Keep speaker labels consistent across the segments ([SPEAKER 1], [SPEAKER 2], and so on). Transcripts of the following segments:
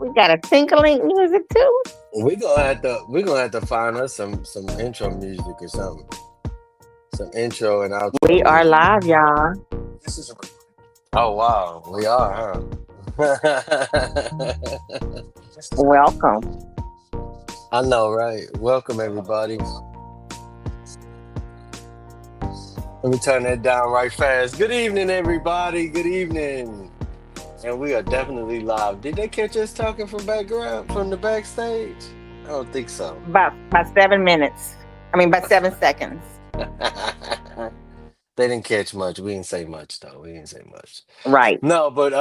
[SPEAKER 1] We got a tinkling music too.
[SPEAKER 2] We're gonna have to find us some intro music or something. Some intro and outro
[SPEAKER 1] We are
[SPEAKER 2] music.
[SPEAKER 1] live, y'all.
[SPEAKER 2] Oh wow, we are, huh?
[SPEAKER 1] Welcome.
[SPEAKER 2] I know, right? Welcome everybody. Let me turn that down right fast. Good evening, everybody. Good evening. And we are definitely live. Did they catch us talking from the backstage? I don't think so.
[SPEAKER 1] About 7 minutes. I mean, about 7 seconds.
[SPEAKER 2] They didn't catch much. We didn't say much though. We didn't say much.
[SPEAKER 1] Right.
[SPEAKER 2] No, but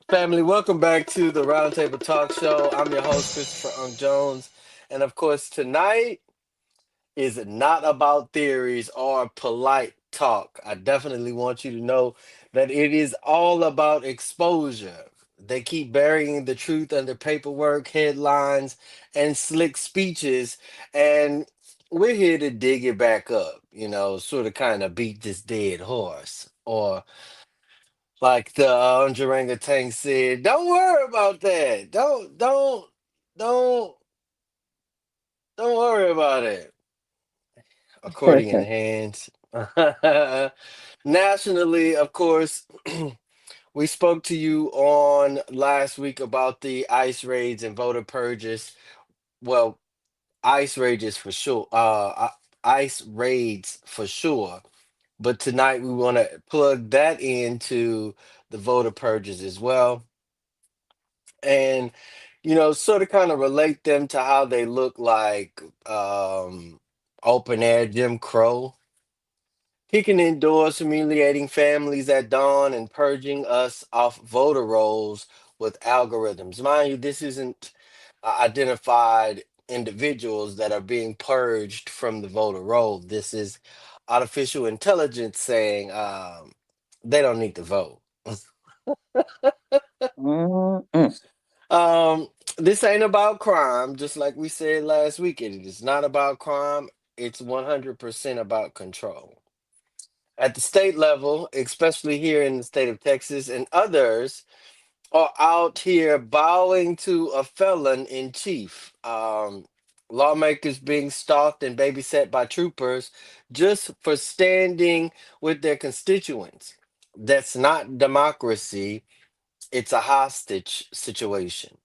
[SPEAKER 2] family, welcome back to the Roundtable Talk Show. I'm your host, Christopher Jones. And of course, tonight is not about theories or polite talk. I definitely want you to know that it is all about exposure. They keep burying the truth under paperwork, headlines, and slick speeches. And we're here to dig it back up, sort of kind of beat this dead horse. Or like the orangutan said, don't worry about that. Don't, don't worry about it. Accordion hands. Nationally, of course, we spoke to you on last week about the ICE raids and voter purges. Well, ICE raids for sure. ICE raids for sure. But tonight we want to plug that into the voter purges as well, and sort of kind of relate them to how they look like open air Jim Crow. Kicking indoors, humiliating families at dawn, and purging us off voter rolls with algorithms. Mind you, this isn't identified individuals that are being purged from the voter roll. This is artificial intelligence saying they don't need to vote.
[SPEAKER 1] Mm-mm.
[SPEAKER 2] um, this ain't about crime, just like we said last week. It is not about crime. It's 100% about control. At the state level, especially here in the state of Texas, and others are out here bowing to a felon in chief. Lawmakers being stalked and babysat by troopers just for standing with their constituents. That's not democracy, it's a hostage situation.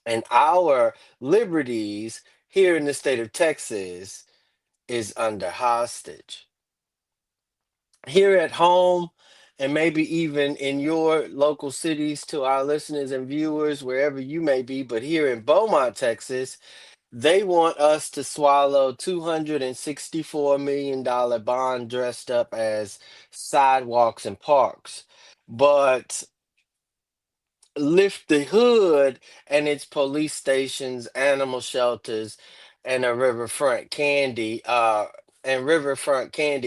[SPEAKER 2] And our liberties here in the state of Texas is under hostage. Here at home, and maybe even in your local cities, to our listeners and viewers wherever you may be, but here in Beaumont, Texas, they want us to swallow $264 million bond dressed up as sidewalks and parks, but lift the hood and it's police stations, animal shelters, and a riverfront candy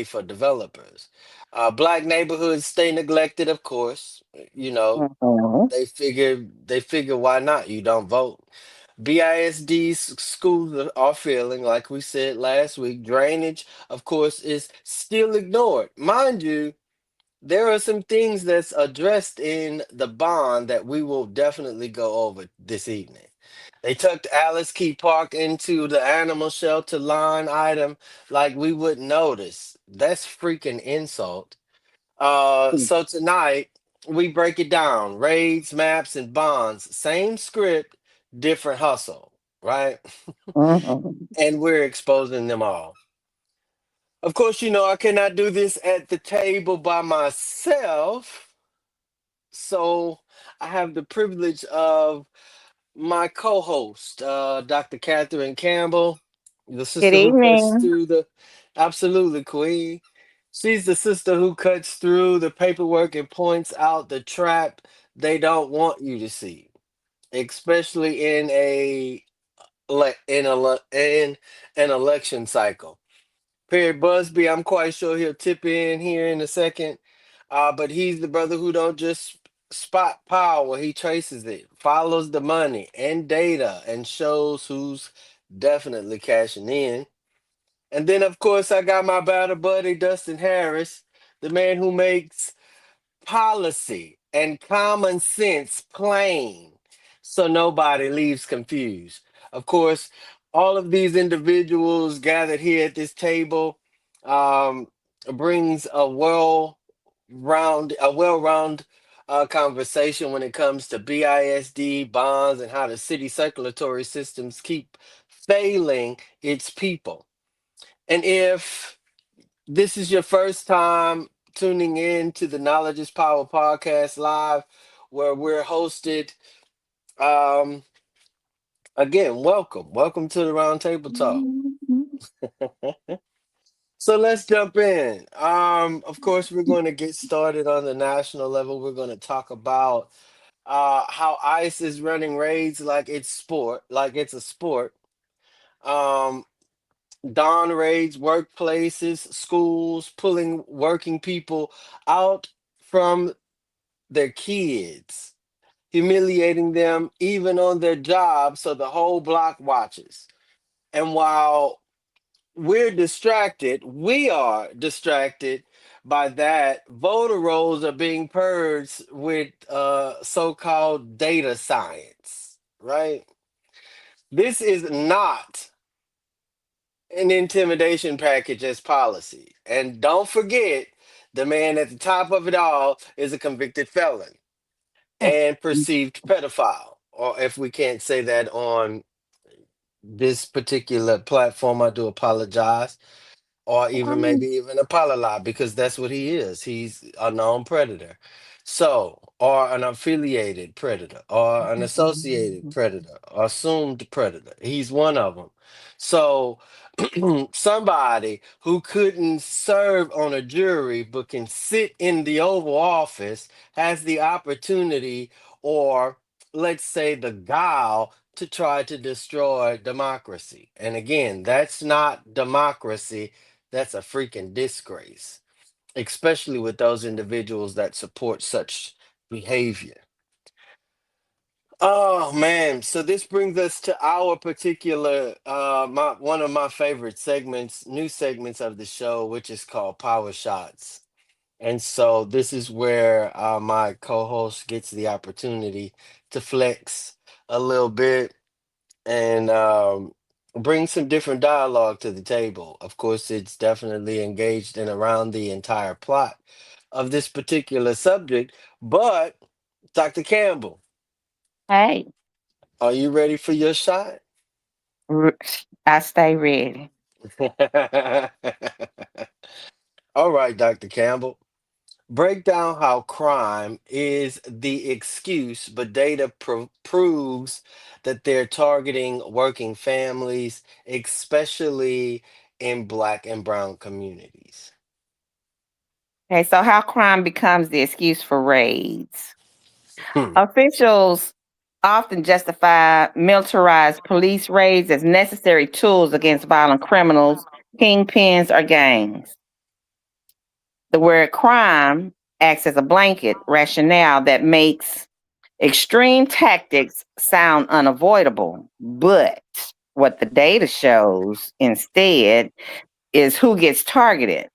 [SPEAKER 2] for developers. Black neighborhoods stay neglected, of course. You know,
[SPEAKER 1] Mhm.
[SPEAKER 2] they figure why not? You don't vote. BISD schools are failing, like we said last week. Drainage, of course, is still ignored. Mind you, there are some things that's addressed in the bond that we will definitely go over this evening. They tucked Alice Key Park into the animal shelter line item like we wouldn't notice. That's freaking insult. So tonight we break it down: raids, maps, and bonds. Same script, different hustle, right?
[SPEAKER 1] Mhm.
[SPEAKER 2] And we're exposing them all. Of course, I cannot do this at the table by myself. So I have the privilege of my co-host, Dr. Catherine Campbell, the
[SPEAKER 1] Good
[SPEAKER 2] sister who cuts
[SPEAKER 1] evening.
[SPEAKER 2] through the absolutely queen. She's the sister who cuts through the paperwork and points out the trap they don't want you to see, especially in an election cycle. Perry Busby, I'm quite sure he'll tip in here in a second. But he's the brother who don't just spot power, he traces it, follows the money and data, and shows who's definitely cashing in. And then, of course, I got my battle buddy, Dustin Harris, the man who makes policy and common sense plain, so nobody leaves confused. Of course, all of these individuals gathered here at this table um, brings a well-round conversation when it comes to BISD bonds and how the city circulatory systems keep failing its people. And if this is your first time tuning in to the Knowledge is Power podcast live, where we're hosted, um, again, welcome to the Roundtable Talk. So let's jump in. Of course, we're going to get started on the national level. We're going to talk about how ICE is running raids like it's a sport. Um, dawn raids, workplaces, schools, pulling working people out from their kids, humiliating them even on their job so the whole block watches. And while we are distracted by that, voter rolls are being purged with so-called data science, right? This is not an intimidation package as policy. And don't forget, the man at the top of it all is a convicted felon and perceived pedophile. Or if we can't say that on this particular platform, I do apologize. Or even maybe even a polylob, because that's what he is. He's a known predator. So, or an affiliated predator, or an associated predator, or assumed predator. He's one of them. So, somebody who couldn't serve on a jury but can sit in the Oval Office has the opportunity, or let's say the guile, to try to destroy democracy. And again, that's not democracy, that's a freaking disgrace, especially with those individuals that support such behavior. Oh man, so this brings us to our particular one of my favorite new segments of the show, which is called Power Shots. And so this is where my co-host gets the opportunity to flex a little bit and bring some different dialogue to the table. Of course, it's definitely engaged in around the entire plot of this particular subject. But Dr. Campbell,
[SPEAKER 1] Hey,
[SPEAKER 2] are you ready for your shot?
[SPEAKER 1] r- I stay ready.
[SPEAKER 2] All right, Dr. Campbell. Break down how crime is the excuse, but data proves that they're targeting working families, especially in Black and Brown communities.
[SPEAKER 1] Okay, so how crime becomes the excuse for raids.
[SPEAKER 2] Hmm,
[SPEAKER 1] Officials often justify militarized police raids as necessary tools against violent criminals, kingpins, or gangs. The word crime acts as a blanket rationale that makes extreme tactics sound unavoidable. But what the data shows instead is who gets targeted.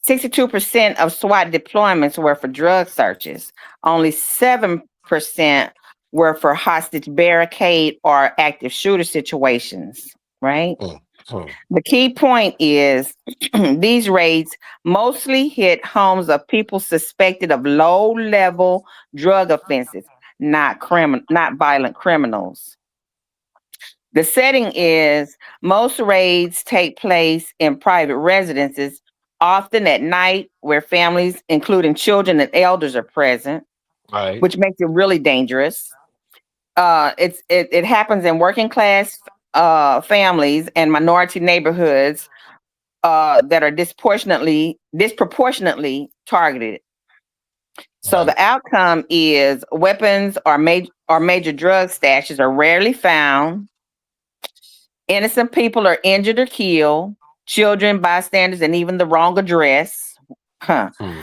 [SPEAKER 1] 62% of SWAT deployments were for drug searches. Only 7% were for hostage barricade or active shooter situations, right?
[SPEAKER 2] hmm, hmm.
[SPEAKER 1] The key point is these raids mostly hit homes of people suspected of low-level drug offenses, not violent criminals. The setting is most raids take place in private residences, often at night, where families, including children and elders, are present,
[SPEAKER 2] Right,
[SPEAKER 1] which makes it really dangerous. It happens in working class families and minority neighborhoods that are disproportionately targeted. So
[SPEAKER 2] right.
[SPEAKER 1] the outcome is weapons or major drug stashes are rarely found. Innocent people are injured or killed. Children, bystanders, and even the wrong address. Huh.
[SPEAKER 2] Hmm.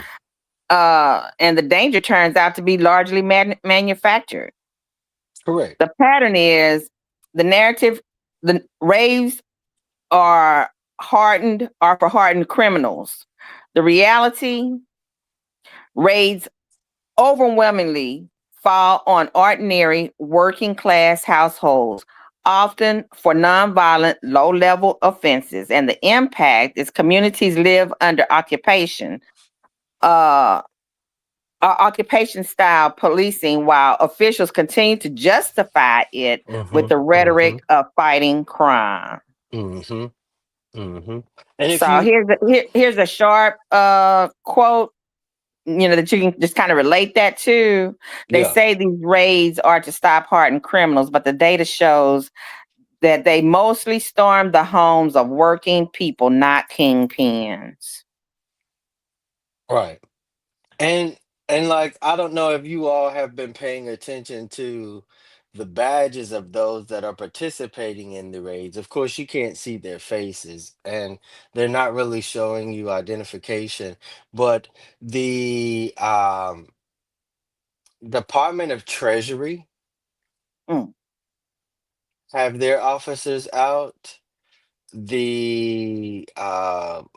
[SPEAKER 1] And the danger turns out to be largely manufactured.
[SPEAKER 2] Correct.
[SPEAKER 1] The pattern is the narrative, the raves are are for hardened criminals. The reality, raids overwhelmingly fall on ordinary working class households, often for nonviolent, low level offenses. And the impact is communities live under uh, occupation style policing while officials continue to justify it with
[SPEAKER 2] Mm-hmm.
[SPEAKER 1] the
[SPEAKER 2] Mm-hmm.
[SPEAKER 1] rhetoric of fighting crime.
[SPEAKER 2] Mm-hmm. Mm-hmm. And if
[SPEAKER 1] So
[SPEAKER 2] you,
[SPEAKER 1] here's a sharp quote, that you can just kind of relate that to. They
[SPEAKER 2] yeah,
[SPEAKER 1] say these raids are to stop hardened criminals, but the data shows that they mostly storm the homes of working people, not kingpins.
[SPEAKER 2] right. And like, I don't know if you all have been paying attention to the badges of those that are participating in the raids. Of course, you can't see their faces and they're not really showing you identification, but the Department of Treasury
[SPEAKER 1] Mm,
[SPEAKER 2] have their officers out. The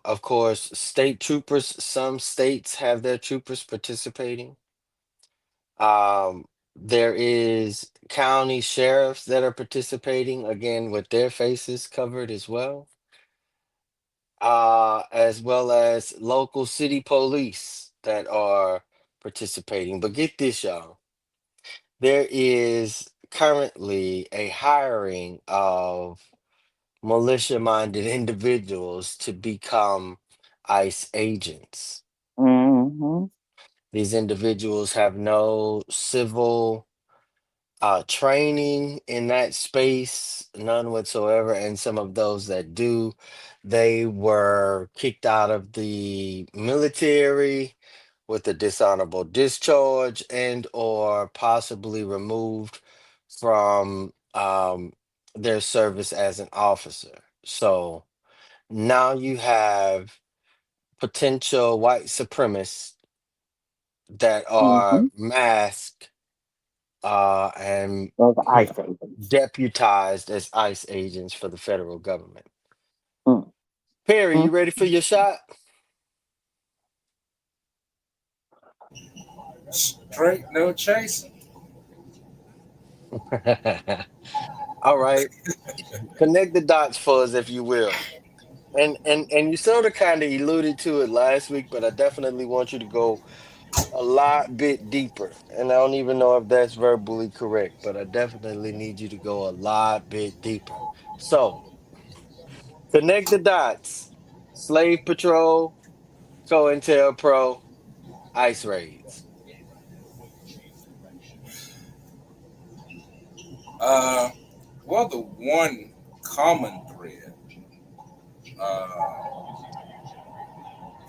[SPEAKER 2] of course, state troopers, some states have their troopers participating. Um, there is county sheriffs that are participating again with their faces covered as well as local city police that are participating. But get this, y'all, there is currently a hiring of militia-minded individuals to become ICE agents.
[SPEAKER 1] mm-hmm,
[SPEAKER 2] These individuals have no civil training in that space, none whatsoever. And some of those that do, they were kicked out of the military with a dishonorable discharge and or possibly removed from their service as an officer. So now you have potential white supremacists that are
[SPEAKER 1] mm-hmm.
[SPEAKER 2] masked and
[SPEAKER 1] Those are ICE agents.
[SPEAKER 2] deputized as ICE agents for the federal government.
[SPEAKER 1] Mm,
[SPEAKER 2] Perry, you
[SPEAKER 1] mm.
[SPEAKER 2] ready for your shot?
[SPEAKER 3] Straight, no chasing.
[SPEAKER 2] All right. Connect the dots for us, if you will. And you sort of kind of alluded to it last week, but I definitely want you to go a lot bit deeper. And I don't even know if that's verbally correct, but I definitely need you to go a lot bit deeper. So connect the dots. Slave Patrol, COINTELPRO, ICE raids.
[SPEAKER 3] Uh, well, the one common thread uh,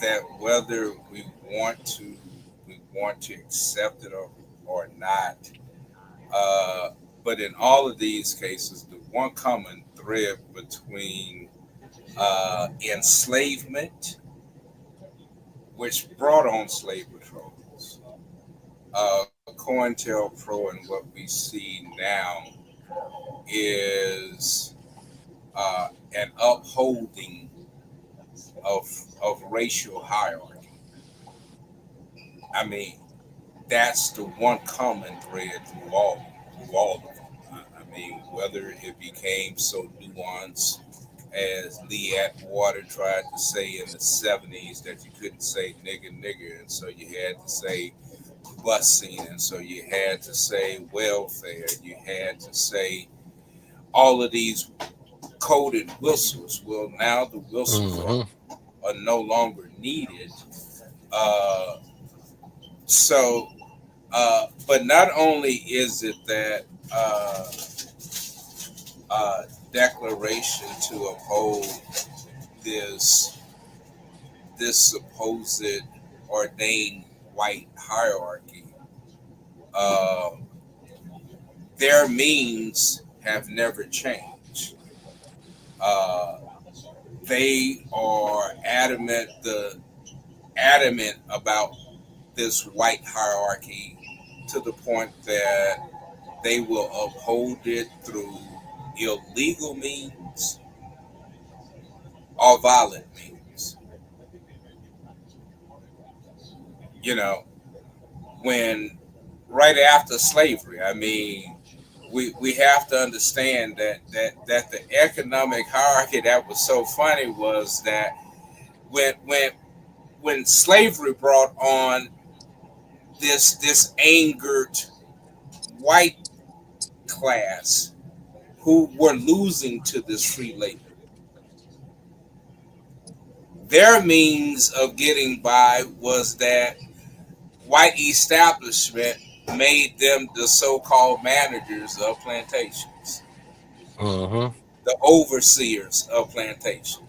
[SPEAKER 3] that whether we want to accept it or not, uh, but in all of these cases, the one common thread between enslavement, which brought on slave patrols, COINTELPRO, and what we see now is an upholding of racial hierarchy. I mean, that's the one common thread through all of them. I mean, whether it became so nuanced as Lee Atwater tried to say in the '70s that you couldn't say nigger nigger, and so you had to say busing, and so you had to say welfare, you had to say all of these coded whistles. Well, now the whistles
[SPEAKER 2] Hmm.
[SPEAKER 3] are no longer needed. Uh, but not only is it that uh, declaration to uphold this supposed ordained white hierarchy, uh, their means have never changed. Uh, they are adamant about this white hierarchy to the point that they will uphold it through illegal means or violent means. You know, when right after slavery. I mean, we have to understand that the economic hierarchy that was so funny was that when when when slavery brought on this angered white class who were losing to this free labor, their means of getting by was that white establishment made them the so-called managers of plantations,
[SPEAKER 2] Mm-hmm.
[SPEAKER 3] the overseers of plantation.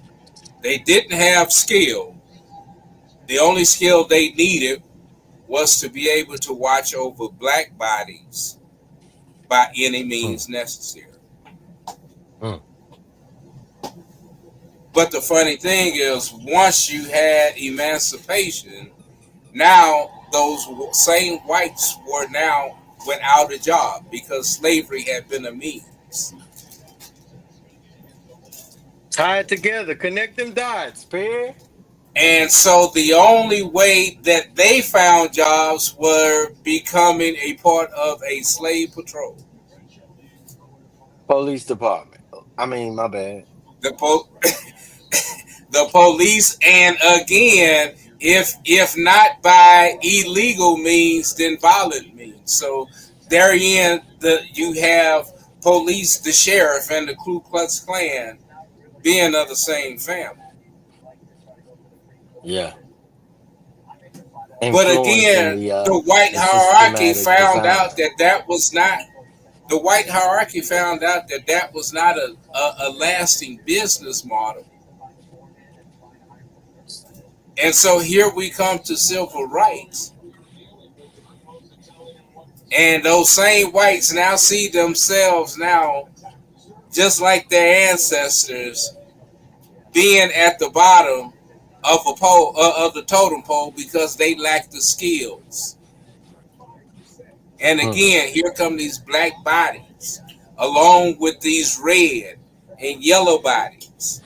[SPEAKER 3] They didn't have skill. The only skill they needed was to be able to watch over black bodies by any means necessary.
[SPEAKER 2] Mm-hmm.
[SPEAKER 3] But the funny thing is, once you had emancipation, now those same whites were now without a job because slavery had been a means.
[SPEAKER 2] Tie it together, connect them dots, pair.
[SPEAKER 3] And so the only way that they found jobs were becoming a part of a slave patrol.
[SPEAKER 2] Police department. I mean, my bad.
[SPEAKER 3] The po- the police, and again, if not by illegal means, then violent means. So therein, you have police, the sheriff, and the Ku Klux Klan being of the same family.
[SPEAKER 2] Yeah,
[SPEAKER 3] But
[SPEAKER 2] influencing
[SPEAKER 3] again,
[SPEAKER 2] the
[SPEAKER 3] the white
[SPEAKER 2] the
[SPEAKER 3] hierarchy
[SPEAKER 2] systematic
[SPEAKER 3] found out
[SPEAKER 2] design.
[SPEAKER 3] that that was not the white hierarchy found out that that was not a lasting business model. And so here we come to civil rights. And those same whites now see themselves now, just like their ancestors, being at the bottom of a pole of the totem pole because they lack the skills. And
[SPEAKER 2] Mm.
[SPEAKER 3] again, here come these black bodies, along with these red and yellow bodies,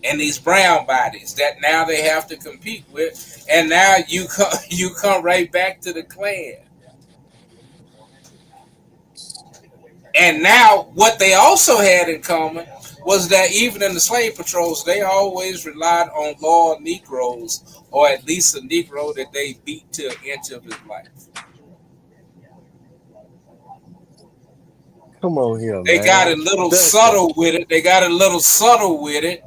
[SPEAKER 3] and these brown bodies that now they have to compete with. And now you come right back to the Klan. And now, what they also had in common was that even in the slave patrols, they always relied on loyal Negroes, or at least a Negro that they beat to an inch of his life.
[SPEAKER 2] Come on here,
[SPEAKER 3] They got a
[SPEAKER 2] man.
[SPEAKER 3] little
[SPEAKER 2] Dustin.
[SPEAKER 3] subtle with it. They got a little subtle with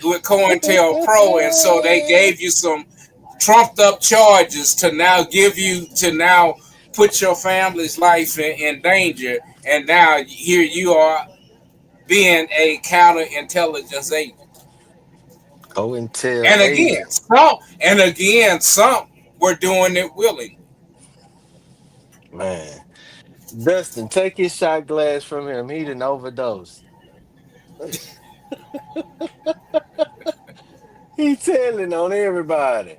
[SPEAKER 3] COINTELPRO, and so they gave you some trumped up charges to now give you to now put your family's life in danger. And now here you are being a counterintelligence agent.
[SPEAKER 2] COINTEL
[SPEAKER 3] And again,
[SPEAKER 2] agent.
[SPEAKER 3] some were doing it willingly.
[SPEAKER 2] Man. Dustin, take his shot glass from him. He done overdosed. He telling on everybody.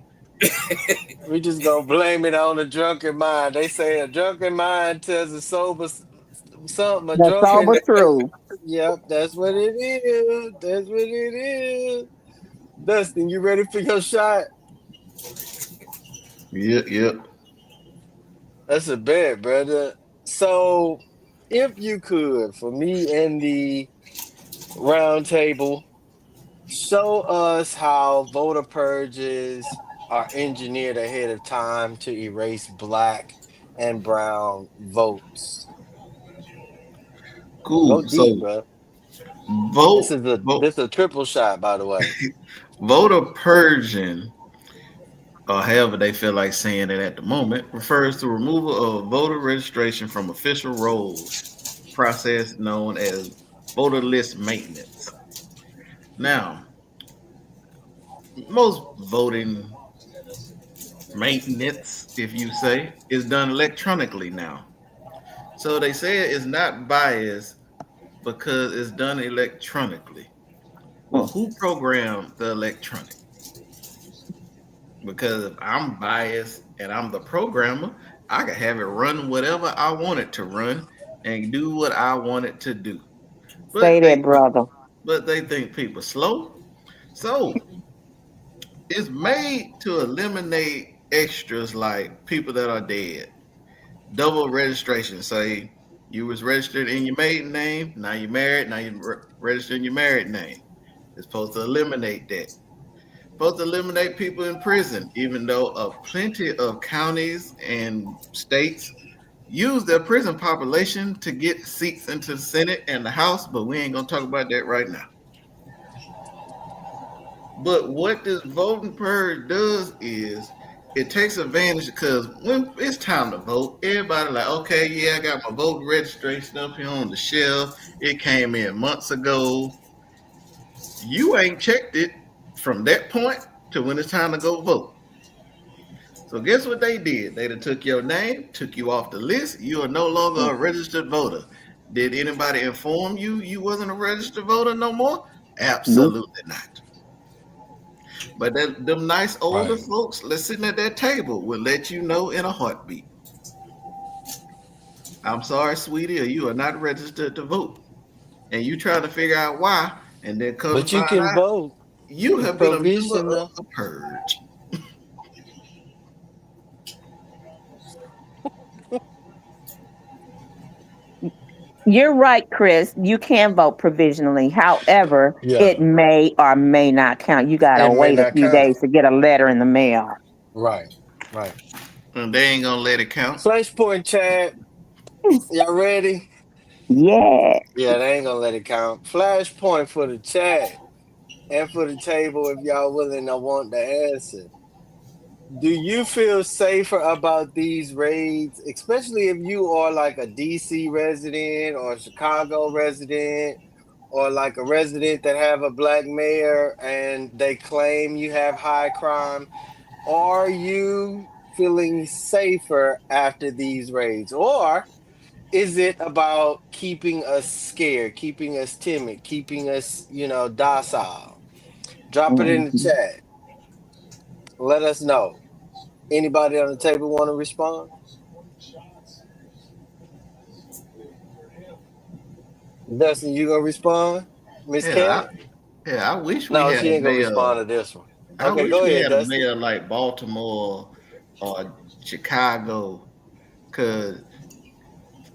[SPEAKER 2] We just gonna blame it on a drunken mind. They say a drunken mind tells a sober something. A
[SPEAKER 1] The sober
[SPEAKER 2] drunken,
[SPEAKER 1] truth.
[SPEAKER 2] yep, that's what it is. That's what it is. Dustin, you ready for your shot?
[SPEAKER 4] Yep, yep.
[SPEAKER 2] That's a bet, brother. So, if you could, for me and the round table, show us how voter purges are engineered ahead of time to erase black and brown votes. Go
[SPEAKER 4] Cool.
[SPEAKER 2] deep,
[SPEAKER 4] So
[SPEAKER 2] bro. This
[SPEAKER 4] vote,
[SPEAKER 2] is a
[SPEAKER 4] vote,
[SPEAKER 2] this is a triple shot, by the way.
[SPEAKER 4] voter purging, or however they feel like saying it at the moment, refers to removal of voter registration from official rolls, process known as voter list maintenance. Now, most voting maintenance, if you say, is done electronically now. So they say it's not biased because it's done electronically. Well,
[SPEAKER 1] Mm.
[SPEAKER 4] who programmed the electronic? Because if I'm biased and I'm the programmer, I can have it run whatever I want it to run and do what I want it to do.
[SPEAKER 1] Say
[SPEAKER 4] But they
[SPEAKER 1] that, brother.
[SPEAKER 4] but they think people slow. So it's made to eliminate extras like people that are dead. Double registration. Say you was registered in your maiden name. Now you're married. Now you're registered in your married name. It's supposed to eliminate that. Supposed to eliminate people in prison, even though plenty of counties and states use their prison population to get seats into the Senate and the House, but we ain't gonna talk about that right now. But what this voting purge does is it takes advantage because when it's time to vote, everybody like, okay, yeah, I got my voter registration up here on the shelf. It came in months ago. You ain't checked it from that point to when it's time to go vote. So guess what they did? They done took your name, took you off the list. You are no longer a registered voter. Did anybody inform you you wasn't a registered voter no more?
[SPEAKER 1] Nope.
[SPEAKER 4] Absolutely not. But them nice older
[SPEAKER 2] Right.
[SPEAKER 4] folks that's sitting at that table will let you know in a heartbeat. I'm sorry, sweetie, or you are not registered to vote. And you trying to figure out why, and then come to
[SPEAKER 2] But you
[SPEAKER 4] find
[SPEAKER 2] can
[SPEAKER 4] out
[SPEAKER 2] vote
[SPEAKER 4] you have been a member of
[SPEAKER 2] provisional.
[SPEAKER 4] the purge.
[SPEAKER 1] You're right, Chris. You can vote provisionally. However,
[SPEAKER 2] Yeah.
[SPEAKER 1] it may or may not count. You got to
[SPEAKER 2] It may
[SPEAKER 1] wait a
[SPEAKER 2] not
[SPEAKER 1] few
[SPEAKER 2] count.
[SPEAKER 1] days to get a letter in the mail.
[SPEAKER 2] Right. Right.
[SPEAKER 4] And they ain't gonna let it count.
[SPEAKER 2] Flashpoint chat. Y'all ready?
[SPEAKER 1] Yeah.
[SPEAKER 2] Yeah, they ain't gonna let it count. Flashpoint for the chat and for the table if y'all willing, I want the answer. Do you feel safer about these raids, especially if you are like a DC resident or a Chicago resident or like a resident that have a black mayor and they claim you have high crime? Are you feeling safer after these raids? Or is it about keeping us scared, keeping us timid, keeping us, docile? Drop it in the
[SPEAKER 1] Mhm.
[SPEAKER 2] chat. Let us know. Anybody on the table want to respond? Dustin, you gonna respond? Miss
[SPEAKER 4] Yeah,
[SPEAKER 2] Cat?
[SPEAKER 4] I wish we
[SPEAKER 2] No,
[SPEAKER 4] had
[SPEAKER 2] she
[SPEAKER 4] a
[SPEAKER 2] ain't gonna
[SPEAKER 4] mayor.
[SPEAKER 2] respond to this one.
[SPEAKER 4] I
[SPEAKER 2] Okay,
[SPEAKER 4] wish
[SPEAKER 2] go
[SPEAKER 4] we
[SPEAKER 2] ahead,
[SPEAKER 4] had a
[SPEAKER 2] Dustin.
[SPEAKER 4] mayor like Baltimore or Chicago, cause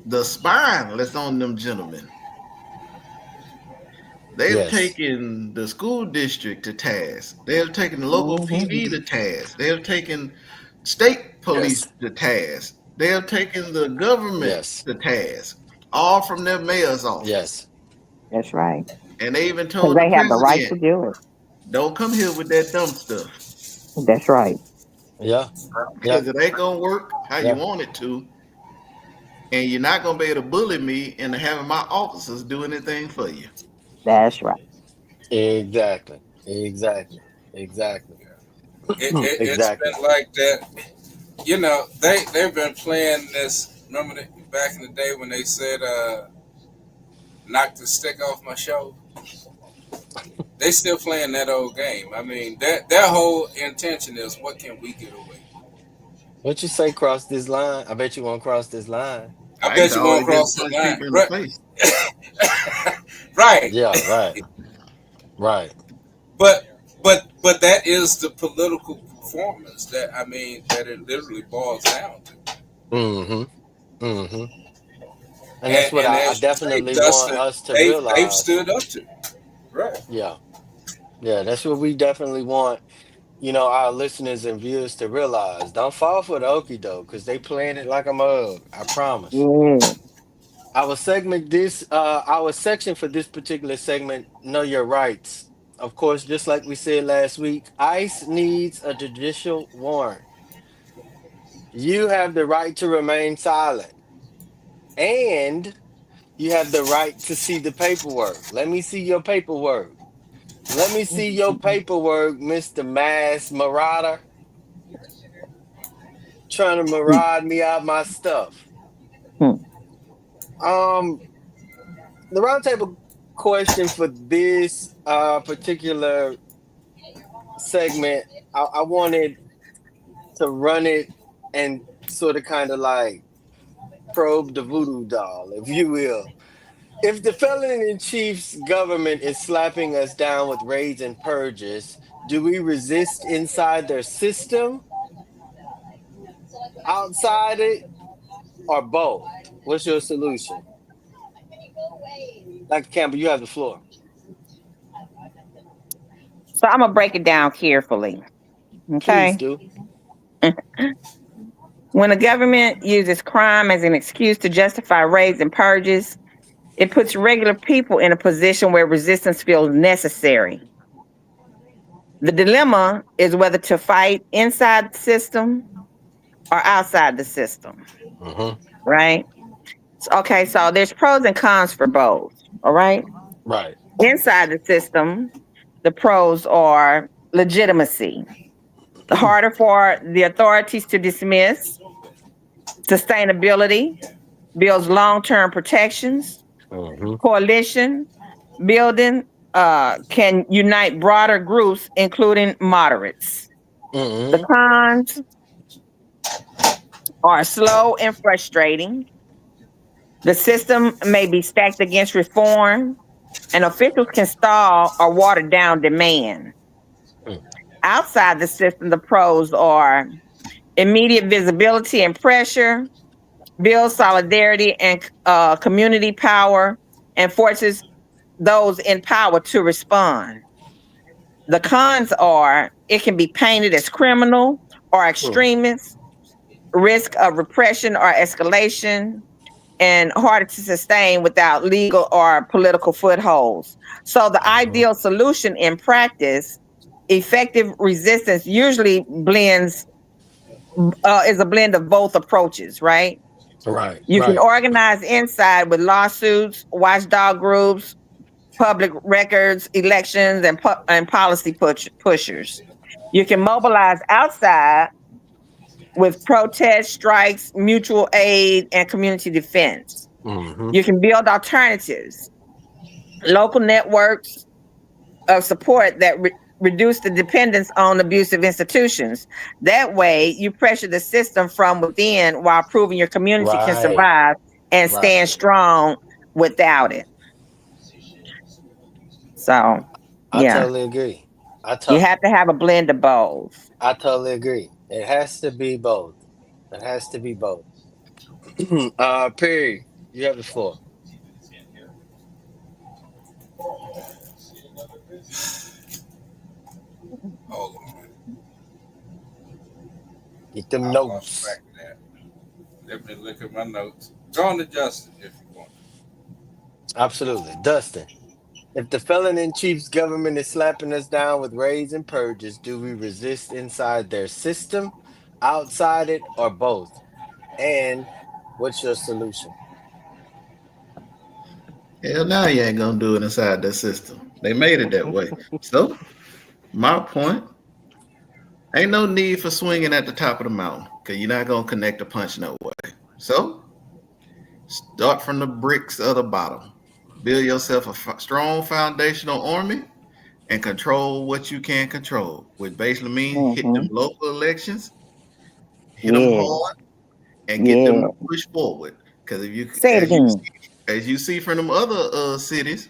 [SPEAKER 4] the spine that's on them gentlemen. They've
[SPEAKER 2] Yes,
[SPEAKER 4] taken the school district to task. They have taken the local
[SPEAKER 1] Mhm.
[SPEAKER 4] PD to task. They have taken state police
[SPEAKER 2] yes,
[SPEAKER 4] to task. They have taken the government
[SPEAKER 2] yes,
[SPEAKER 4] to task, all from their mayor's office.
[SPEAKER 2] yes.
[SPEAKER 1] That's right.
[SPEAKER 4] And they even
[SPEAKER 1] Because
[SPEAKER 4] told the
[SPEAKER 1] they have the right
[SPEAKER 4] president,
[SPEAKER 1] to do it.
[SPEAKER 4] don't come here with that dumb stuff.
[SPEAKER 1] That's right.
[SPEAKER 2] Yeah, yeah,
[SPEAKER 4] Because it ain't going to work how you
[SPEAKER 2] yeah.
[SPEAKER 4] want it to. And you're not going to be able to bully me into having my officers do anything for you.
[SPEAKER 1] That's right.
[SPEAKER 2] Exactly, exactly, exactly,
[SPEAKER 3] It's
[SPEAKER 2] exactly.
[SPEAKER 3] been like that. They've been playing this. Remember back in the day when they said, "Knock the stick off my show." They still playing that old game. I mean, their whole intention is, what can we get away with?
[SPEAKER 2] What you say? Cross this line? I bet you won't cross this line.
[SPEAKER 3] I
[SPEAKER 4] I used
[SPEAKER 3] bet
[SPEAKER 4] to
[SPEAKER 3] you won't
[SPEAKER 4] always
[SPEAKER 3] cross
[SPEAKER 4] just
[SPEAKER 3] the
[SPEAKER 4] punch
[SPEAKER 3] line,
[SPEAKER 4] people in the
[SPEAKER 3] right?
[SPEAKER 4] face.
[SPEAKER 3] Right.
[SPEAKER 2] Yeah, right, right.
[SPEAKER 3] But that is the political performance that I mean that it literally boils down to.
[SPEAKER 2] Mm-hmm. Mm-hmm. And that's
[SPEAKER 3] And
[SPEAKER 2] what
[SPEAKER 3] and
[SPEAKER 2] I
[SPEAKER 3] as you say,
[SPEAKER 2] definitely want
[SPEAKER 3] Dustin,
[SPEAKER 2] us to
[SPEAKER 3] they've
[SPEAKER 2] realize.
[SPEAKER 3] stood up to it. Right.
[SPEAKER 2] Yeah, yeah, that's what we definitely want, our listeners and viewers to realize. Don't fall for the okie doke, because they playing it like a mug. I promise.
[SPEAKER 1] Yeah.
[SPEAKER 2] Our section for this particular segment, Know Your Rights. Of course, just like we said last week, ICE needs a judicial warrant. You have the right to remain silent, and you have the right to see the paperwork. Let me see your paperwork. Let me see your paperwork, Mr. Mass Marauder, trying to maraud me out my stuff.
[SPEAKER 1] Mhm.
[SPEAKER 2] Um, the roundtable question for this particular segment, I wanted to run it and sort of kind of like probe the voodoo doll, if you will. If the felon in chief's government is slapping us down with raids and purges, do we resist inside their system, outside it, or both? What's your solution? Dr. Campbell, you have the floor.
[SPEAKER 1] So I'm gonna break it down carefully.
[SPEAKER 2] Please
[SPEAKER 1] Okay.
[SPEAKER 2] do.
[SPEAKER 1] When the government uses crime as an excuse to justify raids and purges, it puts regular people in a position where resistance feels necessary. The dilemma is whether to fight inside the system or outside the system,
[SPEAKER 2] Hmm.
[SPEAKER 1] right? Okay, so there's pros and cons for both, all right?
[SPEAKER 2] Right.
[SPEAKER 1] Inside the system, the pros are legitimacy, harder for the authorities to dismiss, sustainability, builds long-term protections,
[SPEAKER 2] Hmm.
[SPEAKER 1] coalition building can unite broader groups, including moderates. The
[SPEAKER 2] Hmm.
[SPEAKER 1] cons are slow and frustrating. The system may be stacked against reform, and officials can stall or water down demand. Outside the system, the pros are immediate visibility and pressure, builds solidarity and community power, and forces those in power to respond. The cons are it can be painted as criminal or extremist, risk of repression or escalation, and harder to sustain without legal or political footholds. So, the
[SPEAKER 2] Hmm.
[SPEAKER 1] ideal solution in practice, effective resistance usually blends is a blend of both approaches, right?
[SPEAKER 2] Right.
[SPEAKER 1] You can
[SPEAKER 2] Right.
[SPEAKER 1] organize inside with lawsuits, watchdog groups, public records, elections, and policy pushers. You can mobilize outside with protests, strikes, mutual aid, and community defense.
[SPEAKER 2] Hmm.
[SPEAKER 1] You can build alternatives, local networks of support that reduce the dependence on abusive institutions. That way, you pressure the system from within while proving your community can
[SPEAKER 2] Right.
[SPEAKER 1] survive and stand
[SPEAKER 2] Right.
[SPEAKER 1] strong without it. So,
[SPEAKER 2] I
[SPEAKER 1] yeah,
[SPEAKER 2] totally agree. I
[SPEAKER 1] you
[SPEAKER 2] to-
[SPEAKER 1] have to have a blend of both.
[SPEAKER 2] I totally agree. It has to be both. It has to be both. Perry, you have the floor.
[SPEAKER 3] Hold on.
[SPEAKER 2] Get them
[SPEAKER 3] I lost
[SPEAKER 2] notes.
[SPEAKER 3] track of that. Let me look at my notes. Go on to Justin if you want.
[SPEAKER 2] Absolutely. Dustin, if the felon in chief's government is slapping us down with raids and purges, do we resist inside their system, outside it, or both? And what's your solution?
[SPEAKER 4] Hell, now you ain't gonna do it inside that system. They made it that way. So my point, ain't no need for swinging at the top of the mountain because you're not gonna connect a punch no way. So start from the bricks of the bottom. Build yourself a strong foundational army and control what you can control, which basically means hit them
[SPEAKER 1] Mm-hmm.
[SPEAKER 4] local elections, hit them
[SPEAKER 1] Yeah,
[SPEAKER 4] hard, and get them
[SPEAKER 1] yeah.
[SPEAKER 4] to push forward. Because if you,
[SPEAKER 1] Say it again.
[SPEAKER 4] as you see from them other cities,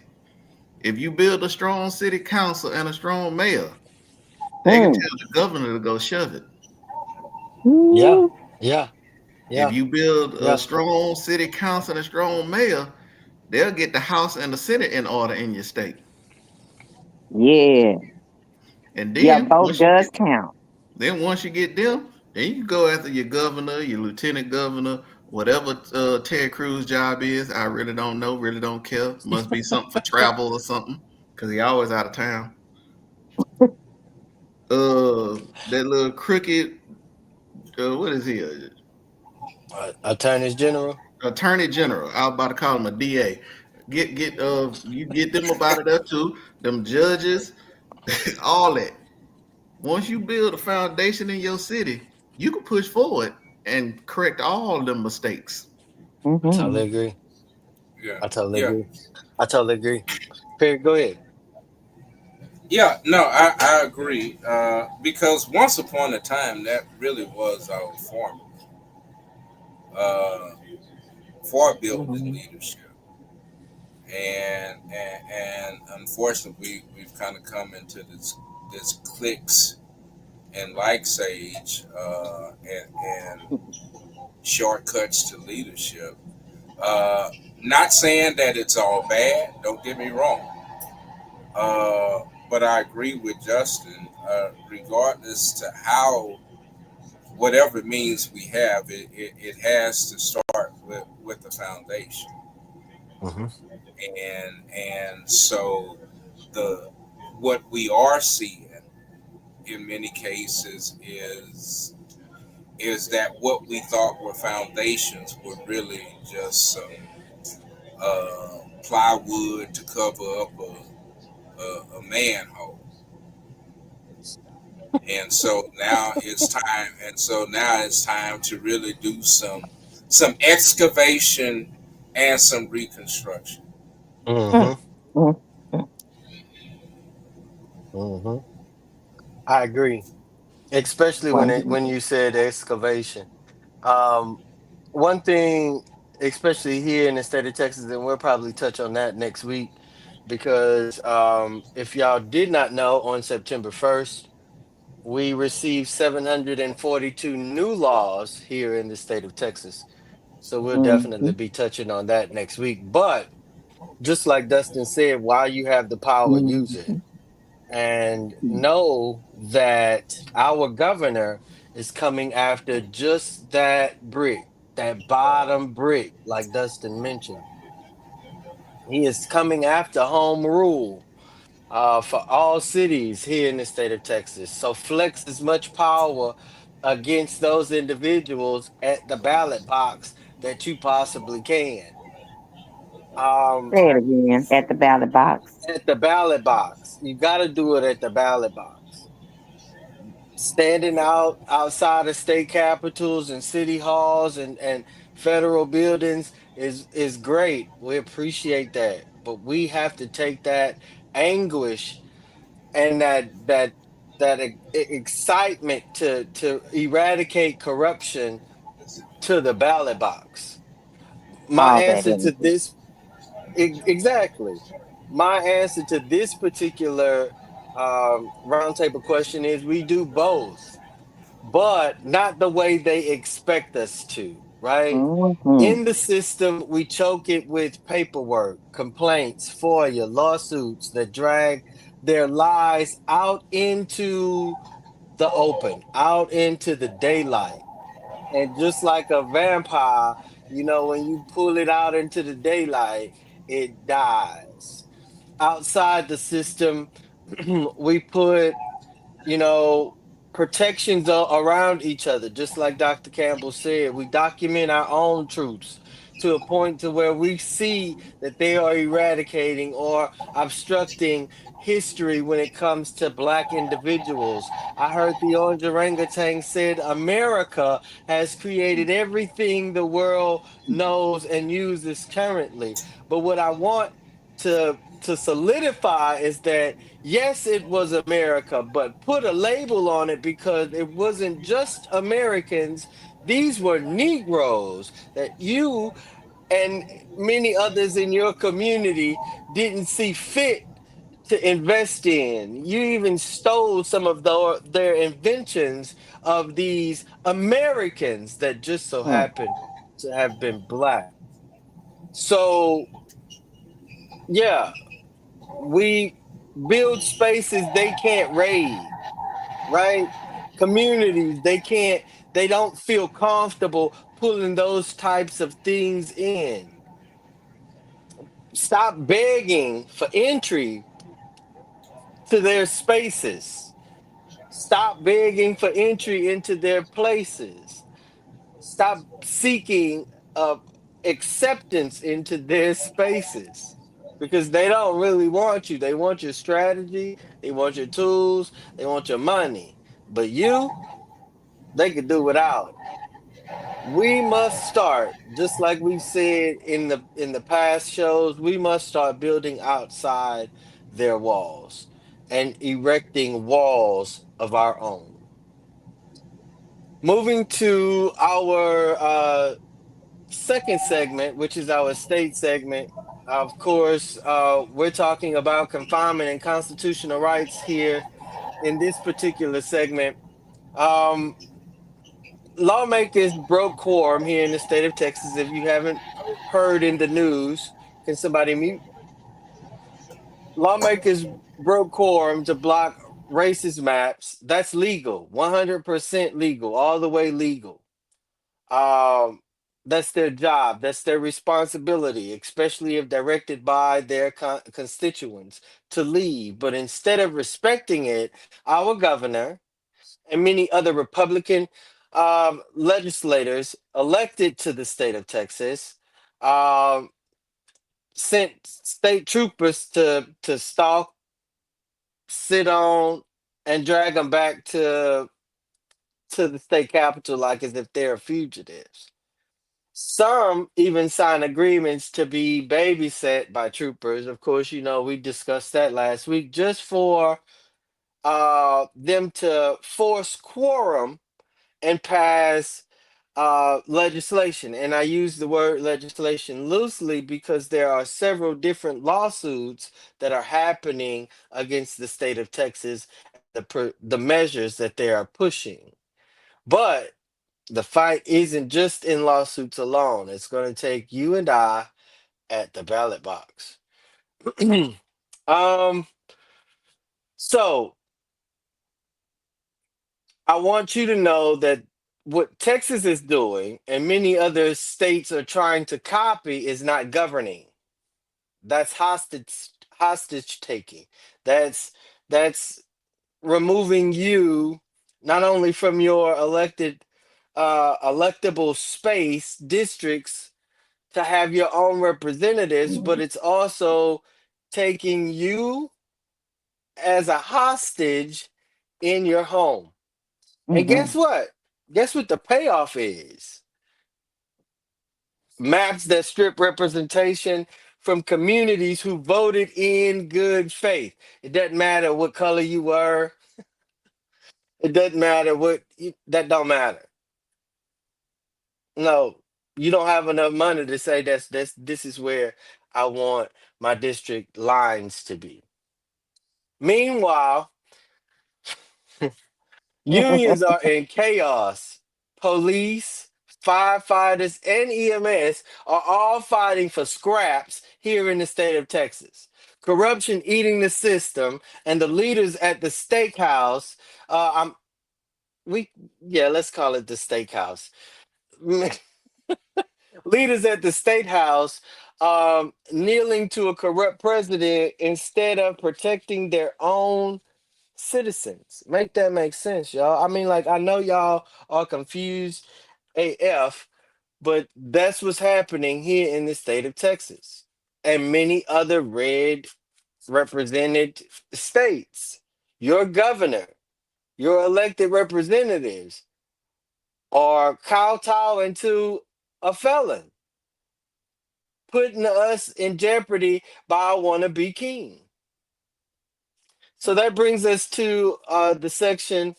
[SPEAKER 4] if you build a strong city council and a strong mayor, they can
[SPEAKER 1] Mm.
[SPEAKER 4] tell the governor to go shove it.
[SPEAKER 2] Yeah,
[SPEAKER 1] Ooh,
[SPEAKER 2] yeah,
[SPEAKER 4] If
[SPEAKER 2] yeah,
[SPEAKER 4] you build a
[SPEAKER 2] yeah.
[SPEAKER 4] strong city council and a strong mayor, they'll get the House and the Senate in order in your state.
[SPEAKER 1] yeah.
[SPEAKER 4] And
[SPEAKER 1] Yeah,
[SPEAKER 4] then
[SPEAKER 1] both
[SPEAKER 4] once you
[SPEAKER 1] does
[SPEAKER 4] get
[SPEAKER 1] count.
[SPEAKER 4] once you get them, then you can go after your governor, your lieutenant governor, whatever Ted Cruz job is. I really don't know, really don't care. Must be something for travel or something, because he always out of town. That little crooked, what is he?
[SPEAKER 2] Attorneys General.
[SPEAKER 4] Attorney General. I was about to call him a DA. You get them up out of there too. Them judges, all that. Once you build a foundation in your city, you can push forward and correct all them mistakes.
[SPEAKER 2] I
[SPEAKER 1] Mm-hmm.
[SPEAKER 2] totally agree.
[SPEAKER 3] Yeah,
[SPEAKER 2] I totally
[SPEAKER 3] yeah,
[SPEAKER 2] agree. I totally agree. Perry, go ahead.
[SPEAKER 3] yeah. No, I agree. Because once upon a time, that really was our formula uh, for building
[SPEAKER 1] Mm-hmm.
[SPEAKER 3] leadership, and unfortunately, we've kind of come into this cliques and like Sage, and shortcuts to leadership. Uh, Not saying that it's all bad. Don't get me wrong. Uh, but I agree with Justin. Regardless to how whatever means we have, it has to start with the foundation.
[SPEAKER 2] Hmm.
[SPEAKER 3] And so the what we are seeing in many cases is that what we thought were foundations were really just some plywood to cover up a manhole. And so now it's time to really do some excavation and some reconstruction.
[SPEAKER 1] Mm,
[SPEAKER 2] Hmm.
[SPEAKER 1] mm, mm.
[SPEAKER 2] Hmm. I agree, especially when
[SPEAKER 1] Well,
[SPEAKER 2] when you said excavation. Um, One thing, especially here in the state of Texas, and we'll probably touch on that next week, because if y'all did not know, on September 1st, we received 742 new laws here in the state of Texas. So we'll definitely
[SPEAKER 1] mhm,
[SPEAKER 2] be touching on that next week. But just like Dustin said, while you have the power, use it.
[SPEAKER 1] mhm,
[SPEAKER 2] And know that our governor is coming after just that brick, that bottom brick, like Dustin mentioned. He is coming after home rule for all cities here in the state of Texas. So flex as much power against those individuals at the ballot box that you possibly can. Um,
[SPEAKER 1] say it again at the ballot box.
[SPEAKER 2] at the ballot box, you got to do it at the ballot box. Standing outside of state capitals and city halls and federal buildings is great. We appreciate that, but we have to take that anguish and that excitement to eradicate corruption to the ballot box. My
[SPEAKER 1] All that
[SPEAKER 2] answer to
[SPEAKER 1] energy.
[SPEAKER 2] this, exactly, my answer to this particular roundtable question is we do both, but not the way they expect us to, right?
[SPEAKER 1] Mhm.
[SPEAKER 2] In the system, we choke it with paperwork, complaints, FOIA, lawsuits that drag their lies out into the open, out into the daylight. And just like a vampire, when you pull it out into the daylight, it dies. Outside the system, we put you know, protections around each other. Just like Dr. Campbell said, we document our own truths to a point to where we see that they are eradicating or obstructing history when it comes to black individuals. I heard the orange orangutan said America has created everything the world knows and uses currently. But what I want to solidify is that yes, it was America, but put a label on it because it wasn't just Americans. These were Negroes that you and many others in your community didn't see fit to invest in. You even stole some of their inventions of these Americans that just so
[SPEAKER 1] Mm.
[SPEAKER 2] happen to have been black. So, yeah, we build spaces they can't raid, right? Communities they don't feel comfortable pulling those types of things in. Stop begging for entry to their spaces. Stop begging for entry into their places. Stop seeking acceptance into their spaces because they don't really want you. They want your strategy, they want your tools, they want your money. But you, they could do without. We must start, just like we've said in the past shows, we must start building outside their walls and erecting walls of our own. Moving to our second segment, which is our state segment. Of course, we're talking about confinement and constitutional rights here in this particular segment. Um, Lawmakers broke quorum here in the state of Texas. If you haven't heard in the news, can somebody mute? Lawmakers broke quorum to block racist maps. That's legal, 100% legal, all the way legal. Um, that's their job. That's their responsibility, especially if directed by their constituents to leave. But instead of respecting it, our governor and many other Republican legislators elected to the state of Texas um, sent state troopers to stalk, sit on, and drag them back to the state capitol like as if they're fugitives. Some even sign agreements to be babysat by troopers. Of course, you know, we discussed that last week, just for them to force quorum and pass legislation. And I use the word legislation loosely because there are several different lawsuits that are happening against the state of Texas and the measures that they are pushing. But the fight isn't just in lawsuits alone. It's going to take you and I at the ballot box. um, so I want you to know that what Texas is doing and many other states are trying to copy is not governing. That's hostage taking. That's removing you not only from your electable space districts to have your own representatives, but it's also taking you as a hostage in your home. And
[SPEAKER 1] Mm-hmm.
[SPEAKER 2] guess what? Guess what the payoff is? Maps that strip representation from communities who voted in good faith. It doesn't matter what color you were. It doesn't matter that don't matter. No, you don't have enough money to say this is where I want my district lines to be. Meanwhile, unions are in chaos. Police, firefighters, and EMS are all fighting for scraps here in the state of Texas. Corruption eating the system, and the leaders at the steakhouse. I'm we yeah, let's call it the steakhouse. Leaders at the state house kneeling to a corrupt president instead of protecting their own citizens. Make that make sense, y'all. I mean, like, I know y'all are confused AF, but that's what's happening here in the state of Texas and many other red represented states. Your governor, your elected representatives are kowtowing to a felon, putting us in jeopardy by I want to be king. So that brings us to the section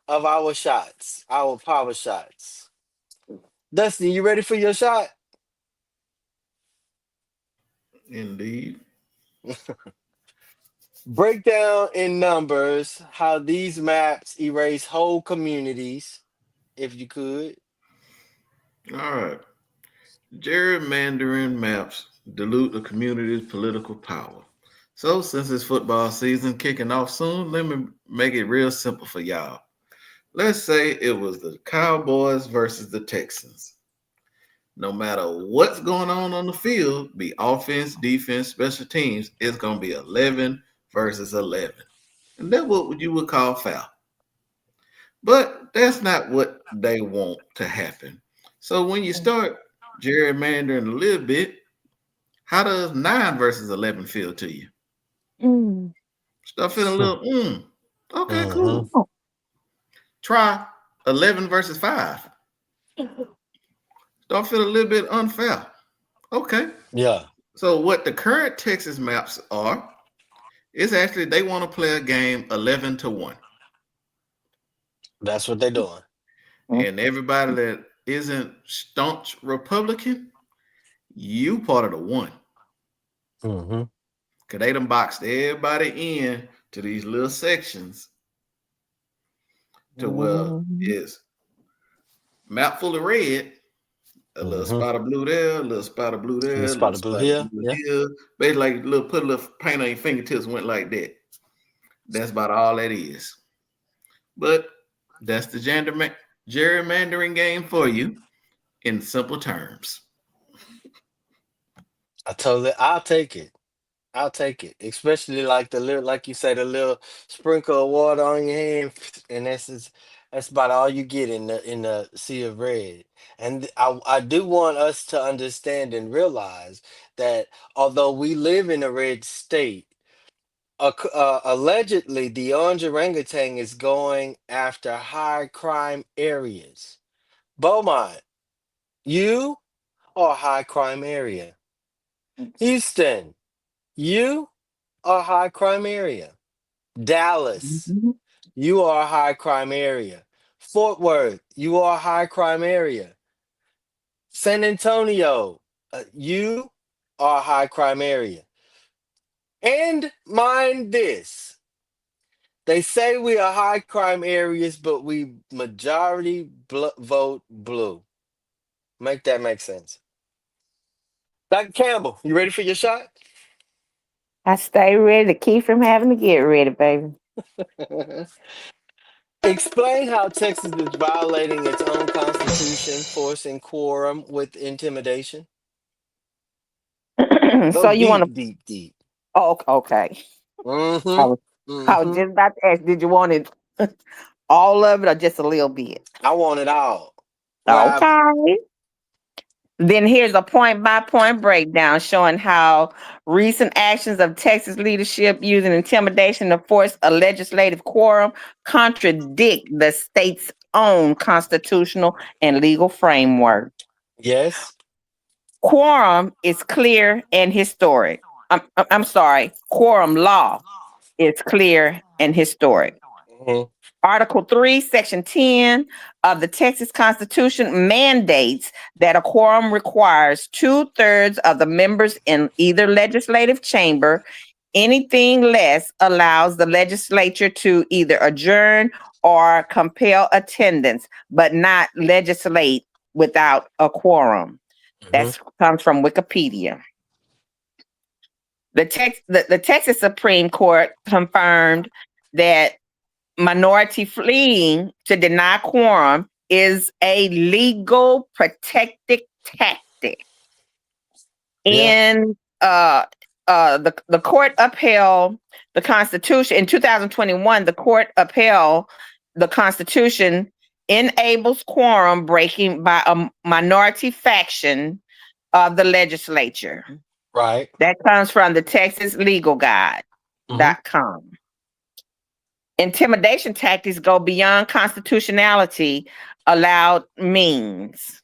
[SPEAKER 2] of our shots, our power shots. Dustin, you ready for your shot?
[SPEAKER 4] Indeed.
[SPEAKER 2] Break down in numbers how these maps erase whole communities, if you could.
[SPEAKER 4] All right. Gerrymandering maps dilute the community's political power. So, since it's football season kicking off soon, let me make it real simple for y'all. Let's say it was the Cowboys versus the Texans. No matter what's going on the field, be offense, defense, special teams, it's going to be 11 versus 11. And that's what you would call foul. But that's not what they want to happen. So when you start gerrymandering a little bit, how does 9 versus 11 feel to you?
[SPEAKER 1] Mm.
[SPEAKER 4] Start feeling a little, okay,
[SPEAKER 2] Hmm.
[SPEAKER 4] cool. Try 11 versus 5. Start feeling a little bit unfair. Okay.
[SPEAKER 2] Yeah,
[SPEAKER 4] So what the current Texas maps are is actually they want to play a game 11-1.
[SPEAKER 2] that's what they're doing.
[SPEAKER 4] And everybody that isn't staunch Republican, you part of the one.
[SPEAKER 2] Hmm.
[SPEAKER 4] Cause they done boxed everybody in to these little sections to where it's map full of red, a little spot of blue there, a little spot of blue there, a
[SPEAKER 2] spot
[SPEAKER 4] little
[SPEAKER 2] of blue
[SPEAKER 4] spot
[SPEAKER 2] here,
[SPEAKER 4] of blue
[SPEAKER 2] yeah.
[SPEAKER 4] here. Basically, like put a little paint on your fingertips and went like that. That's about all that is. But that's the gerrymandering game for you in simple terms.
[SPEAKER 2] I'll take it. I'll take it, especially like like you say, the little sprinkle of water on your hand, and that's about all you get in the sea of red. And I do want us to understand and realize that although we live in a red state, allegedly the orange orangutan is going after high crime areas. Beaumont, you are a high crime area. Houston, you are a high crime area. Dallas, you are a high crime area. Fort Worth, you are a high crime area. San Antonio, you are a high crime area. And mind this, they say we are high crime areas, but we majority vote blue. Make that make sense. Dr. Campbell, you ready for your shot?
[SPEAKER 1] I stay ready to keep from having to get ready, baby.
[SPEAKER 2] Explain how Texas is violating its own constitution, forcing quorum with intimidation. Go
[SPEAKER 1] So you want to?
[SPEAKER 2] deep, deep, deep.
[SPEAKER 1] Oh, okay. I
[SPEAKER 2] Mm-hmm.
[SPEAKER 1] was, I was
[SPEAKER 2] Mm-hmm.
[SPEAKER 1] just about to ask, did you want it all of it or just a little bit?
[SPEAKER 2] I want it all. Live.
[SPEAKER 1] Okay. Then here's a point by point breakdown showing how recent actions of Texas leadership using intimidation to force a legislative quorum contradict the state's own constitutional and legal framework.
[SPEAKER 2] Yes.
[SPEAKER 1] Quorum is clear and historic. I'm sorry, quorum law is clear and historic.
[SPEAKER 2] Mm-hmm.
[SPEAKER 1] Article 3, Section 10 of the Texas Constitution mandates that a quorum requires 2/3 of the members in either legislative chamber. Anything less allows the legislature to either adjourn or compel attendance, but not legislate without a quorum.
[SPEAKER 2] Mm-hmm.
[SPEAKER 1] That comes from Wikipedia. The Texas Supreme Court confirmed that minority fleeing to deny quorum is a legal protected tactic.
[SPEAKER 2] Yeah.
[SPEAKER 1] And the court upheld the Constitution in 2021. The court upheld the Constitution enables quorum breaking by a minority faction of the legislature.
[SPEAKER 2] Right.
[SPEAKER 1] That comes from the TexasLegalGuide.com.
[SPEAKER 2] Mm-hmm.
[SPEAKER 1] Intimidation tactics go beyond constitutionality allowed means.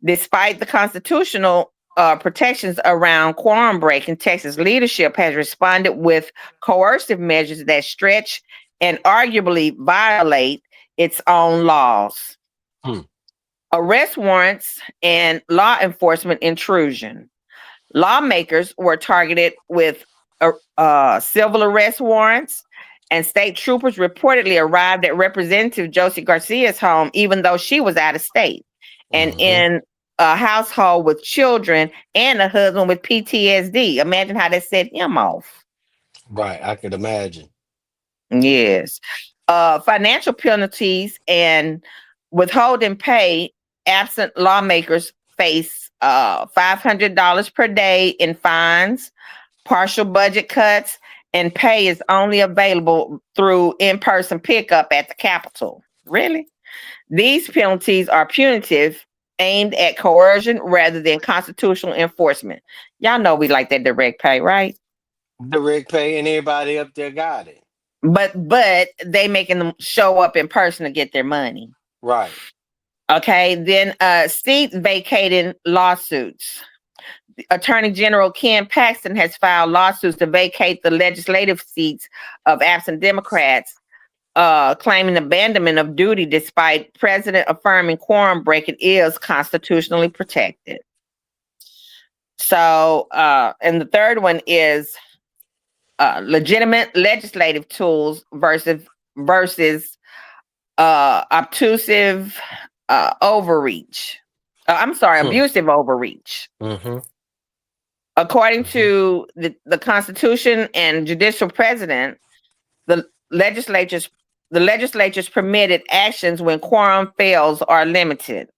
[SPEAKER 1] Despite the constitutional protections around quorum breaking, Texas leadership has responded with coercive measures that stretch and arguably violate its own laws. Arrest warrants and law enforcement intrusion. Lawmakers were targeted with civil arrest warrants, and state troopers reportedly arrived at Representative Josie Garcia's home, even though she was out of state, and in a household with children and a husband with PTSD. Imagine how that set him off.
[SPEAKER 2] Right. I could imagine.
[SPEAKER 1] Yes. Financial penalties and withholding pay. Absent lawmakers face $500 per day in fines, partial budget cuts, and pay is only available through in-person pickup at the Capitol. Really? These penalties are punitive, aimed at coercion rather than constitutional enforcement. Y'all know we like that direct pay, right?
[SPEAKER 2] Direct pay, and everybody up there got it.
[SPEAKER 1] But they making them show up in person to get their money.
[SPEAKER 2] Right.
[SPEAKER 1] Okay, then seat vacating lawsuits. Attorney General Ken Paxton has filed lawsuits to vacate the legislative seats of absent Democrats, claiming abandonment of duty despite President affirming quorum breaking is constitutionally protected. So, and the third one is legitimate legislative tools versus obtrusive overreach. Abusive overreach.
[SPEAKER 2] Mm-hmm.
[SPEAKER 1] According
[SPEAKER 2] Mm-hmm.
[SPEAKER 1] to the Constitution and judicial president, the legislatures the legislatures permitted actions when quorum fails are limited.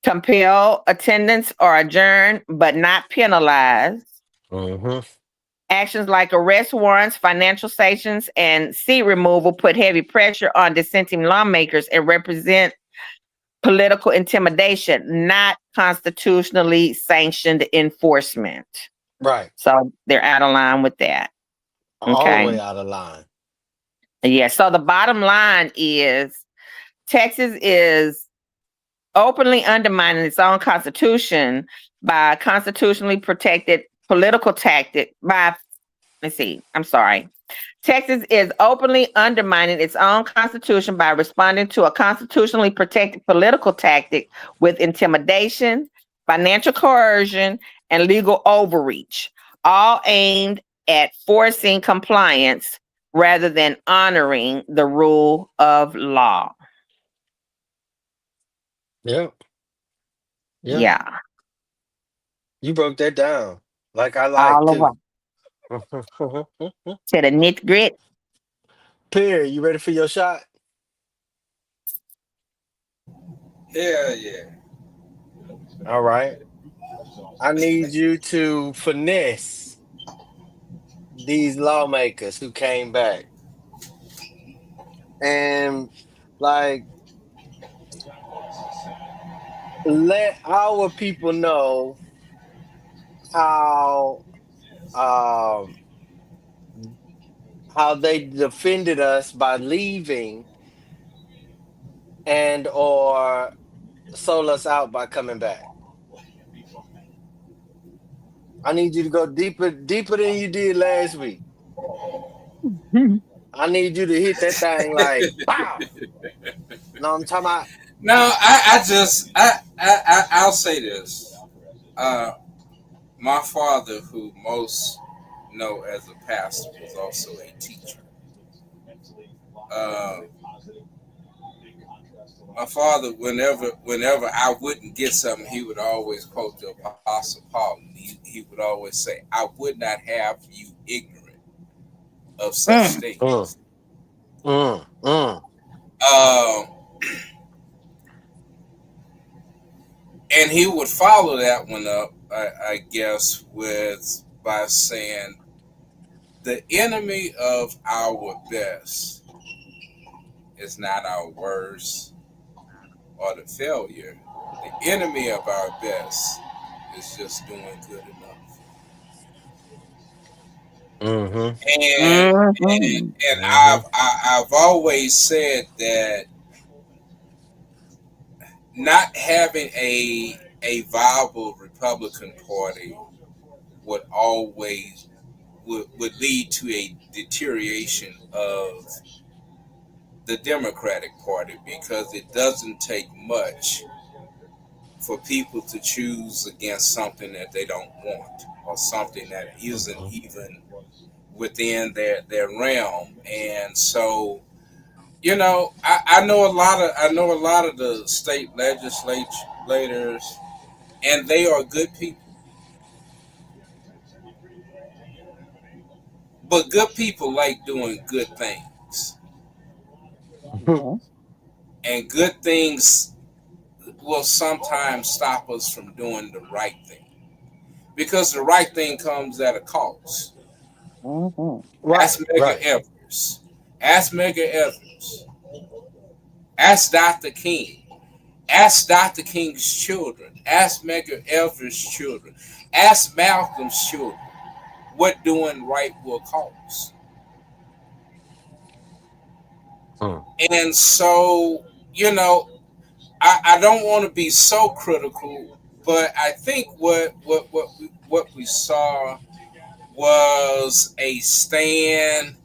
[SPEAKER 1] Compel attendance or adjourn, but not penalize.
[SPEAKER 2] Mm-hmm.
[SPEAKER 1] Actions like arrest warrants, financial sanctions, and seat removal put heavy pressure on dissenting lawmakers and represent political intimidation, not constitutionally sanctioned enforcement.
[SPEAKER 2] Right.
[SPEAKER 1] So they're out of line with that.
[SPEAKER 2] All the
[SPEAKER 1] Okay.
[SPEAKER 2] way out of line.
[SPEAKER 1] Yeah. So the bottom line is Texas is openly undermining its own constitution by constitutionally protected political tactic by Texas is openly undermining its own constitution by responding to a constitutionally protected political tactic with intimidation, financial coercion, and legal overreach, all aimed at forcing compliance rather than honoring the rule of law.
[SPEAKER 2] Yeah. Yeah.
[SPEAKER 1] Yeah,
[SPEAKER 2] You broke that down like I like
[SPEAKER 1] all the way
[SPEAKER 2] to.
[SPEAKER 1] to the nit grit.
[SPEAKER 2] Pierre, you ready for your shot?
[SPEAKER 3] Hell yeah.
[SPEAKER 2] All right. I need you to finesse these lawmakers who came back and like let our people know how um how they defended us by leaving and or sold us out by coming back. I need you to go deeper than you did last week. I need you to hit that thing like pow. No, I'm talking about.
[SPEAKER 3] No, I'll say this. Uh, my father, who most know as a pastor, was also a teacher. Uh, my father, whenever I wouldn't get something, he would always quote the Apostle Paul. And he would always say, "I would not have you ignorant of such things."
[SPEAKER 2] Mm, mm.
[SPEAKER 3] Um, and he would follow that one up, I guess, with by saying, "The enemy of our best is not our worst or the failure. The enemy of our best is just doing good enough."
[SPEAKER 2] Mm-hmm.
[SPEAKER 3] And
[SPEAKER 1] Mhm.
[SPEAKER 3] and
[SPEAKER 2] Mm-hmm.
[SPEAKER 3] I've always said that not having a viable Republican Party would always would lead to a deterioration of the Democratic Party, because it doesn't take much for people to choose against something that they don't want, or something that isn't
[SPEAKER 2] Mm-hmm.
[SPEAKER 3] even within their realm. And so, I know a lot of the state legislators, and they are good people. But good people like doing good things.
[SPEAKER 1] Okay.
[SPEAKER 3] And good things will sometimes stop us from doing the right thing. Because the right thing comes at a cost.
[SPEAKER 1] Mhm.
[SPEAKER 3] Ask
[SPEAKER 2] Right,
[SPEAKER 3] Medgar
[SPEAKER 2] right.
[SPEAKER 3] Evers. Ask Medgar Evers. Ask Dr. King. Ask Dr. King's children. Ask Medgar Evers' children. Ask Malcolm's children what doing right will cost.
[SPEAKER 2] Mm.
[SPEAKER 3] And so, I don't want to be so critical, but I think what we saw was a stand.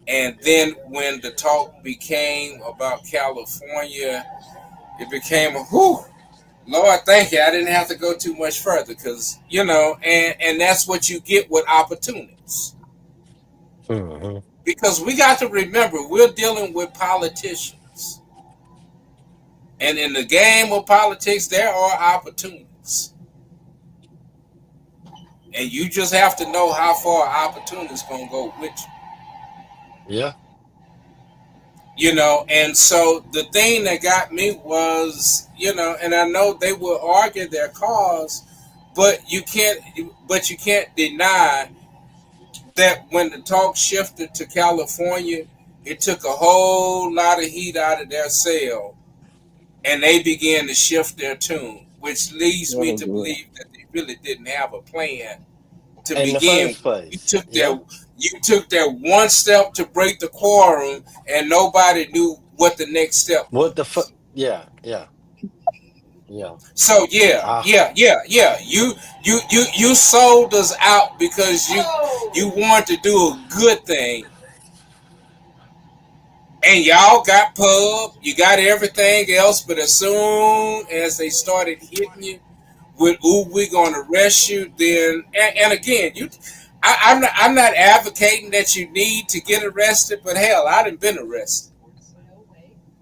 [SPEAKER 3] And then when the talk became about California, it became a whew, Lord, thank you. I didn't have to go too much further, because and that's what you get with opportunities.
[SPEAKER 2] Mm-hmm.
[SPEAKER 3] Because we got to remember, we're dealing with politicians. And in the game of politics, there are opportunities. And you just have to know how far opportunities gonna go with you.
[SPEAKER 2] Yeah.
[SPEAKER 3] And so the thing that got me was, and I know they will argue their cause, but you can't deny that when the talk shifted to California, it took a whole lot of heat out of their sail, and they began to shift their tune, which leads me
[SPEAKER 1] Really
[SPEAKER 3] to
[SPEAKER 1] good.
[SPEAKER 3] believe that they really didn't have a plan to
[SPEAKER 2] In the
[SPEAKER 3] begin with.
[SPEAKER 2] first
[SPEAKER 3] You
[SPEAKER 2] place.
[SPEAKER 3] took
[SPEAKER 2] Yeah.
[SPEAKER 3] that you took that one step to break the quorum, and nobody knew what the next step
[SPEAKER 2] What the
[SPEAKER 3] was.
[SPEAKER 2] fuck? Yeah. Yeah. Yeah.
[SPEAKER 3] So yeah,
[SPEAKER 2] Ah.
[SPEAKER 3] yeah, yeah, yeah. You sold us out because you wanted to do a good thing, and y'all got pub, you got everything else, but as soon as they started hitting you with "ooh, we're gonna arrest you," then and again, I'm not advocating that you need to get arrested, but hell, I done been arrested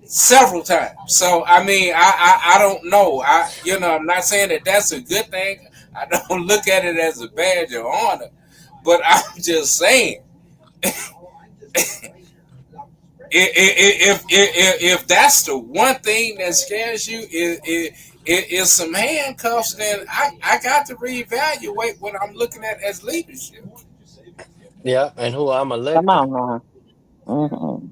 [SPEAKER 3] several times. So I mean, I don't know. I'm not saying that that's a good thing. I don't look at it as a badge of honor, but I'm just saying if that's the one thing that scares you is some handcuffs, then I got to reevaluate what I'm looking at as leadership.
[SPEAKER 2] Yeah. And who I'm
[SPEAKER 1] Come
[SPEAKER 2] electing.
[SPEAKER 1] on now. Hmm.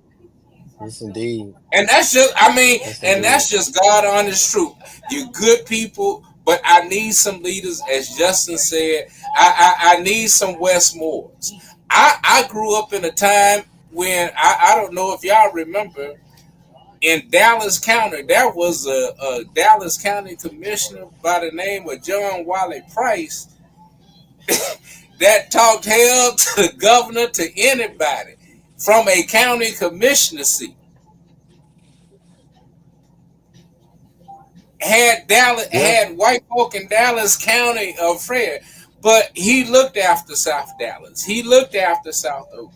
[SPEAKER 2] Yes, indeed.
[SPEAKER 3] And that's just, I mean,
[SPEAKER 2] Yes,
[SPEAKER 3] and
[SPEAKER 2] indeed.
[SPEAKER 3] that's just God honest truth. You good people, but I need some leaders, as Justin said. I need some Westmores. I grew up in a time when I don't know if y'all remember, in Dallas County, there was a Dallas County commissioner by the name of John Wiley Price that talked hell to the governor, to anybody from a county commissioner seat.
[SPEAKER 2] Yeah.
[SPEAKER 3] Had white folk in Dallas County afraid, but he looked after South Dallas. He looked after South Oakland.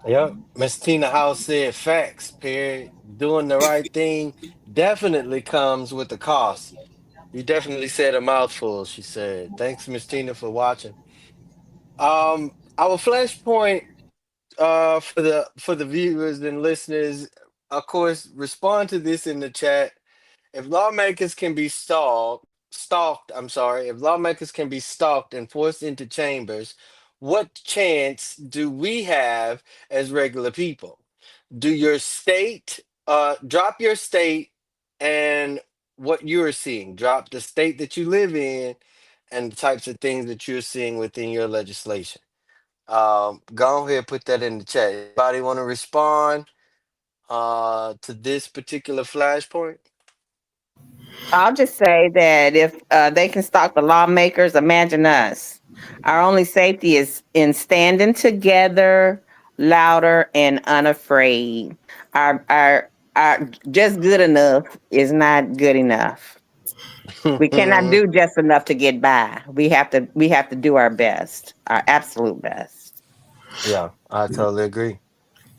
[SPEAKER 2] Yep. Miss Tina House said facts, period. Doing the right thing definitely comes with a cost. You definitely said a mouthful, she said. Thanks, Miss Tina, for watching. Our flashpoint for the viewers and listeners, of course, respond to this in the chat. If lawmakers can be if lawmakers can be stalked and forced into chambers, what chance do we have as regular people? Do your state, drop your state and what you're seeing, drop the state that you live in and the types of things that you're seeing within your legislation. Go ahead, put that in the chat. Anybody want to respond to this particular flashpoint?
[SPEAKER 1] I'll just say that if they can stop the lawmakers, imagine us. Our only safety is in standing together, louder and unafraid. Our just good enough is not good enough. We cannot do just enough to get by. We have to do our best, our absolute best.
[SPEAKER 2] Yeah, I totally agree.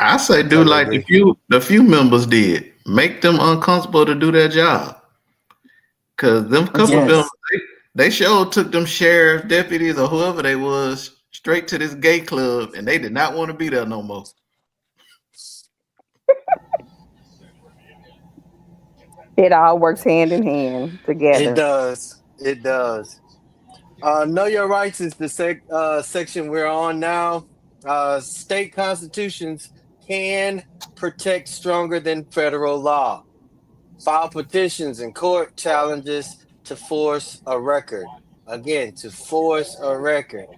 [SPEAKER 4] I say
[SPEAKER 2] I
[SPEAKER 4] do
[SPEAKER 2] totally
[SPEAKER 4] like
[SPEAKER 2] agree.
[SPEAKER 4] the few members did. Make them uncomfortable to do their job. Cause them couple of them
[SPEAKER 1] Yes.
[SPEAKER 4] they sure took them sheriff deputies or whoever they was straight to this gay club and they did not want to be there no more.
[SPEAKER 1] It all works hand in hand
[SPEAKER 2] It
[SPEAKER 1] together.
[SPEAKER 2] does. It does. Know your rights is the section we're on now. State constitutions can protect stronger than federal law. File petitions and court challenges to force a record. Again, to force a record.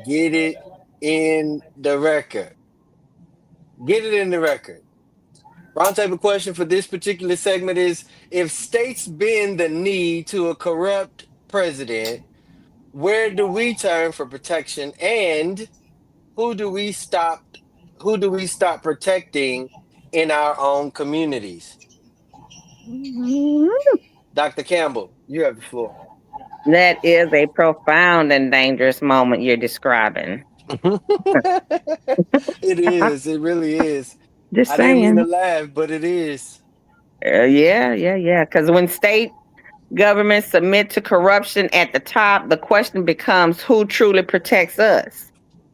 [SPEAKER 2] Get it in the record. Get it in the record. Roundtable question for this particular segment is: if states bend the knee to a corrupt president, where do we turn for protection, and who do we stop? Who do we stop protecting in our own communities? Dr. Campbell, you have the floor.
[SPEAKER 1] That is a profound and dangerous moment you're describing.
[SPEAKER 2] It is. It really is.
[SPEAKER 1] Just
[SPEAKER 2] I didn't mean to
[SPEAKER 1] saying.
[SPEAKER 2] laugh, but it is.
[SPEAKER 1] Yeah. Because when state governments submit to corruption at the top, the question becomes who truly protects us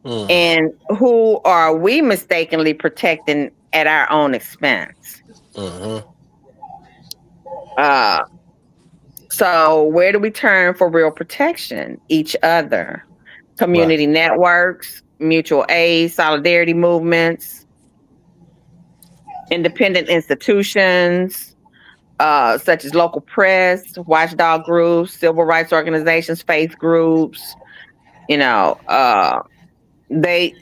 [SPEAKER 2] Mm,
[SPEAKER 1] and who are we mistakenly protecting at our own expense.
[SPEAKER 2] mm-hmm.
[SPEAKER 1] Uh, so where do we turn for real protection? Each other,
[SPEAKER 2] Right.
[SPEAKER 1] community networks, mutual aid, solidarity movements, independent institutions, such as local press, watchdog groups, civil rights organizations, faith groups. You know, they,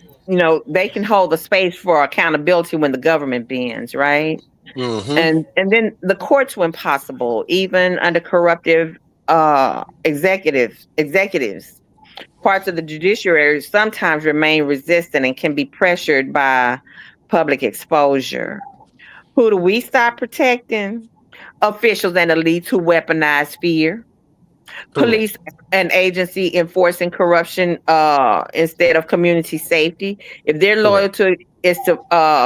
[SPEAKER 1] they can hold the space for accountability when the government bends, right?
[SPEAKER 2] Mm-hmm.
[SPEAKER 1] And then the courts when possible, even under corruptive executives. Parts of the judiciary sometimes remain resistant and can be pressured by public exposure. Who do we stop protecting? Officials and elites who weaponize fear,
[SPEAKER 2] Correct.
[SPEAKER 1] police and agency enforcing corruption instead of community safety. If their
[SPEAKER 2] Correct.
[SPEAKER 1] loyalty is to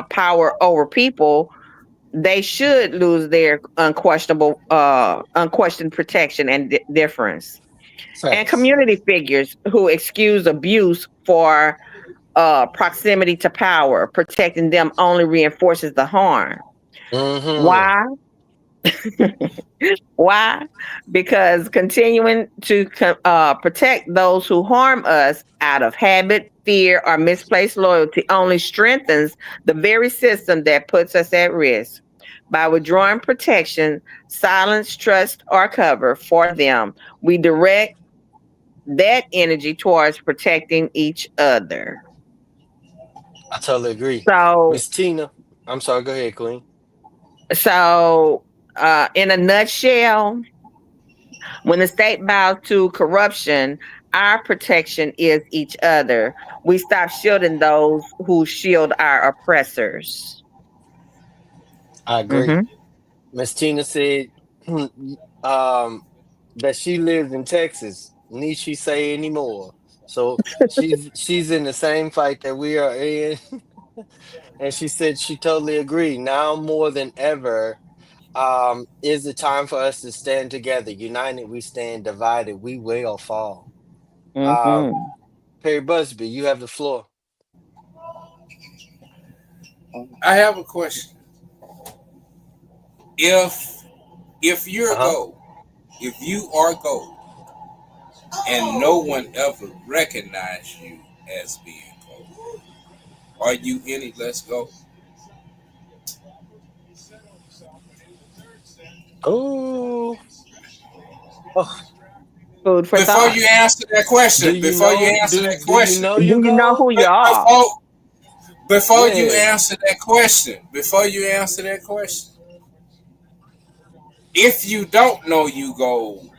[SPEAKER 1] power over people, they should lose their unquestioned protection and difference. And
[SPEAKER 2] Facts.
[SPEAKER 1] community figures who excuse abuse for proximity to power, protecting them only reinforces the harm.
[SPEAKER 2] Mm-hmm.
[SPEAKER 1] Why? Why? Because continuing to protect those who harm us out of habit, fear, or misplaced loyalty only strengthens the very system that puts us at risk. By withdrawing protection, silence, trust, or cover for them, we direct that energy towards protecting each other.
[SPEAKER 2] I totally agree.
[SPEAKER 1] So,
[SPEAKER 2] Miss Tina. I'm sorry, go ahead, Queen.
[SPEAKER 1] so, in a nutshell, when the state bows to corruption, our protection is each other. We stop shielding those who shield our oppressors.
[SPEAKER 2] I agree.
[SPEAKER 1] Hmm.
[SPEAKER 2] Miss Tina said um that she lives in Texas. Need she say any more? So she's in the same fight that we are in. And she said she totally agreed. Now more than ever, is the time for us to stand together. United we stand, divided we will fall. Um,
[SPEAKER 1] Hmm.
[SPEAKER 2] Perry Busby, you have the floor.
[SPEAKER 3] I have a question. If if you're
[SPEAKER 2] Uh-huh.
[SPEAKER 3] gold, if you are gold, and no one ever recognized you as being gold, are you any less gold?
[SPEAKER 2] Oh, oh,
[SPEAKER 1] Food for
[SPEAKER 3] Before
[SPEAKER 1] thought.
[SPEAKER 3] you answer that
[SPEAKER 2] do
[SPEAKER 3] question,
[SPEAKER 2] you
[SPEAKER 3] before you
[SPEAKER 2] know?
[SPEAKER 3] answer that
[SPEAKER 2] Do you
[SPEAKER 3] question,
[SPEAKER 2] know
[SPEAKER 1] Do
[SPEAKER 2] you
[SPEAKER 1] you know
[SPEAKER 2] go?
[SPEAKER 1] who you are?
[SPEAKER 3] before before you
[SPEAKER 2] Yeah.
[SPEAKER 3] answer that question, before you answer that question, if you don't know you gold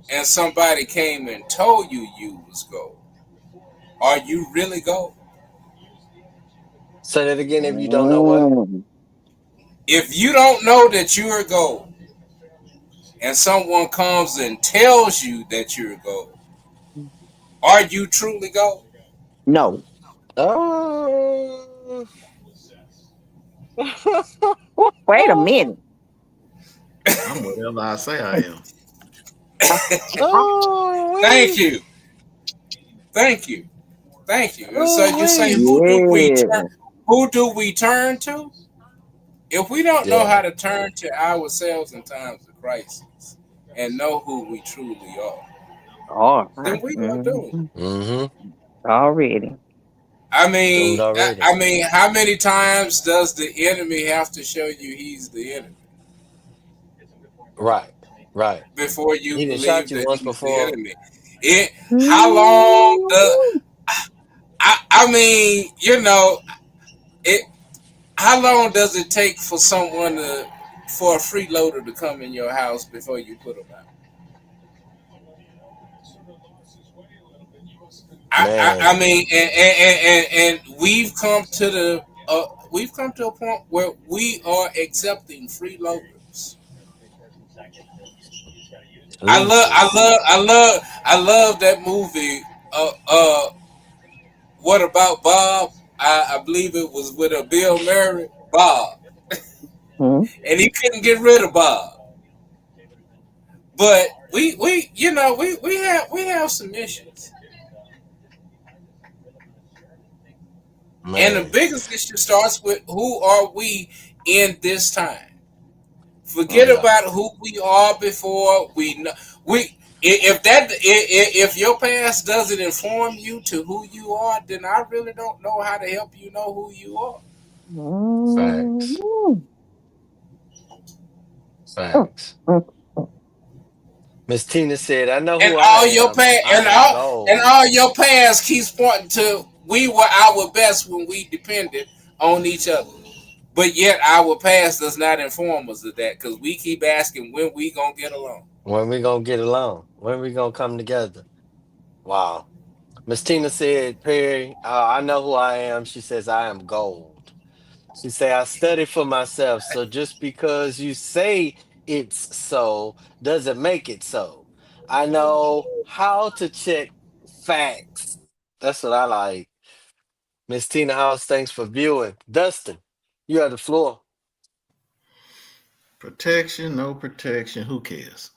[SPEAKER 3] and somebody came and told you you was gold, are you really gold?
[SPEAKER 2] Say that again if you don't know what.
[SPEAKER 1] Mm.
[SPEAKER 3] If you don't know that you're gold and someone comes and tells you that you're gold, are you truly gold?
[SPEAKER 1] No.
[SPEAKER 2] Oh.
[SPEAKER 1] Wait a minute.
[SPEAKER 4] I'm whatever I say I am.
[SPEAKER 2] Oh,
[SPEAKER 3] Thank
[SPEAKER 2] wait.
[SPEAKER 3] you. Thank you. Thank you. And so
[SPEAKER 2] Oh,
[SPEAKER 3] you say,
[SPEAKER 2] wait.
[SPEAKER 1] Yeah.
[SPEAKER 3] who do we turn to? If we don't know
[SPEAKER 2] Yeah.
[SPEAKER 3] how to turn to ourselves in times of crisis and know who we truly are,
[SPEAKER 1] All
[SPEAKER 3] then
[SPEAKER 1] right.
[SPEAKER 3] we are doomed.
[SPEAKER 1] Mhm.
[SPEAKER 2] Mm-hmm.
[SPEAKER 1] Already.
[SPEAKER 3] I
[SPEAKER 2] Doomed
[SPEAKER 3] mean,
[SPEAKER 2] already.
[SPEAKER 3] I mean, how many times does the enemy have to show you he's the enemy
[SPEAKER 2] Right. Right.
[SPEAKER 3] before you
[SPEAKER 2] He done shot
[SPEAKER 3] believe
[SPEAKER 2] you
[SPEAKER 3] that
[SPEAKER 2] once
[SPEAKER 3] he's the
[SPEAKER 2] before.
[SPEAKER 3] enemy? It how long does
[SPEAKER 1] Mm.
[SPEAKER 3] I mean, it how long does it take for someone to for a freeloader to come in your house before you put them out?
[SPEAKER 2] Man.
[SPEAKER 3] I mean, and we've come to a point where we are accepting freeloaders.
[SPEAKER 2] Listen.
[SPEAKER 3] I love that movie. What about Bob? I believe it was with a Bill Murray. Bob.
[SPEAKER 1] Mhm.
[SPEAKER 3] and he couldn't get rid of Bob. But we have some issues, and the
[SPEAKER 2] Man.
[SPEAKER 3] biggest issue starts with who are we in this time. Forget
[SPEAKER 2] Yeah.
[SPEAKER 3] about who we are before we know we. If your past doesn't inform you to who you are, then I really don't know how to help you know who you are.
[SPEAKER 2] Facts.
[SPEAKER 1] Mhm. Mm,
[SPEAKER 2] Facts.
[SPEAKER 1] mm, mm.
[SPEAKER 2] Miss Tina said, I know
[SPEAKER 3] And
[SPEAKER 2] who I
[SPEAKER 3] all your
[SPEAKER 2] am.
[SPEAKER 3] past
[SPEAKER 2] I am gold.
[SPEAKER 3] keeps pointing to we were our best when we depended on each other. But yet our past does not inform us of that because we keep asking when we gonna get along.
[SPEAKER 2] When we gonna get along? When we gonna come together? Wow. Miss Tina said, Perry, I know who I am. She says, I am gold. She say, I study for myself. So just because you say it's so doesn't make it so. I know how to check facts. That's what I like. Miss Tina House, thanks for viewing. Dustin, you have the floor.
[SPEAKER 4] Protection, no protection, who cares?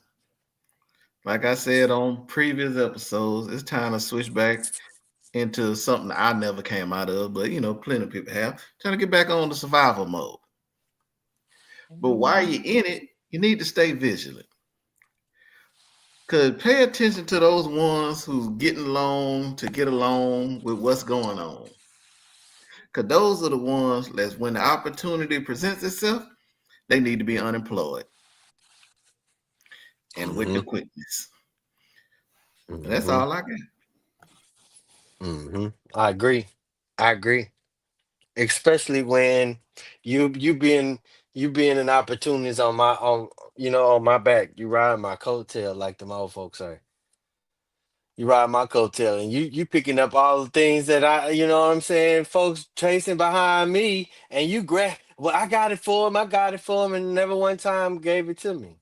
[SPEAKER 4] Like I said on previous episodes, it's time to switch back into something I never came out of, but plenty of people have. Trying to get back on the survival mode. But while you're in it, you need to stay vigilant. Cause pay attention to those ones who's getting along to get along with what's going on. Cause those are the ones that's when the opportunity presents itself, they need to be unemployed and with the
[SPEAKER 2] Mm-hmm.
[SPEAKER 4] quickness. But that's
[SPEAKER 2] Mm-hmm.
[SPEAKER 4] all I got.
[SPEAKER 2] Mm-hmm. I agree. I agree. Especially when you being an opportunist on on my back. You ride my coattail like the old folks say. You ride my coattail and you picking up all the things that you know what I'm saying, folks chasing behind me and you grab well, I got it for him, and never one time gave it to me.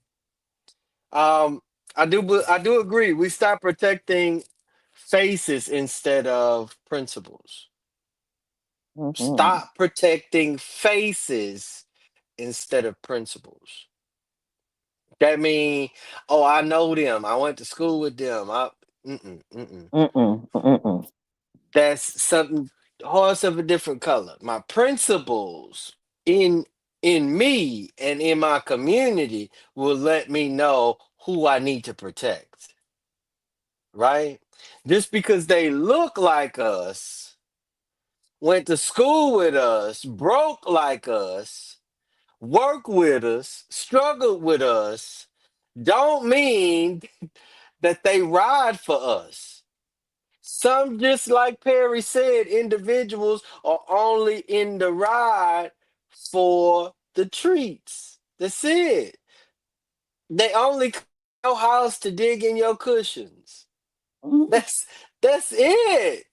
[SPEAKER 2] Um I do agree. We stop protecting faces instead of principles.
[SPEAKER 1] Mhm.
[SPEAKER 2] Stop protecting faces instead of principles. That mean, oh, I know them. I went to school with them. Mm-mm, mm-mm.
[SPEAKER 1] Mm-mm. Mm-mm.
[SPEAKER 2] That's something horse of a different color. My principles in me and in my community will let me know who I need to protect. Right? Just because they look like us, went to school with us, broke like us, work with us, struggled with us, don't mean that they ride for us. Some, just like Perry said, individuals are only in the ride for the treats. That's it. They only come to your house to dig in your cushions.
[SPEAKER 1] Mhm.
[SPEAKER 2] That's it.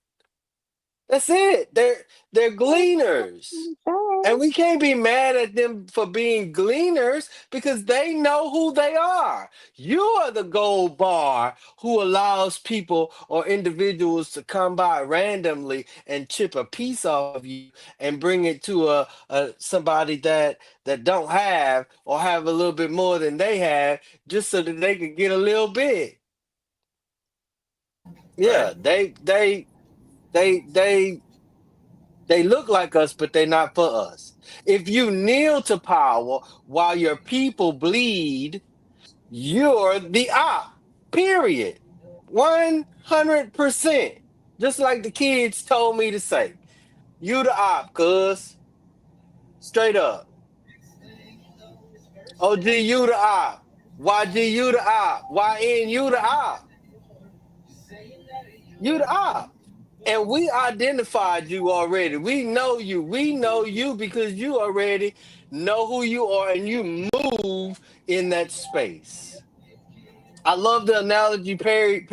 [SPEAKER 2] That's it. They're gleaners. And we can't be mad at them for being gleaners because they know who they are. You are the gold bar who allows people or individuals to come by randomly and chip a piece off of you and bring it to a somebody that don't have or have a little bit more than they have just so that they could get a little bit.
[SPEAKER 3] Right?
[SPEAKER 2] Yeah, they they look like us, but they're not for us. If you kneel to power while your people bleed, you're the op. Period. 100%. Just like the kids told me to say. You the op, cuz. Straight up. OG, you the op. YG, you the op. YN, you the op. You the op. And we identified you already. We know you. We know you because you already know who you are and you move in that space. I love the analogy Perry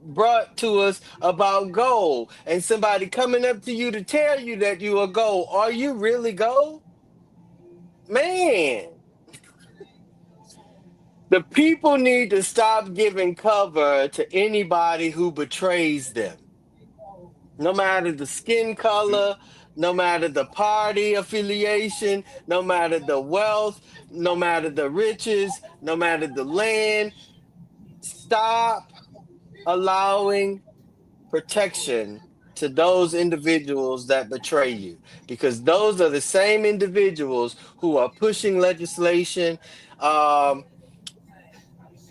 [SPEAKER 2] brought to us about gold and somebody coming up to you to tell you that you are gold. Are you really gold? Man, the people need to stop giving cover to anybody who betrays them. No matter the skin color, no matter the party affiliation, no matter the wealth, no matter the riches, no matter the land. Stop allowing protection to those individuals that betray you, because those are the same individuals who are pushing legislation, um,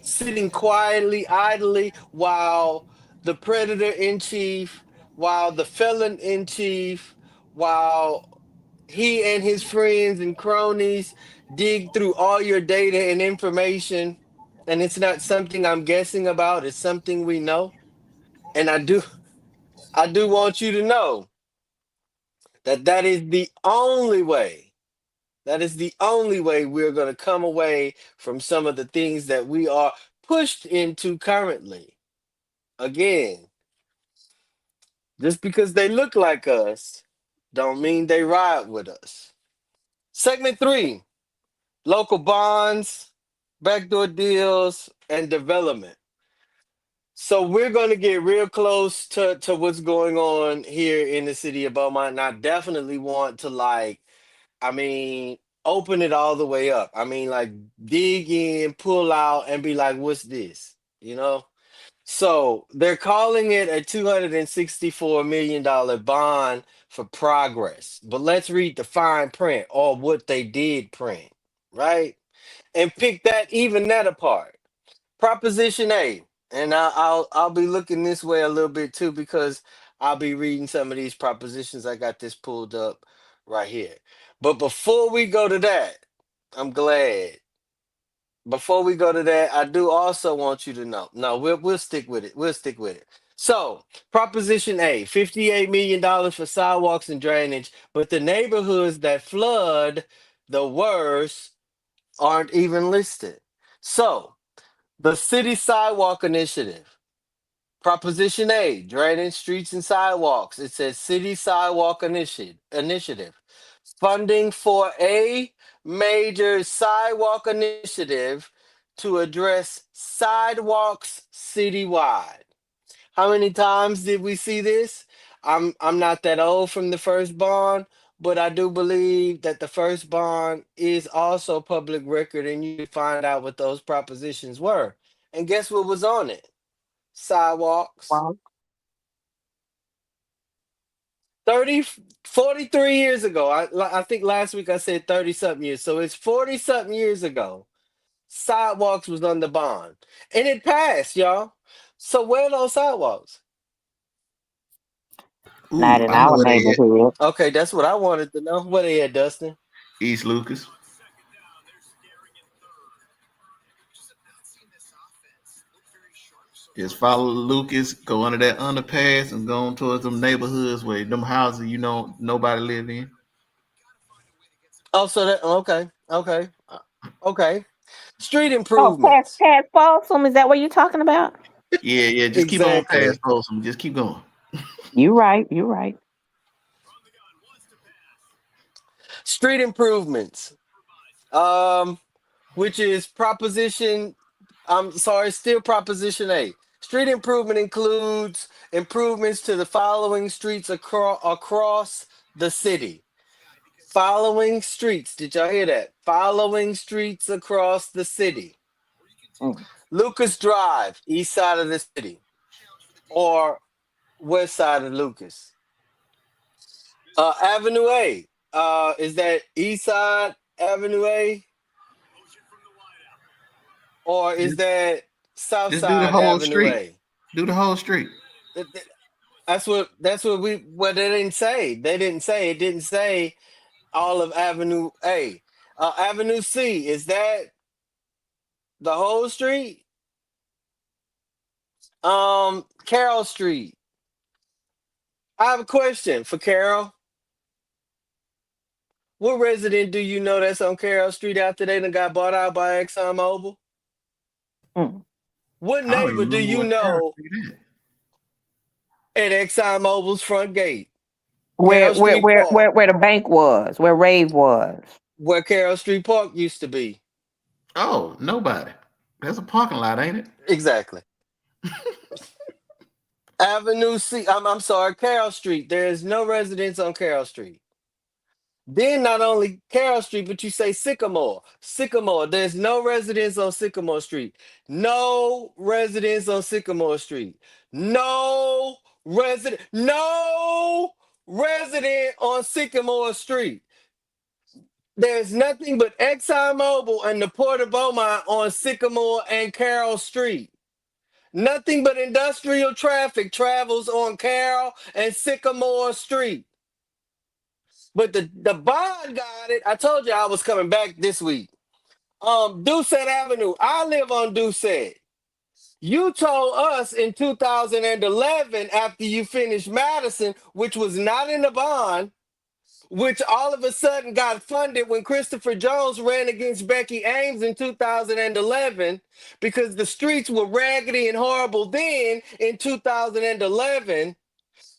[SPEAKER 2] sitting quietly, idly, while the predator in chief, while the felon in chief, while he and his friends and cronies dig through all your data and information. And it's not something I'm guessing about, it's something we know. And I do want you to know that that is the only way. That is the only way we're going to come away from some of the things that we are pushed into currently. Again, just because they look like us, don't mean they ride with us. Segment 3, local bonds, backdoor deals, and development. So we're going to get real close to what's going on here in the city of Beaumont. And I definitely want to I mean, open it all the way up. I mean, like dig in, pull out, and be like, what's this? You know? So they're calling it a $264 million bond for progress. But let's read the fine print or what they did print, right? And pick even that apart. Proposition A, and I'll be looking this way a little bit too, because I'll be reading some of these propositions. I got this pulled up right here. But before we go to that, I'm glad. Before we go to that, I do also want you to know. No, we'll stick with it. We'll stick with it. So, Proposition A, $58 million for sidewalks and drainage, but the neighborhoods that flood the worst aren't even listed. So, the City Sidewalk Initiative. Proposition A, draining streets and sidewalks. It says City Sidewalk Initiative. Funding for a major sidewalk initiative to address sidewalks citywide. How many times did we see this? I'm not that old from the first bond, but I do believe that the first bond is also public record, and you can find out what those propositions were. And guess what was on it? Sidewalks.
[SPEAKER 1] Wow.
[SPEAKER 2] 30, 43 years ago. I think last week I said 30 something years. So it's 40 something years ago. Sidewalks was on the bond. And it passed, y'all. So where are those sidewalks?
[SPEAKER 1] Not
[SPEAKER 4] Ooh,
[SPEAKER 1] in
[SPEAKER 4] I know
[SPEAKER 1] our
[SPEAKER 4] where they at.
[SPEAKER 1] neighborhood.
[SPEAKER 2] Okay, that's what I wanted to know. Where they at, Dustin?
[SPEAKER 4] East Lucas. Just follow Lucas, go under that underpass, and go on towards them neighborhoods where them houses nobody live in.
[SPEAKER 2] Oh, so that okay. Street
[SPEAKER 1] Oh,
[SPEAKER 2] improvements.
[SPEAKER 1] past Folsom, is that what you're talking about?
[SPEAKER 4] Yeah, yeah. Just keep on past
[SPEAKER 2] Exactly.
[SPEAKER 4] Folsom. Just keep going.
[SPEAKER 1] You right, you right.
[SPEAKER 2] Street improvements. Um, which is proposition, I'm sorry, still proposition A. Street improvement includes improvements to the following streets across the city. Following streets. Did y'all hear that? Following streets across the city.
[SPEAKER 1] Mm.
[SPEAKER 2] Lucas Drive, east side of the city, or west side of Lucas. Avenue A. Is that east side Avenue A, or is
[SPEAKER 4] Just,
[SPEAKER 2] that south
[SPEAKER 4] just do the
[SPEAKER 2] side
[SPEAKER 4] whole
[SPEAKER 2] Avenue
[SPEAKER 4] street.
[SPEAKER 2] A?
[SPEAKER 4] Do the whole street.
[SPEAKER 2] That's what they didn't say. They didn't say, it didn't say all of Avenue A. Avenue C, is that the whole street? Carroll Street. I have a question for Carroll. What resident do you know that's on Carroll Street after they done got bought out by ExxonMobil?
[SPEAKER 1] Mm.
[SPEAKER 2] What
[SPEAKER 4] I don't even
[SPEAKER 2] neighbor do
[SPEAKER 4] remember
[SPEAKER 2] you
[SPEAKER 4] what Carroll
[SPEAKER 2] know
[SPEAKER 4] Street is.
[SPEAKER 2] at ExxonMobil's front gate?
[SPEAKER 1] Where
[SPEAKER 2] Carroll
[SPEAKER 1] where
[SPEAKER 2] Street
[SPEAKER 1] where
[SPEAKER 2] Park,
[SPEAKER 1] where where the bank was, where Rave was.
[SPEAKER 2] where Carroll Street Park used to be.
[SPEAKER 4] Oh, nobody. That's a parking lot, ain't it?
[SPEAKER 2] Exactly. Avenue C. I'm sorry, Carroll Street. There is no residence on Carroll Street. Then not only Carroll Street, but you say Sycamore. Sycamore. There's no residence on Sycamore Street. No residence on Sycamore Street. No resident. No resident on Sycamore Street. There's nothing but ExxonMobil and the Port of Beaumont on Sycamore and Carroll Street. Nothing but industrial traffic travels on Carroll and Sycamore Street. But the bond got it. I told you I was coming back this week. Doucette Avenue. I live on Doucette. You told us in 2011, after you finished Madison, which was not in the bond, which all of a sudden got funded when Christopher Jones ran against Becky Ames in 2011, because the streets were raggedy and horrible then in 2011.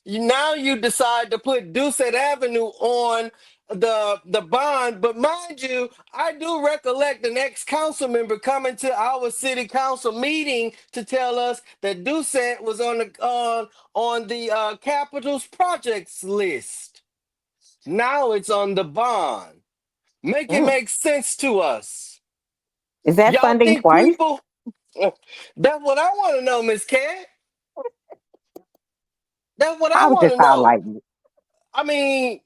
[SPEAKER 2] Now you decide to put Doucette Avenue on the bond, but mind you, I do recollect an ex-council member coming to our city council meeting to tell us that Doucette was on the Capitals projects list. Now it's on the bond. Make it make sense to us.
[SPEAKER 1] Is that
[SPEAKER 2] Y'all
[SPEAKER 1] funding
[SPEAKER 2] think
[SPEAKER 1] twice?
[SPEAKER 2] people? That's what I want to know, Miss Cat. That's what I
[SPEAKER 1] I was
[SPEAKER 2] want
[SPEAKER 1] just
[SPEAKER 2] to know.
[SPEAKER 1] highlighting it.
[SPEAKER 2] I mean,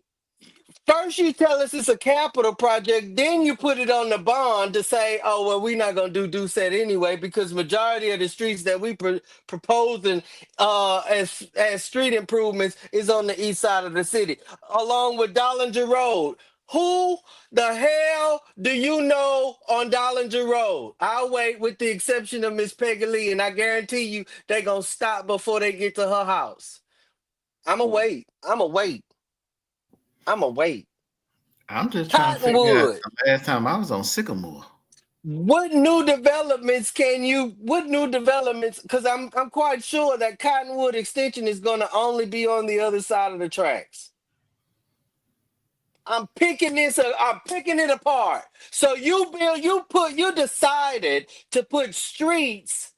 [SPEAKER 2] first you tell us it's a capital project, then you put it on the bond to say, oh, well, we're not going to do Doucette anyway, because majority of the streets that we proposing as street improvements is on the east side of the city, along with Dollinger Road. Who the hell do you know on Dollinger Road? I'll wait, with the exception of Miss Peggy Lee, and I guarantee you they're going to stop before they get to her house. I'm going to wait. I'm going to wait.
[SPEAKER 4] I'm just trying to figure out
[SPEAKER 2] Cottonwood.
[SPEAKER 4] the last time I was on Sycamore.
[SPEAKER 2] What new developments, because I'm quite sure that Cottonwood Extension is going to only be on the other side of the tracks. I'm picking it apart. So you decided to put streets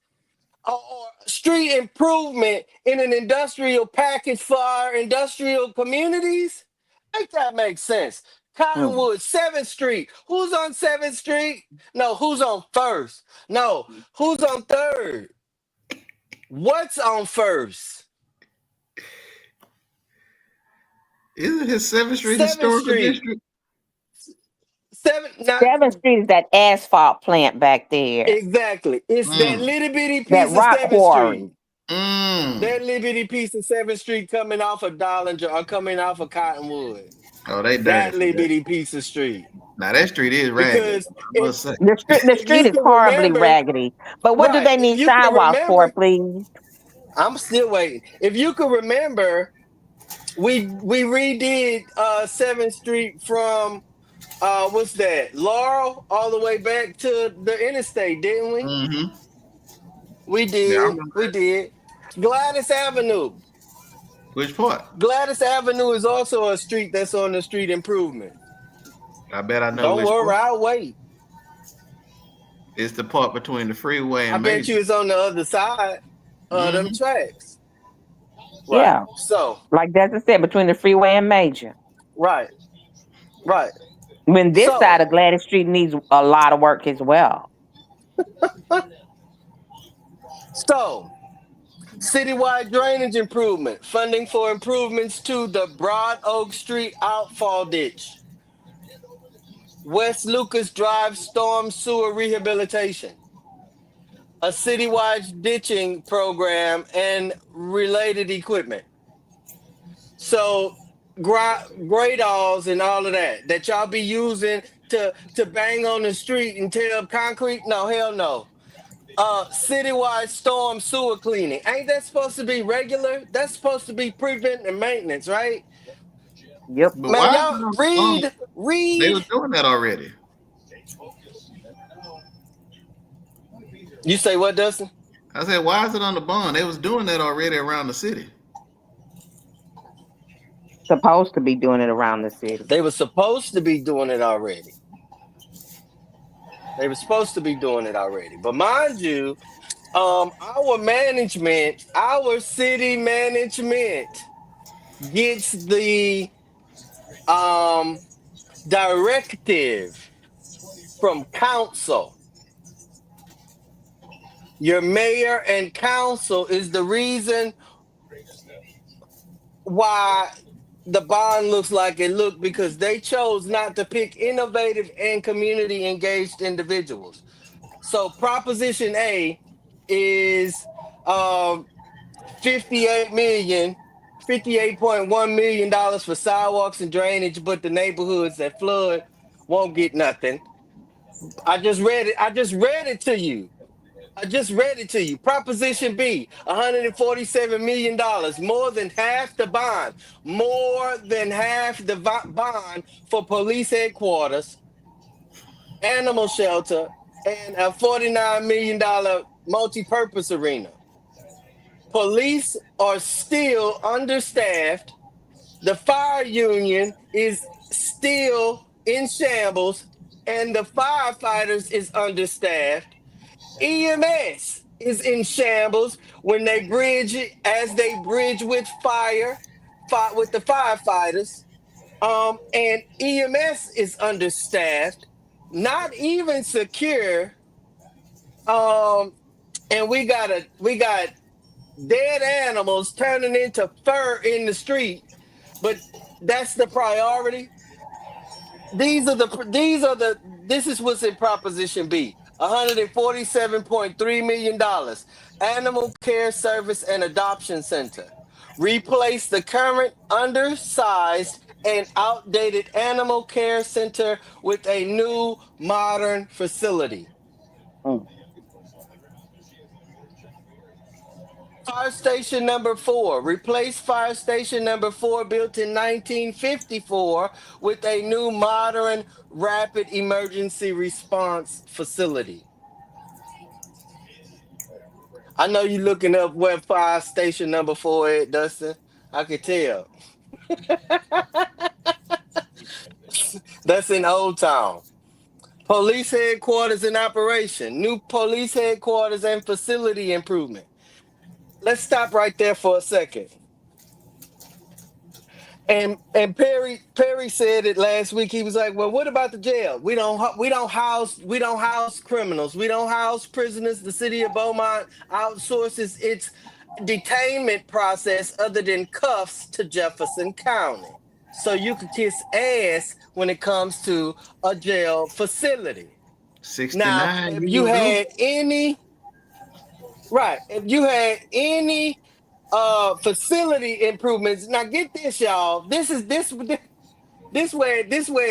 [SPEAKER 2] or street improvement in an industrial package for our industrial communities? Make that make sense. Cottonwood, 7th Street. Who's on 7th Street? No, who's on 1st? No, who's on 3rd? What's on 1st?
[SPEAKER 4] Isn't his 7th Street
[SPEAKER 2] 7th
[SPEAKER 4] historical
[SPEAKER 2] Street.
[SPEAKER 4] district?
[SPEAKER 1] 7th Street is that asphalt plant back there.
[SPEAKER 2] Exactly. It's that little bitty piece
[SPEAKER 1] That
[SPEAKER 2] of
[SPEAKER 1] rock
[SPEAKER 2] 7th
[SPEAKER 1] quarry.
[SPEAKER 2] Street. That little bitty piece of 7th Street coming off of Dollinger or coming off of Cottonwood.
[SPEAKER 4] Oh, they dirty.
[SPEAKER 2] That little bitty piece of street.
[SPEAKER 4] Now that street is raggedy.
[SPEAKER 2] Because
[SPEAKER 1] the street is horribly raggedy. But what do they need sidewalks for, please?
[SPEAKER 2] I'm still waiting. If you can remember, we redid 7th Street from what's that? Laurel all the way back to the interstate, didn't we?
[SPEAKER 4] Mm-hmm.
[SPEAKER 2] We did.
[SPEAKER 4] Yeah,
[SPEAKER 2] we did. Gladys Avenue.
[SPEAKER 4] Which part?
[SPEAKER 2] Gladys Avenue is also a street that's on the street improvement.
[SPEAKER 4] I bet I know.
[SPEAKER 2] Don't
[SPEAKER 4] which
[SPEAKER 2] worry,
[SPEAKER 4] part.
[SPEAKER 2] I'll wait.
[SPEAKER 4] It's the part between the freeway and
[SPEAKER 2] I bet you it's on the other side of them tracks. Right.
[SPEAKER 1] Yeah.
[SPEAKER 2] So,
[SPEAKER 1] like Desmond said, between the freeway and Major.
[SPEAKER 2] Right.
[SPEAKER 1] When this side of Gladys Street needs a lot of work as well.
[SPEAKER 2] So, citywide drainage improvement, funding for improvements to the Broad Oak Street outfall ditch, West Lucas Drive storm sewer rehabilitation, a citywide ditching program, and related equipment. So, gradals and all of that y'all be using to bang on the street and tear up concrete? No, hell no. Citywide storm sewer cleaning. Ain't that supposed to be regular? That's supposed to be preventive maintenance, right?
[SPEAKER 1] Yep.
[SPEAKER 4] But
[SPEAKER 2] man,
[SPEAKER 4] why
[SPEAKER 2] y'all read.
[SPEAKER 4] They were doing that already.
[SPEAKER 2] You say what, Dustin?
[SPEAKER 4] I said, why is it on the bond? They was doing that already around the city.
[SPEAKER 1] Supposed to be doing it around the city.
[SPEAKER 2] They were supposed to be doing it already. But mind you, Our management, our city management gets the um directive from council. Your mayor and council is the reason why the bond looks like it looked, because they chose not to pick innovative and community engaged individuals. So Proposition A is um 58 million, $58.1 million for sidewalks and drainage, but the neighborhoods that flood won't get nothing. I just read it. I just read it to you. I just read it to you. Proposition B, $147 million, more than half the bond, more than half the bond for police headquarters, animal shelter, and a $49 million multi-purpose arena. Police are still understaffed. The fire union is still in shambles, and the firefighters is understaffed. EMS is in shambles when they bridge as they bridge with fight with the firefighters. And EMS is understaffed, not even secure. Um, and we got dead animals turning into fur in the street, but that's the priority. This is what's in Proposition B. $147.3 million. Animal Care Service and Adoption Center. Replace the current undersized and outdated animal care center with a new modern facility.
[SPEAKER 1] Mm.
[SPEAKER 2] Fire station number 4. Replace fire station number 4, built in 1954, with a new modern rapid emergency response facility. I know you looking up where fire station number 4 is, Dustin. I could tell. That's in Old Town. Police headquarters in operation. New police headquarters and facility improvement. Let's stop right there for a second. And Perry said it last week. He was like, "Well, what about the jail? We don't house criminals. We don't house prisoners. The city of Beaumont outsources its detainment process other than cuffs to Jefferson County. So you could kiss ass when it comes to a jail facility. Now,
[SPEAKER 4] 69,
[SPEAKER 2] if
[SPEAKER 4] you
[SPEAKER 2] you
[SPEAKER 4] can go.
[SPEAKER 2] had any right, if you had any facility improvements. Now get this, y'all. This where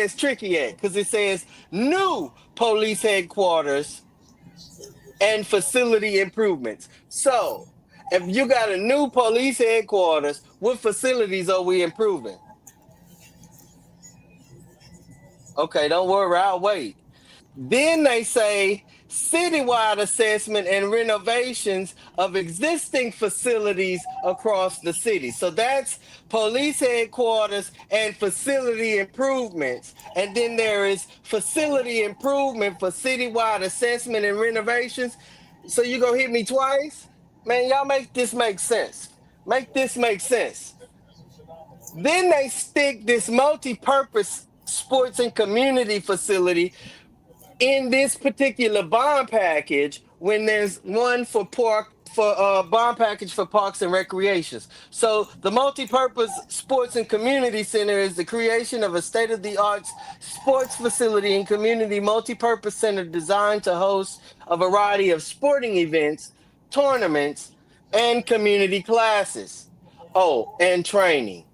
[SPEAKER 2] it's tricky at, because it says new police headquarters and facility improvements. So if you got a new police headquarters, what facilities are we improving? Okay, don't worry, I'll wait. Then they say citywide assessment and renovations of existing facilities across the city. So that's police headquarters and facility improvements. And then there is facility improvement for citywide assessment and renovations. So you gonna hit me twice? Man, y'all make this make sense. Make this make sense. Then they stick this multi-purpose sports and community facility in this particular bond package, when there's one for bond package for parks and recreations. So the multi-purpose sports and community center is the creation of a state-of-the-art sports facility and community multi-purpose center designed to host a variety of sporting events, tournaments, and community classes. Oh, and training.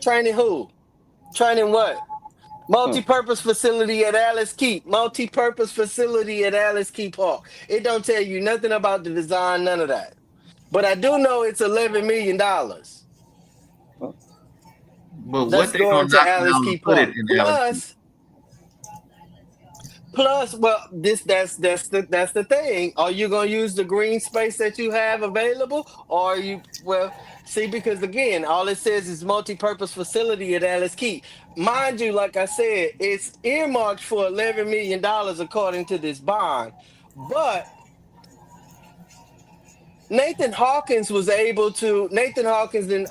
[SPEAKER 2] Training who? Training what?
[SPEAKER 1] Mm.
[SPEAKER 2] Multi-purpose facility at Alice Keep. Multi-purpose facility at Alice Keep Park. It don't tell you nothing about the design, none of that. But I do know it's $11 million
[SPEAKER 4] But what
[SPEAKER 2] that's
[SPEAKER 4] they gonna
[SPEAKER 2] going to
[SPEAKER 4] knock
[SPEAKER 2] Alice
[SPEAKER 4] down and
[SPEAKER 2] Keep
[SPEAKER 4] put it
[SPEAKER 2] Park.
[SPEAKER 4] in Alice?
[SPEAKER 2] Plus, well, that's the thing. Are you gonna use the green space that you have available, or are you well? See, because again, all it says is multi-purpose facility at Alice Keep. Mind you, like I said, it's earmarked for $11 million according to this bond, but Nathan Hawkins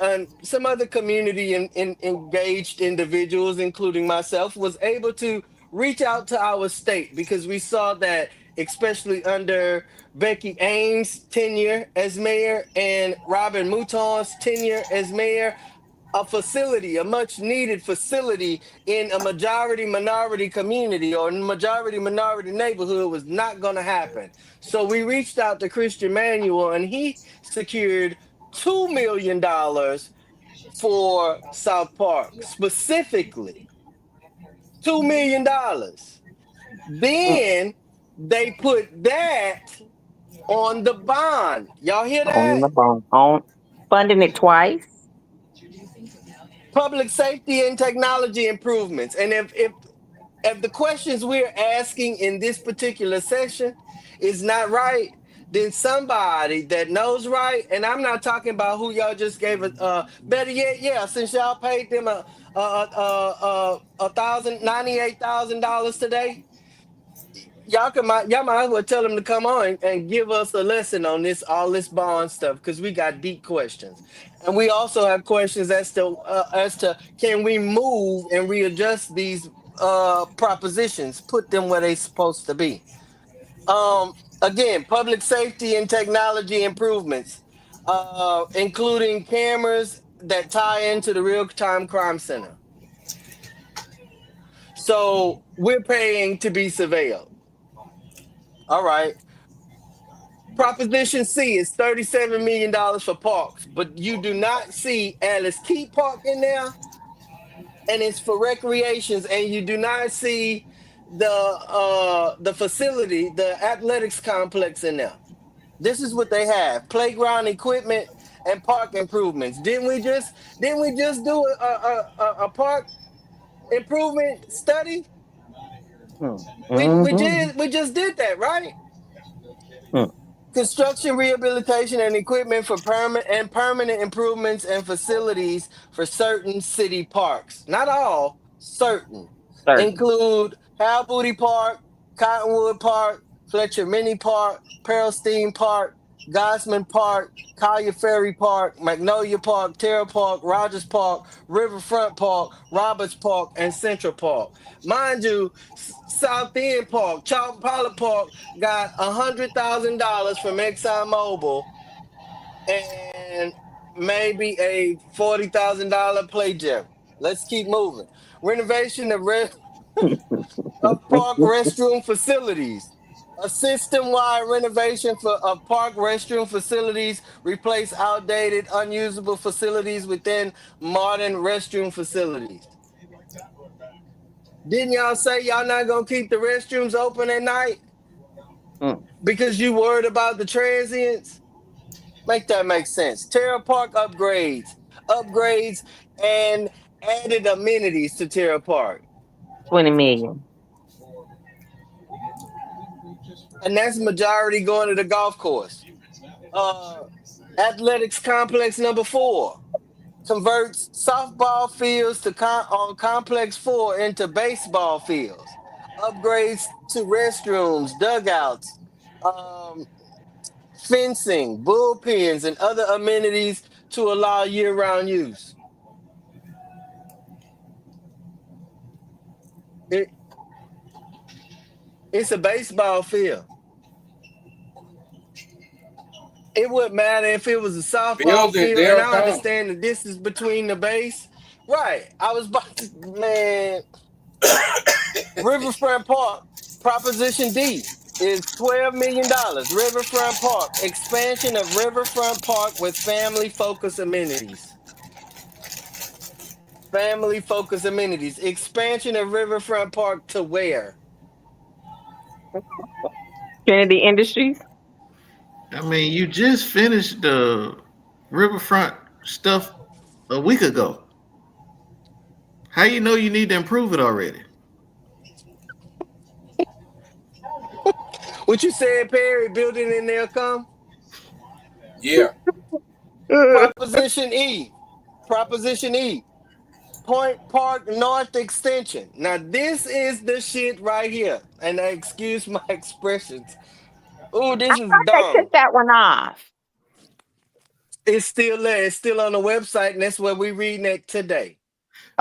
[SPEAKER 2] and some other community engaged individuals, including myself, was able to reach out to our state because we saw that, especially under Becky Ames' tenure as mayor and Robin Mouton's tenure as mayor, a facility, a much needed facility in a majority minority community or majority minority neighborhood was not going to happen. So we reached out to Christian Manuel and he secured $2 million for South Park, specifically $2 million.
[SPEAKER 1] Mm.
[SPEAKER 2] Then they put that on the bond. Y'all hear
[SPEAKER 1] On
[SPEAKER 2] that?
[SPEAKER 1] the bone. On funding it twice.
[SPEAKER 2] Public safety and technology improvements. And if the questions we're asking in this particular session is not right, then somebody that knows right, and I'm not talking about who y'all just gave a better yet, yeah, since y'all paid them $98,000 today, y'all might as well tell them to come on and give us a lesson on this all this bond stuff because we got deep questions, and we also have questions as to can we move and readjust these propositions, put them where they supposed to be. Again, public safety and technology improvements, including cameras that tie into the real time crime center. So we're paying to be surveilled. All right. Proposition C is $37 million for parks, but you do not see Alice Key Park in there, and it's for recreations, and you do not see the facility, the athletics complex in there. This is what they have: playground equipment and park improvements. Didn't we just do a park improvement study?
[SPEAKER 1] Mm.
[SPEAKER 2] We we
[SPEAKER 1] Mm-hmm.
[SPEAKER 2] did we just did that, right?
[SPEAKER 1] Mm.
[SPEAKER 2] Construction, rehabilitation, and equipment for permanent improvements and facilities for certain city parks. Not all, certain.
[SPEAKER 1] Certain.
[SPEAKER 2] Include Hal Booty Park, Cottonwood Park, Fletcher Mini Park, Pearlstein Park, Gosman Park, Collier Ferry Park, Magnolia Park, Terra Park, Rogers Park, Riverfront Park, Roberts Park, and Central Park. Mind you, South End Park, Chalk Pilot Park got $100,000 from ExxonMobil and maybe a $40,000 play gym. Let's keep moving. Renovation of park restroom facilities. A system-wide renovation of park restroom facilities replace outdated, unusable facilities within modern restroom facilities. Didn't y'all say y'all not gonna keep the restrooms open at night
[SPEAKER 1] Mm.
[SPEAKER 2] because you worried about the transients? Make that make sense. Terra Park upgrades, and added amenities to Terra Park,
[SPEAKER 1] 20 million.
[SPEAKER 2] and that's majority going to the golf course. Uh, Athletics complex number 4 converts softball fields on complex 4 into baseball fields. Upgrades to restrooms, dugouts, um, fencing, bullpens, and other amenities to allow year-round use. It, it's a baseball field. It wouldn't matter if it was a softball
[SPEAKER 3] Build it,
[SPEAKER 2] field, and
[SPEAKER 3] they'll
[SPEAKER 2] I
[SPEAKER 3] come.
[SPEAKER 2] understand the distance between the base. Right. I was about to, man, Riverfront Park, Proposition D is $12 million. Riverfront Park, expansion of Riverfront Park with family focus amenities. Family focus amenities. Expansion of Riverfront Park to where?
[SPEAKER 1] Kennedy Industries.
[SPEAKER 4] I mean, you just finished the riverfront stuff a week ago. How you know you need to improve it already?
[SPEAKER 2] What you said, Perry? Building in there come?
[SPEAKER 3] Yeah.
[SPEAKER 2] Proposition E. Proposition E. Point Park North Extension. Now, this is the shit right here. And excuse my expressions. Ooh,
[SPEAKER 1] I
[SPEAKER 2] this is
[SPEAKER 1] thought they
[SPEAKER 2] dumb.
[SPEAKER 1] took that one off.
[SPEAKER 2] It's still there. It's still on the website, and that's where we're reading it today.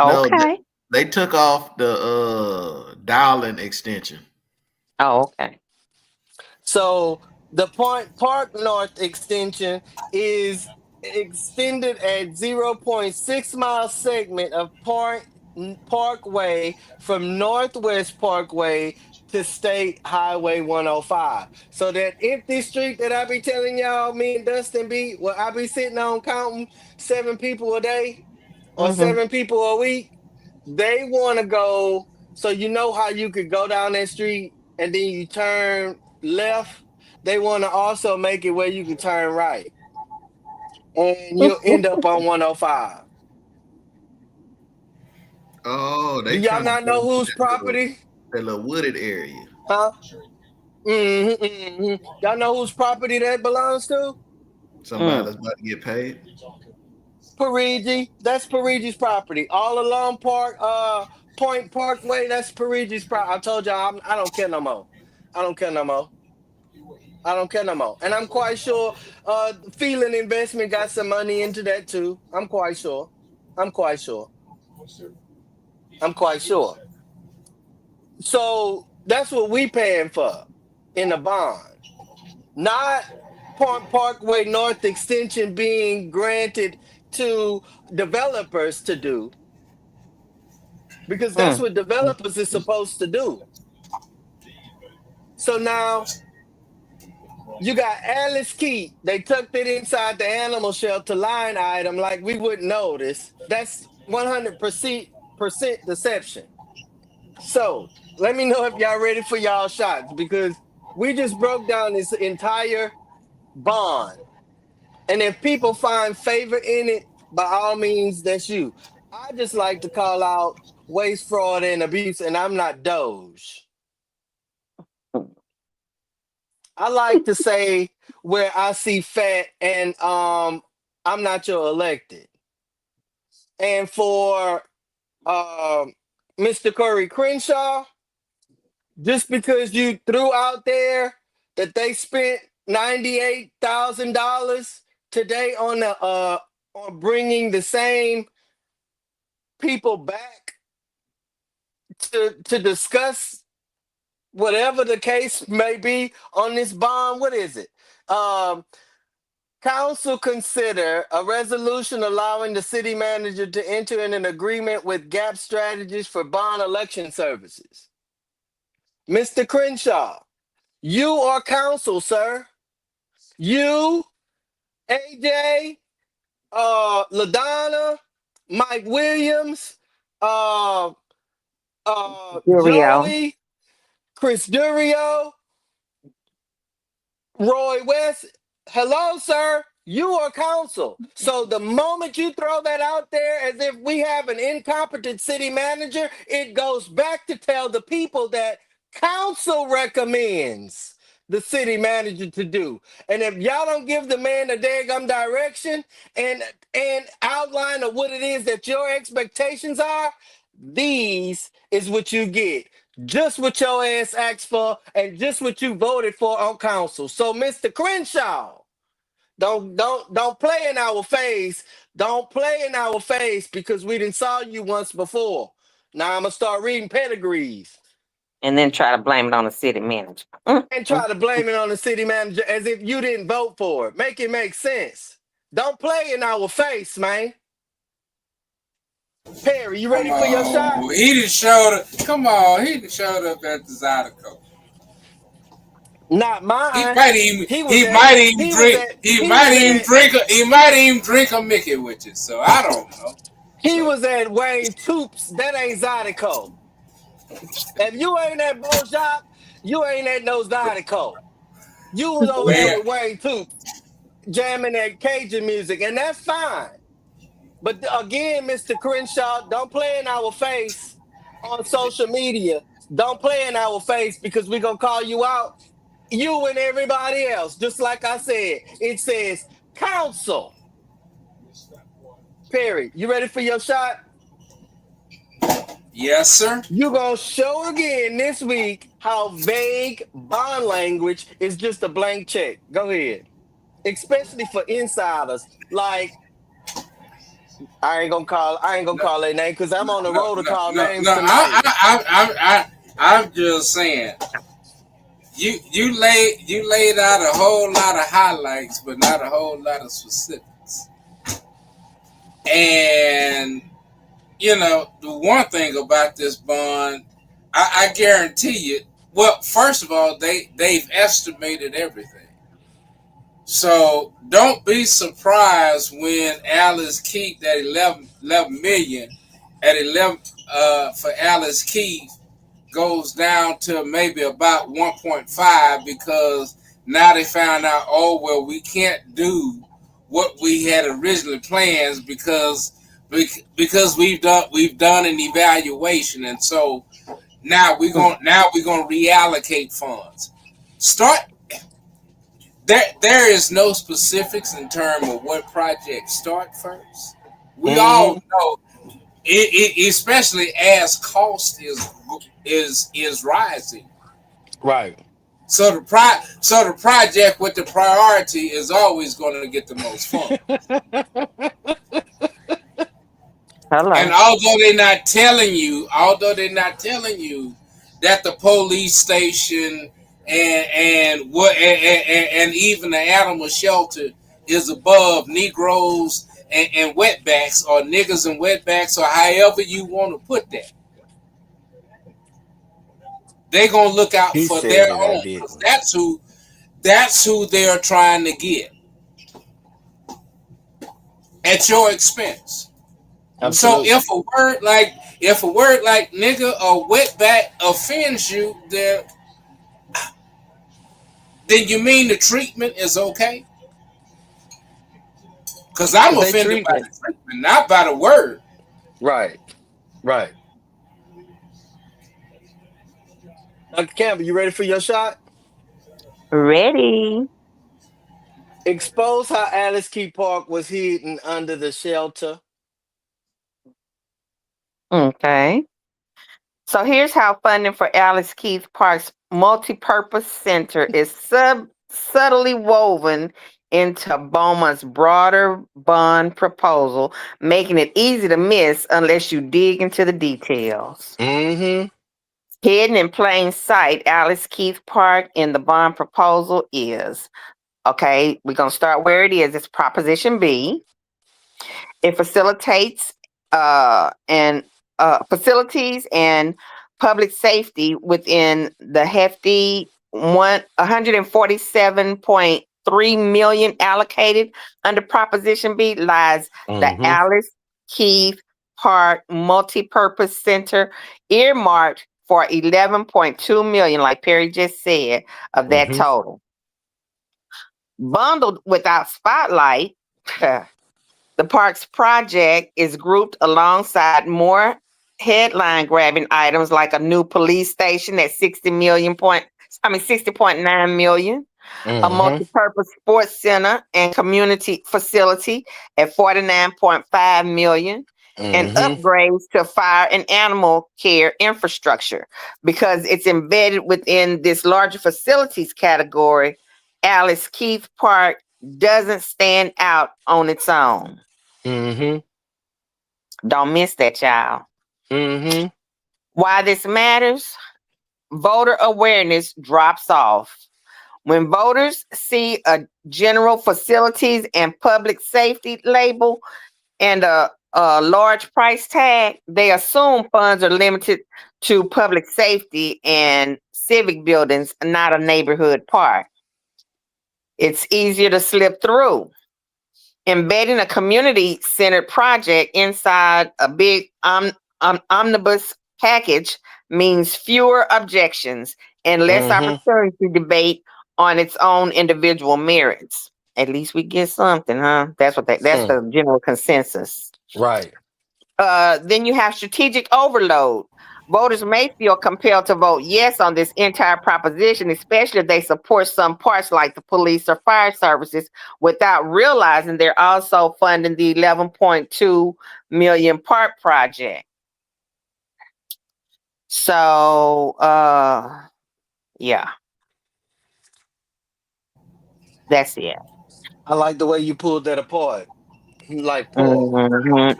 [SPEAKER 4] No,
[SPEAKER 1] Okay.
[SPEAKER 4] they took off the dialing extension.
[SPEAKER 1] Oh, okay.
[SPEAKER 2] So the Point Park North extension is extended at 0.6 mile segment of Parkway from Northwest Parkway to State Highway 105. So that empty street that I be telling y'all, me and Dustin be, where I be sitting on counting 7 people a day or
[SPEAKER 1] Mm-hmm.
[SPEAKER 2] 7 people a week, they want to go. So you know how you could go down that street and then you turn left. They want to also make it where you can turn right, and you'll end up on 105.
[SPEAKER 4] Oh,
[SPEAKER 2] Do
[SPEAKER 4] they
[SPEAKER 2] y'all
[SPEAKER 4] trying to
[SPEAKER 2] not
[SPEAKER 4] go
[SPEAKER 2] know
[SPEAKER 4] into
[SPEAKER 2] whose property?
[SPEAKER 4] that little wooded area.
[SPEAKER 2] Huh? Y'all know whose property that belongs to?
[SPEAKER 4] Somebody
[SPEAKER 1] Mm.
[SPEAKER 4] that's about to get paid.
[SPEAKER 2] Parigi. That's Parigi's property. All along Point Parkway. That's Parigi's property. I told y'all I don't care no more. I don't care no more. I don't care no more. And I'm quite sure Feeling Investment got some money into that too. I'm quite sure. I'm quite sure. I'm quite sure. So that's what we paying for in the bond. Not Point Parkway North extension being granted to developers to do, because that's
[SPEAKER 1] Mm.
[SPEAKER 2] what developers is supposed to do. So now you got Alice Key. They tucked it inside the animal shelter line item like we wouldn't notice. That's 100% deception. So let me know if y'all ready for y'all shots, because we just broke down this entire bond. And if people find favor in it, by all means, that's you. I just like to call out waste, fraud, and abuse, and I'm not Doge. I like to say where I see fat, and I'm not your elected. And for Mr. Corey Crenshaw, just because you threw out there that they spent $98,000 today on bringing the same people back to discuss whatever the case may be on this bond. What is it? Um, Council consider a resolution allowing the city manager to enter in an agreement with Gap Strategies for bond election services. Mr. Crenshaw, you are council, sir. You, AJ, LaDonna, Mike Williams, uh,
[SPEAKER 1] Curio.
[SPEAKER 2] Joey, Chris Durio, Roy West. Hello, sir. You are council. So the moment you throw that out there as if we have an incompetent city manager, it goes back to tell the people that council recommends the city manager to do. And if y'all don't give the man a daggum direction and outline of what it is that your expectations are, these is what you get. Just what your ass asked for and just what you voted for on council. So, Mr. Crenshaw, don't play in our face. Don't play in our face, because we didn't saw you once before. Now I'm gonna start reading pedigrees
[SPEAKER 1] And then try to blame it on the city manager.
[SPEAKER 2] and try to blame it on the city manager as if you didn't vote for it. Make it make sense. Don't play in our face, man. Perry, you
[SPEAKER 3] Come
[SPEAKER 2] ready for your shot?
[SPEAKER 3] on, he done showed up. Come on, he done showed up at the Zydeco.
[SPEAKER 2] Not
[SPEAKER 3] He
[SPEAKER 2] mine.
[SPEAKER 3] might even
[SPEAKER 2] He was
[SPEAKER 3] he
[SPEAKER 2] at.
[SPEAKER 3] might even
[SPEAKER 2] He was
[SPEAKER 3] drink
[SPEAKER 2] at.
[SPEAKER 3] he
[SPEAKER 2] He
[SPEAKER 3] might
[SPEAKER 2] was
[SPEAKER 3] even
[SPEAKER 2] at.
[SPEAKER 3] drink he might even drink a Mickey with you. So I don't know.
[SPEAKER 2] He
[SPEAKER 3] So
[SPEAKER 2] was at Wayne Toops. That ain't Zydeco. If you ain't at Bojack, you ain't at no Zydeco. You was over there
[SPEAKER 3] where
[SPEAKER 2] with Wayne Toops jamming that Cajun music, and that's fine. But again, Mr. Crenshaw, don't play in our face on social media. Don't play in our face, because we're going to call you out, you and everybody else. Just like I said, it says council. Perry, you ready for your shot?
[SPEAKER 3] yes, sir.
[SPEAKER 2] You're going to show again this week how vague bond language is just a blank check. Go ahead. especially for insiders. Like I ain't gonna
[SPEAKER 3] No,
[SPEAKER 2] call their name because I'm on the
[SPEAKER 3] no,
[SPEAKER 2] road to
[SPEAKER 3] no,
[SPEAKER 2] call
[SPEAKER 3] no,
[SPEAKER 2] names
[SPEAKER 3] no.
[SPEAKER 2] tonight.
[SPEAKER 3] I'm just saying. You laid out a whole lot of highlights, but not a whole lot of specifics. And the one thing about this bond, I guarantee you. Well, first of all, they've estimated everything. So don't be surprised when Alice Keith that 11 million at 11 for Alice Keith goes down to maybe about 1.5 because now they found out, oh well, we can't do what we had originally planned because we've done an evaluation, and so now we're gonna reallocate funds. Start there is no specifics in terms of what projects start first. We all
[SPEAKER 2] Mm-hmm.
[SPEAKER 3] know especially as cost is rising.
[SPEAKER 2] Right.
[SPEAKER 3] So the project with the priority is always going to get the most funds. And
[SPEAKER 1] Hello.
[SPEAKER 3] although they're not telling you that the police station and even the animal shelter is above Negroes and wetbacks, or niggas and wetbacks, or however you want to put that, they're gonna look out
[SPEAKER 2] He
[SPEAKER 3] for their
[SPEAKER 2] said it. I
[SPEAKER 3] own, because
[SPEAKER 2] didn't.
[SPEAKER 3] that's who they're trying to get at your expense. So
[SPEAKER 2] Absolutely.
[SPEAKER 3] if a word like nigga or wetback offends you, then you mean the treatment is okay? Because I'm
[SPEAKER 2] Because they
[SPEAKER 3] offended by
[SPEAKER 2] treatment.
[SPEAKER 3] the treatment, not by the word.
[SPEAKER 2] Right. Right. Dr. Campbell, you ready for your shot?
[SPEAKER 1] Ready.
[SPEAKER 2] Expose how Alice Key Park was hidden under the shelter.
[SPEAKER 1] Okay. So here's how funding for Alice Keith Park's multipurpose center is subtly woven into Beaumont's broader bond proposal, making it easy to miss unless you dig into the details.
[SPEAKER 2] Mm-hmm.
[SPEAKER 1] Hidden in plain sight, Alice Keith Park in the bond proposal is, okay, we're going to start where it is. It's Proposition B. It facilitates and facilities and public safety within the hefty 147.3 million allocated under Proposition B lies the
[SPEAKER 2] Mm-hmm.
[SPEAKER 1] Alice Keith Park Multipurpose Center, earmarked for 11.2 million, like Perry just said, of that
[SPEAKER 2] Mm-hmm.
[SPEAKER 1] total. Bundled without spotlight, the park's project is grouped alongside more headline grabbing items like a new police station at 60.9 million, a
[SPEAKER 2] Mm-hmm.
[SPEAKER 1] multi-purpose sports center and community facility at 49.5 million, and
[SPEAKER 2] Mm-hmm.
[SPEAKER 1] upgrades to fire and animal care infrastructure. Because it's embedded within this larger facilities category, Alice Keith Park doesn't stand out on its own.
[SPEAKER 2] Mm-hmm.
[SPEAKER 1] Don't miss that, child.
[SPEAKER 2] Mm-hmm.
[SPEAKER 1] Why this matters? Voter awareness drops off. When voters see a general facilities and public safety label and a large price tag, they assume funds are limited to public safety and civic buildings, not a neighborhood park. It's easier to slip through. Embedding a community-centered project inside a big omnibus package means fewer objections and less
[SPEAKER 2] Mm-hmm.
[SPEAKER 1] opportunity to debate on its own individual merits. At least we get something, huh? That's
[SPEAKER 2] Mm.
[SPEAKER 1] the general consensus.
[SPEAKER 2] Right.
[SPEAKER 1] Then you have strategic overload. Voters may feel compelled to vote yes on this entire proposition, especially if they support some parts like the police or fire services, without realizing they're also funding the 11.2 million park project. So, yeah, that's it.
[SPEAKER 2] I like the way you pulled that apart, like pork,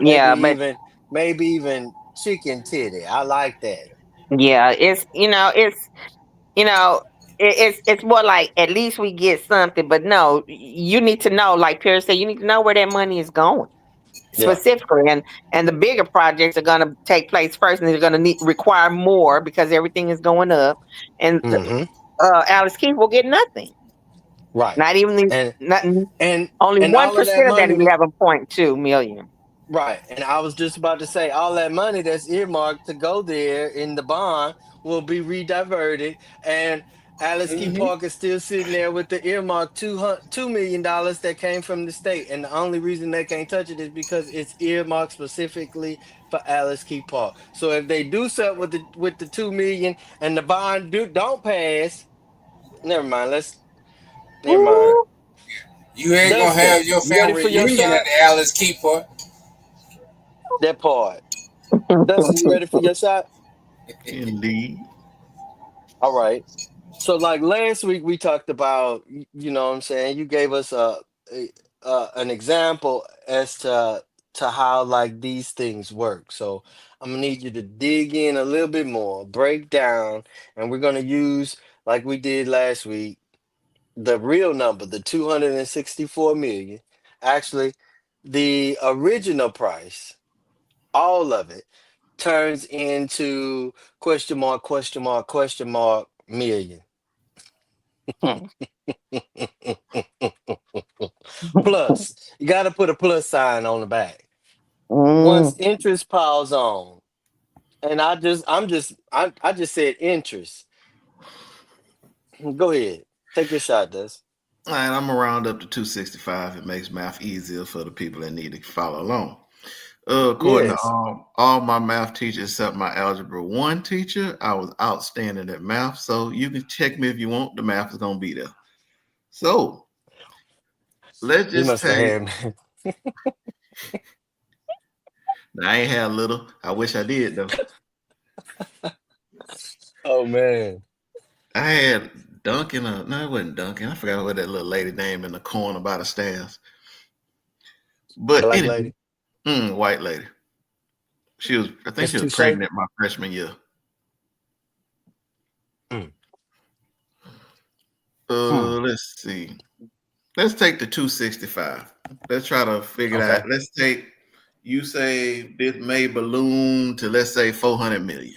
[SPEAKER 2] maybe
[SPEAKER 1] Yeah, but
[SPEAKER 2] even maybe even chicken titty. I like that.
[SPEAKER 1] yeah, you know, it's more like at least we get something. But no, you need to know, like Perry said, you need to know where that money is going
[SPEAKER 2] Yeah.
[SPEAKER 1] specifically, and the bigger projects are going to take place first, and they're going to need require more because everything is going up, and
[SPEAKER 2] Hmm.
[SPEAKER 1] Alice Keith will get nothing,
[SPEAKER 2] Right.
[SPEAKER 1] not even
[SPEAKER 2] And
[SPEAKER 1] nothing,
[SPEAKER 2] and
[SPEAKER 1] only
[SPEAKER 2] and
[SPEAKER 1] one
[SPEAKER 2] all of that
[SPEAKER 1] percent of that
[SPEAKER 2] money that
[SPEAKER 1] 11.2 million.
[SPEAKER 2] right. And I was just about to say all that money that's earmarked to go there in the bond will be rediverted. And Alice Key
[SPEAKER 3] Hmm.
[SPEAKER 2] Park is still sitting there with the earmark $2 million that came from the state. And the only reason they can't touch it is because it's earmarked specifically for Alice Key Park. So if they do something with the 2 million and the bond don't pass, never mind. Never mind.
[SPEAKER 3] You ain't gonna
[SPEAKER 2] Dustin,
[SPEAKER 3] have your
[SPEAKER 2] you ready
[SPEAKER 3] family
[SPEAKER 2] for your
[SPEAKER 3] reunion at
[SPEAKER 2] shot?
[SPEAKER 3] the Alice Keeper.
[SPEAKER 2] That part. Dustin, you ready for your shot?
[SPEAKER 4] Indeed.
[SPEAKER 2] All right. So like last week we talked about, you know what I'm saying, you gave us a an example as to how like these things work. So I'm gonna need you to dig in a little bit more, break down, and we're gonna use like we did last week, the real number, the 264 million. Actually, the original price, all of it turns into question mark million. Plus, you got to put a plus sign on the back. Once
[SPEAKER 1] Mm.
[SPEAKER 2] interest piles on, and I just said interest. Go ahead, take your shot, Des.
[SPEAKER 4] All right, I'm gonna round up to 265. It makes math easier for the people that need to follow along. According to
[SPEAKER 2] Yes,
[SPEAKER 4] all my math teachers except my algebra one teacher, I was outstanding at math. So you can check me if you want. The math is gonna be there. So let's
[SPEAKER 2] you
[SPEAKER 4] just
[SPEAKER 2] must have
[SPEAKER 4] take.
[SPEAKER 2] had.
[SPEAKER 4] I ain't had little. I wish I did though.
[SPEAKER 2] Oh man,
[SPEAKER 4] I had Duncan. No, it wasn't Duncan. I forgot what that little lady name in the corner by the stairs. But
[SPEAKER 2] black
[SPEAKER 4] anyway,
[SPEAKER 2] lady.
[SPEAKER 4] white lady. She was. I think
[SPEAKER 2] Miss
[SPEAKER 4] she was
[SPEAKER 2] Touche.
[SPEAKER 4] pregnant my freshman year.
[SPEAKER 2] Mm, hmm.
[SPEAKER 4] Let's see. Let's take the 265. Let's try to figure it out.
[SPEAKER 2] Okay.
[SPEAKER 4] Let's take, you say this may balloon to, let's say, 400 million.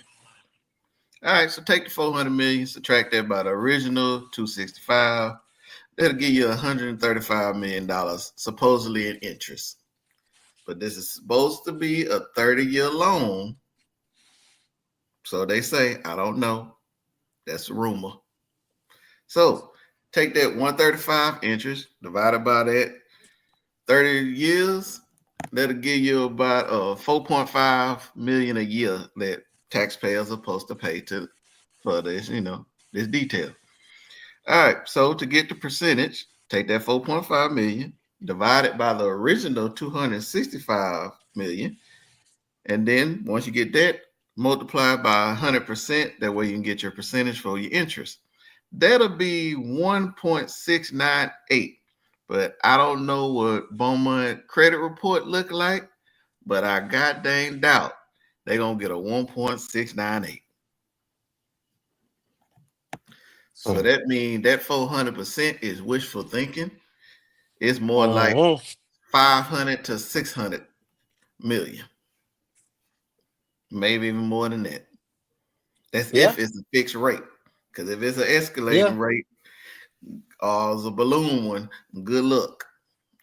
[SPEAKER 4] All right, so take the 400 million, subtract that by the original 265. That'll give you $135 million, supposedly in interest. But this is supposed to be a 30-year loan. So they say, I don't know. That's a rumor. So take that 135 interest divided by that 30 years, that'll give you about 4.5 million a year that taxpayers are supposed to pay to for this, this detail. All right, so to get the percentage, take that 4.5 million, divide it by the original 265 million, and then once you get that, multiply by 100%. That way you can get your percentage for your interest. That'll be 1.698. But I don't know what Beaumont credit report look like, but I got dang doubt they're gonna get a 1.698. So
[SPEAKER 2] Mm,
[SPEAKER 4] that means that 400% is wishful thinking. It's more like
[SPEAKER 2] mhm.
[SPEAKER 4] 500 to 600 million, maybe even more than that. That's
[SPEAKER 2] Yeah,
[SPEAKER 4] if it's a fixed rate. Because if it's an
[SPEAKER 2] yeah,
[SPEAKER 4] escalating rate, or it's a balloon one, good luck.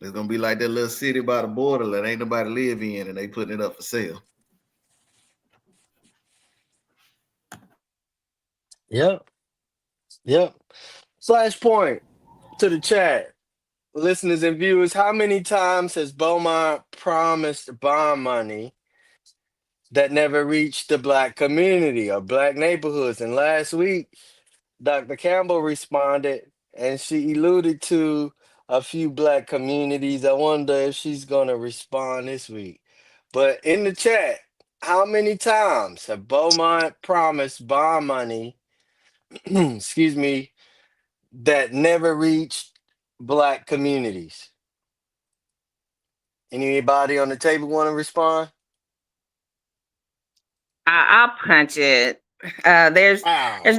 [SPEAKER 4] It's gonna be like that little city by the border that ain't nobody live in, and they putting it up for sale.
[SPEAKER 2] yeah, yeah. Flashpoint to the chat. Listeners and viewers, how many times has Beaumont promised bond money that never reached the black community or black neighborhoods? And last week, Dr. Campbell responded and she alluded to a few black communities. I wonder if she's going to respond this week. But in the chat, how many times have Beaumont promised bond money, excuse me, that never reached black communities? Anybody on the table want to respond?
[SPEAKER 1] I'll punch it. There's
[SPEAKER 2] Wow.
[SPEAKER 1] there's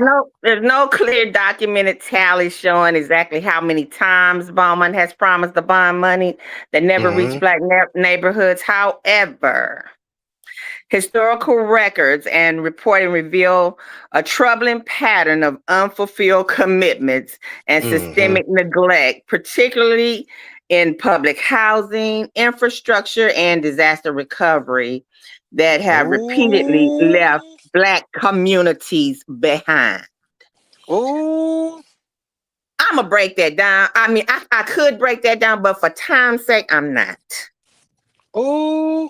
[SPEAKER 1] no clear documented tally showing exactly how many times Beaumont has promised the bond money that never reached
[SPEAKER 2] Mm-hmm.
[SPEAKER 1] black neighborhoods. However, historical records and reporting reveal a troubling pattern of unfulfilled commitments and
[SPEAKER 2] Mm-hmm.
[SPEAKER 1] systemic neglect, particularly in public housing, infrastructure, and disaster recovery that have repeatedly left
[SPEAKER 2] Ooh.
[SPEAKER 1] Black communities behind.
[SPEAKER 2] Ooh.
[SPEAKER 1] I'm gonna break that down. I mean, I could break that down, but for time's sake, I'm not.
[SPEAKER 2] Ooh.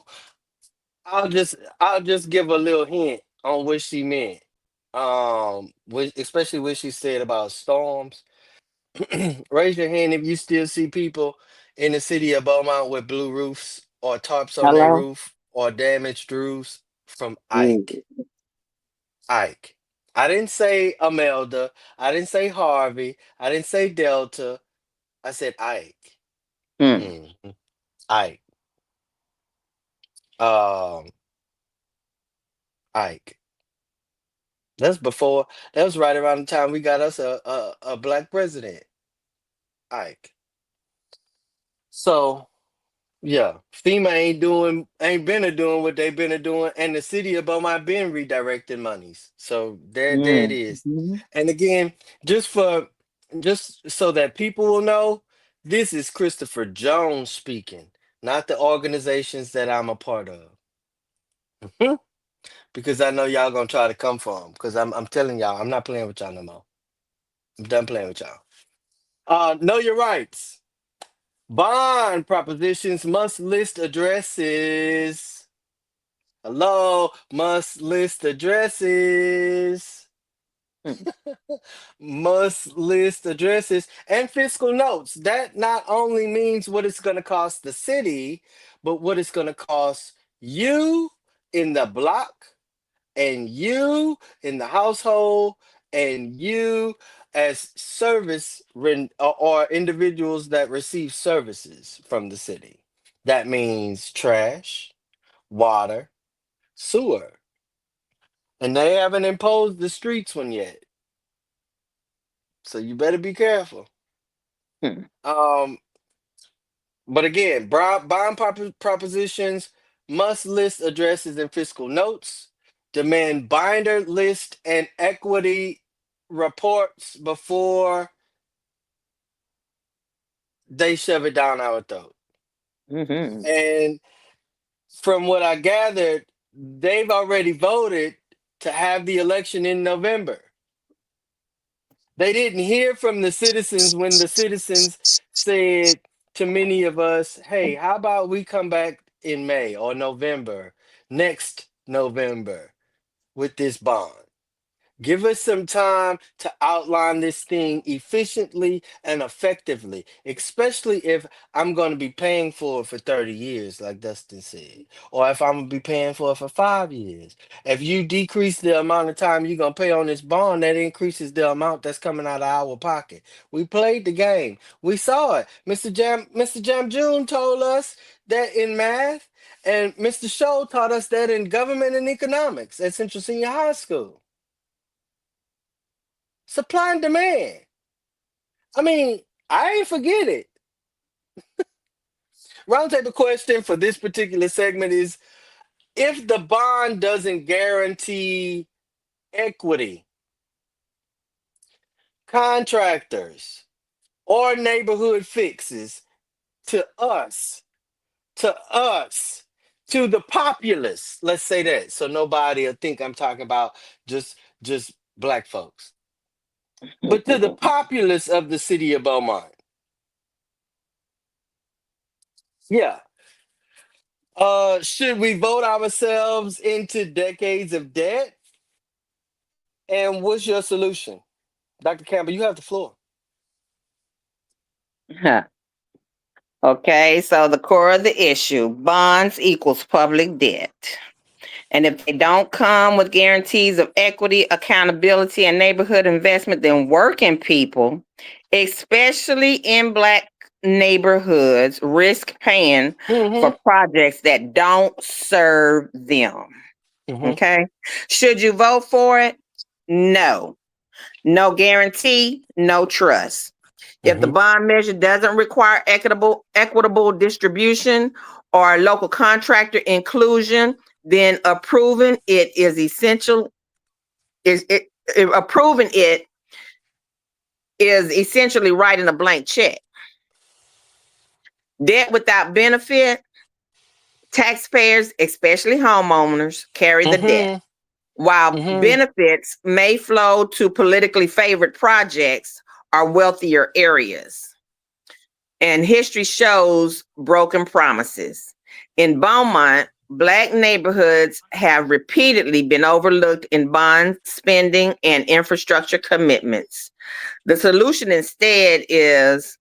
[SPEAKER 2] I'll just give a little hint on what she meant. Especially what she said about storms. Raise your hand if you still see people in the city of Beaumont with blue roofs or tarps on their
[SPEAKER 1] Hello?
[SPEAKER 2] roof or damaged roofs from
[SPEAKER 1] Mm.
[SPEAKER 2] Ike. Ike. I didn't say Amelda. I didn't say Harvey. I didn't say Delta. I said Ike.
[SPEAKER 1] Mm.
[SPEAKER 2] Mhm. Ike. Um, Ike. That's before. That was right around the time we got us a black president. Ike. So yeah, FEMA ain't been a doing what they been a doing, and the city of Beaumont been redirecting monies. So there it
[SPEAKER 1] Mm.
[SPEAKER 2] is.
[SPEAKER 1] Mhm.
[SPEAKER 2] And again, just so that people will know, this is Christopher Jones speaking, not the organizations that I'm a part of. Mhm. Because I know y'all gonna try to come for them. Because I'm telling y'all, I'm not playing with y'all no more. I'm done playing with y'all. Know your rights. Bond propositions must list addresses. Hello, must list addresses.
[SPEAKER 1] Mm.
[SPEAKER 2] Must list addresses and fiscal notes. That not only means what it's going to cost the city, but what it's going to cost you in the block, and you in the household, and you as or individuals that receive services from the city. That means trash, water, sewer. And they haven't imposed the streets one yet. So you better be careful.
[SPEAKER 1] Mm.
[SPEAKER 2] Um, but again, propositions must list addresses and fiscal notes, demand binder list and equity reports before they shove it down our throat.
[SPEAKER 1] Mhm.
[SPEAKER 2] And from what I gathered, they've already voted to have the election in November. They didn't hear from the citizens when the citizens said to many of us, hey, how about we come back in May or November, next November, with this bond? Give us some time to outline this thing efficiently and effectively, especially if I'm going to be paying for it for 30 years, like Dustin said, or if I'm going to be paying for it for 5 years. If you decrease the amount of time you're going to pay on this bond, that increases the amount that's coming out of our pocket. We played the game. We saw it. Mr. Jam June told us that in math, and Mr. Show taught us that in government and economics at Central Senior High School. Supply and demand. I mean, I ain't forget it. Roundtable question for this particular segment is, if the bond doesn't guarantee equity, contractors, or neighborhood fixes to us, to us, to the populace, let's say that, so nobody will think I'm talking about just black folks, but to the populace of the city of Beaumont. Yeah. Should we vote ourselves into decades of debt? And what's your solution? Dr. Campbell, you have the floor.
[SPEAKER 1] Okay, so the core of the issue, bonds equals public debt. And if they don't come with guarantees of equity, accountability, and neighborhood investment, then working people, especially in Black neighborhoods risk paying for projects that don't serve them. Okay. Should you vote for it? No. No guarantee, no trust. If the bond measure doesn't require equitable distribution or local contractor inclusion, then approving it is essential. Approving it is essentially writing a blank check. Debt without benefit, taxpayers, especially homeowners, carry the debt, while benefits may flow to politically favored projects or wealthier areas. And history shows broken promises. In Beaumont, Black neighborhoods have repeatedly been overlooked in bond spending and infrastructure commitments. The solution instead is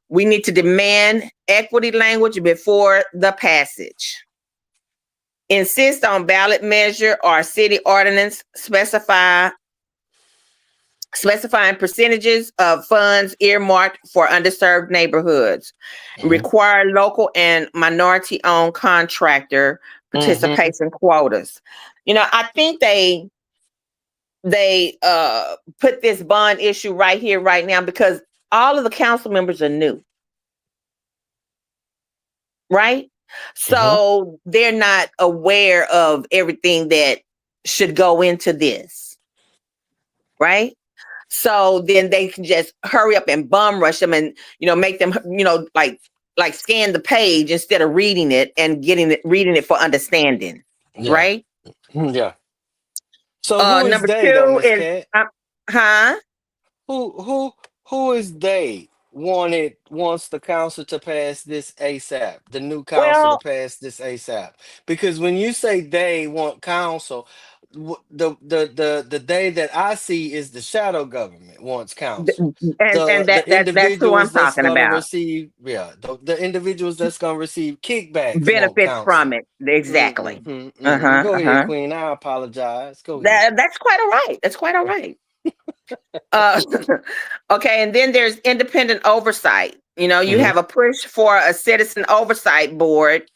[SPEAKER 1] we need to demand equity language before the passage. Insist on ballot measure or city ordinance specifying percentages of funds earmarked for underserved neighborhoods. Require local and minority-owned contractor participation quotas. I think they put this bond issue right here, right now, because all of the council members are new. Right? So they're not aware of everything that should go into this. Right? So then they can just hurry up and bum rush them and, make them, like scan the page instead of reading it and reading it for understanding.
[SPEAKER 2] Yeah.
[SPEAKER 1] Right?
[SPEAKER 2] Yeah. So who is
[SPEAKER 1] Number
[SPEAKER 2] they though,
[SPEAKER 1] 2
[SPEAKER 2] Miss
[SPEAKER 1] is,
[SPEAKER 2] Cat? Who is they wants the council to pass this ASAP, the new council to
[SPEAKER 1] well,
[SPEAKER 2] pass this ASAP? Because when you say they want council, the they that I see is the shadow government wants council.
[SPEAKER 1] and
[SPEAKER 2] The
[SPEAKER 1] that's who I'm
[SPEAKER 2] individuals that's
[SPEAKER 1] talking
[SPEAKER 2] gonna
[SPEAKER 1] about.
[SPEAKER 2] receive, the individuals that's gonna receive kickbacks want
[SPEAKER 1] Benefits from
[SPEAKER 2] council.
[SPEAKER 1] it. Exactly.
[SPEAKER 2] Go ahead, Queen. I apologize. Go ahead.
[SPEAKER 1] That's quite all right. That's quite all right. Okay, and then there's independent oversight. You have a push for a citizen oversight board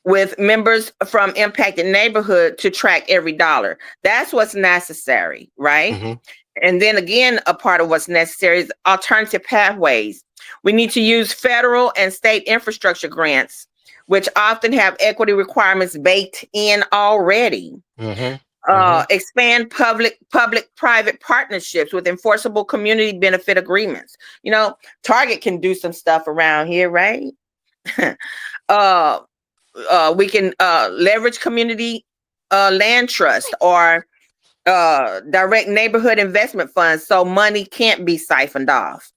[SPEAKER 1] with members from impacted neighborhood to track every dollar. That's what's necessary, right? And then again, a part of what's necessary is alternative pathways. We need to use federal and state infrastructure grants, which often have equity requirements baked in already. Expand public-private partnerships with enforceable community benefit agreements. Target can do some stuff around here, right? We can leverage community land trust or direct neighborhood investment funds so money can't be siphoned off.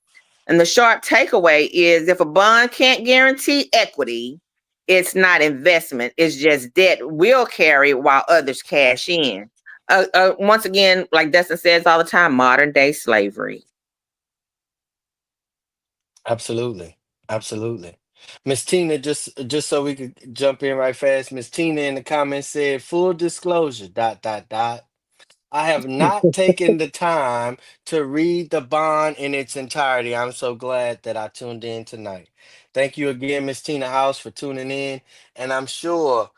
[SPEAKER 1] And the short takeaway is if a bond can't guarantee equity, it's not investment. It's just debt we'll carry while others cash in. Once again, like Dustin says all the time, modern day slavery.
[SPEAKER 2] Absolutely. Absolutely. Miss Tina, just so we could jump in right fast, Miss Tina in the comments said, full disclosure, dot, dot, dot. I have not taken the time to read the bond in its entirety. I'm so glad that I tuned in tonight. Thank you again, Miss Tina House, for tuning in. And I'm sure,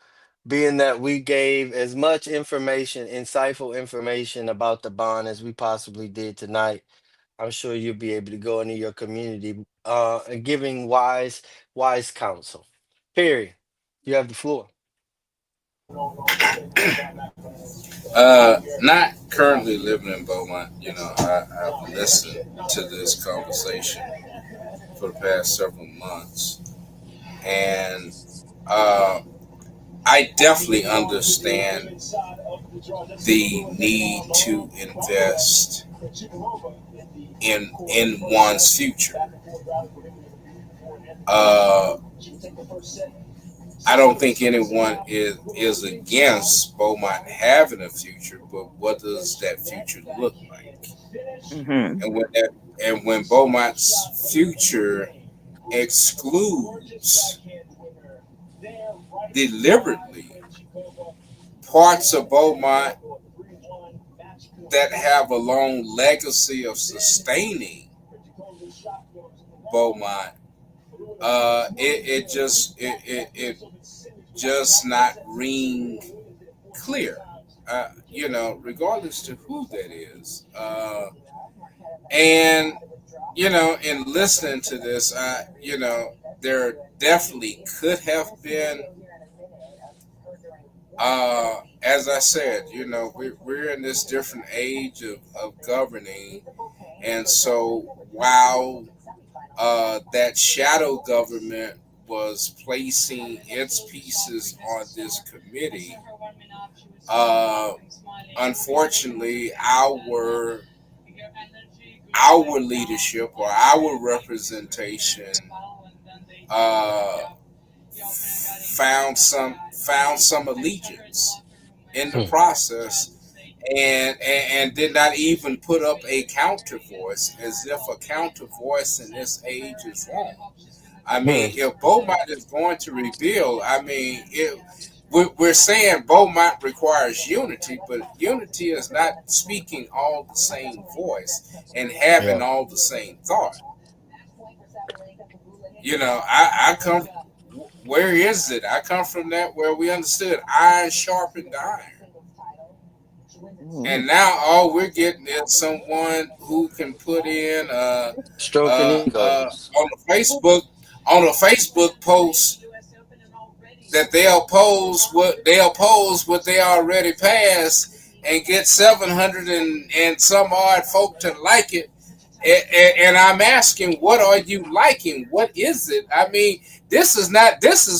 [SPEAKER 2] being that we gave as much information, insightful information about the bond as we possibly did tonight, I'm sure you'll be able to go into your community and giving wise counsel. Perry, you have the floor.
[SPEAKER 3] Not currently living in Beaumont. I've listened to this conversation for the past several months, and I definitely understand the need to invest in one's future. I don't think anyone is against Beaumont having a future, but what does that future look like? And when Beaumont's future excludes deliberately parts of Beaumont that have a long legacy of sustaining Beaumont, it just not ring clear. Regardless to who that is. And in listening to this, there definitely could have been, as I said, we're in this different age of governing. And so while that shadow government was placing its pieces on this committee, uh, unfortunately, our leadership or our representation uh, found some allegiance in the
[SPEAKER 2] Hmm.
[SPEAKER 3] process, and did not even put up a counter voice, as if a counter voice in this age is wrong. I
[SPEAKER 2] Hmm.
[SPEAKER 3] mean, if Beaumont is going to rebuild, I mean, we're saying Beaumont requires unity, but unity is not speaking all the same voice and having
[SPEAKER 2] Yeah.
[SPEAKER 3] all the same thought. I come. Where is it? I come from that where we understood iron sharpened iron.
[SPEAKER 1] Mhm.
[SPEAKER 3] And now all we're getting is someone who can put in
[SPEAKER 2] Stroking egos.
[SPEAKER 3] on the Facebook post that they oppose what they already passed and get 700 and some odd folk to like it. And I'm asking, what are you liking? What is it? I mean, this is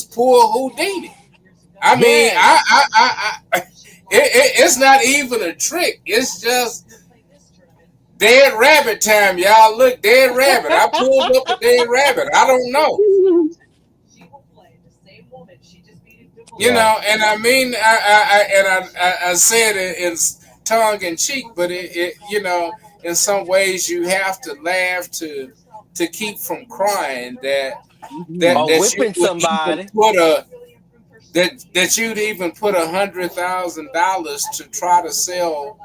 [SPEAKER 3] poor Houdini. I mean,
[SPEAKER 2] Yes.
[SPEAKER 3] it's not even a trick. It's just dead rabbit time, y'all. Look, dead rabbit. I pulled up a dead rabbit. I don't know.
[SPEAKER 2] Yeah.
[SPEAKER 3] And I mean, I said it in tongue in cheek, but in some ways, you have to laugh to keep from crying
[SPEAKER 1] Mhm.
[SPEAKER 2] Or
[SPEAKER 3] that you
[SPEAKER 2] whipping
[SPEAKER 3] would even
[SPEAKER 2] somebody.
[SPEAKER 3] put that you'd even put $100,000 to try to sell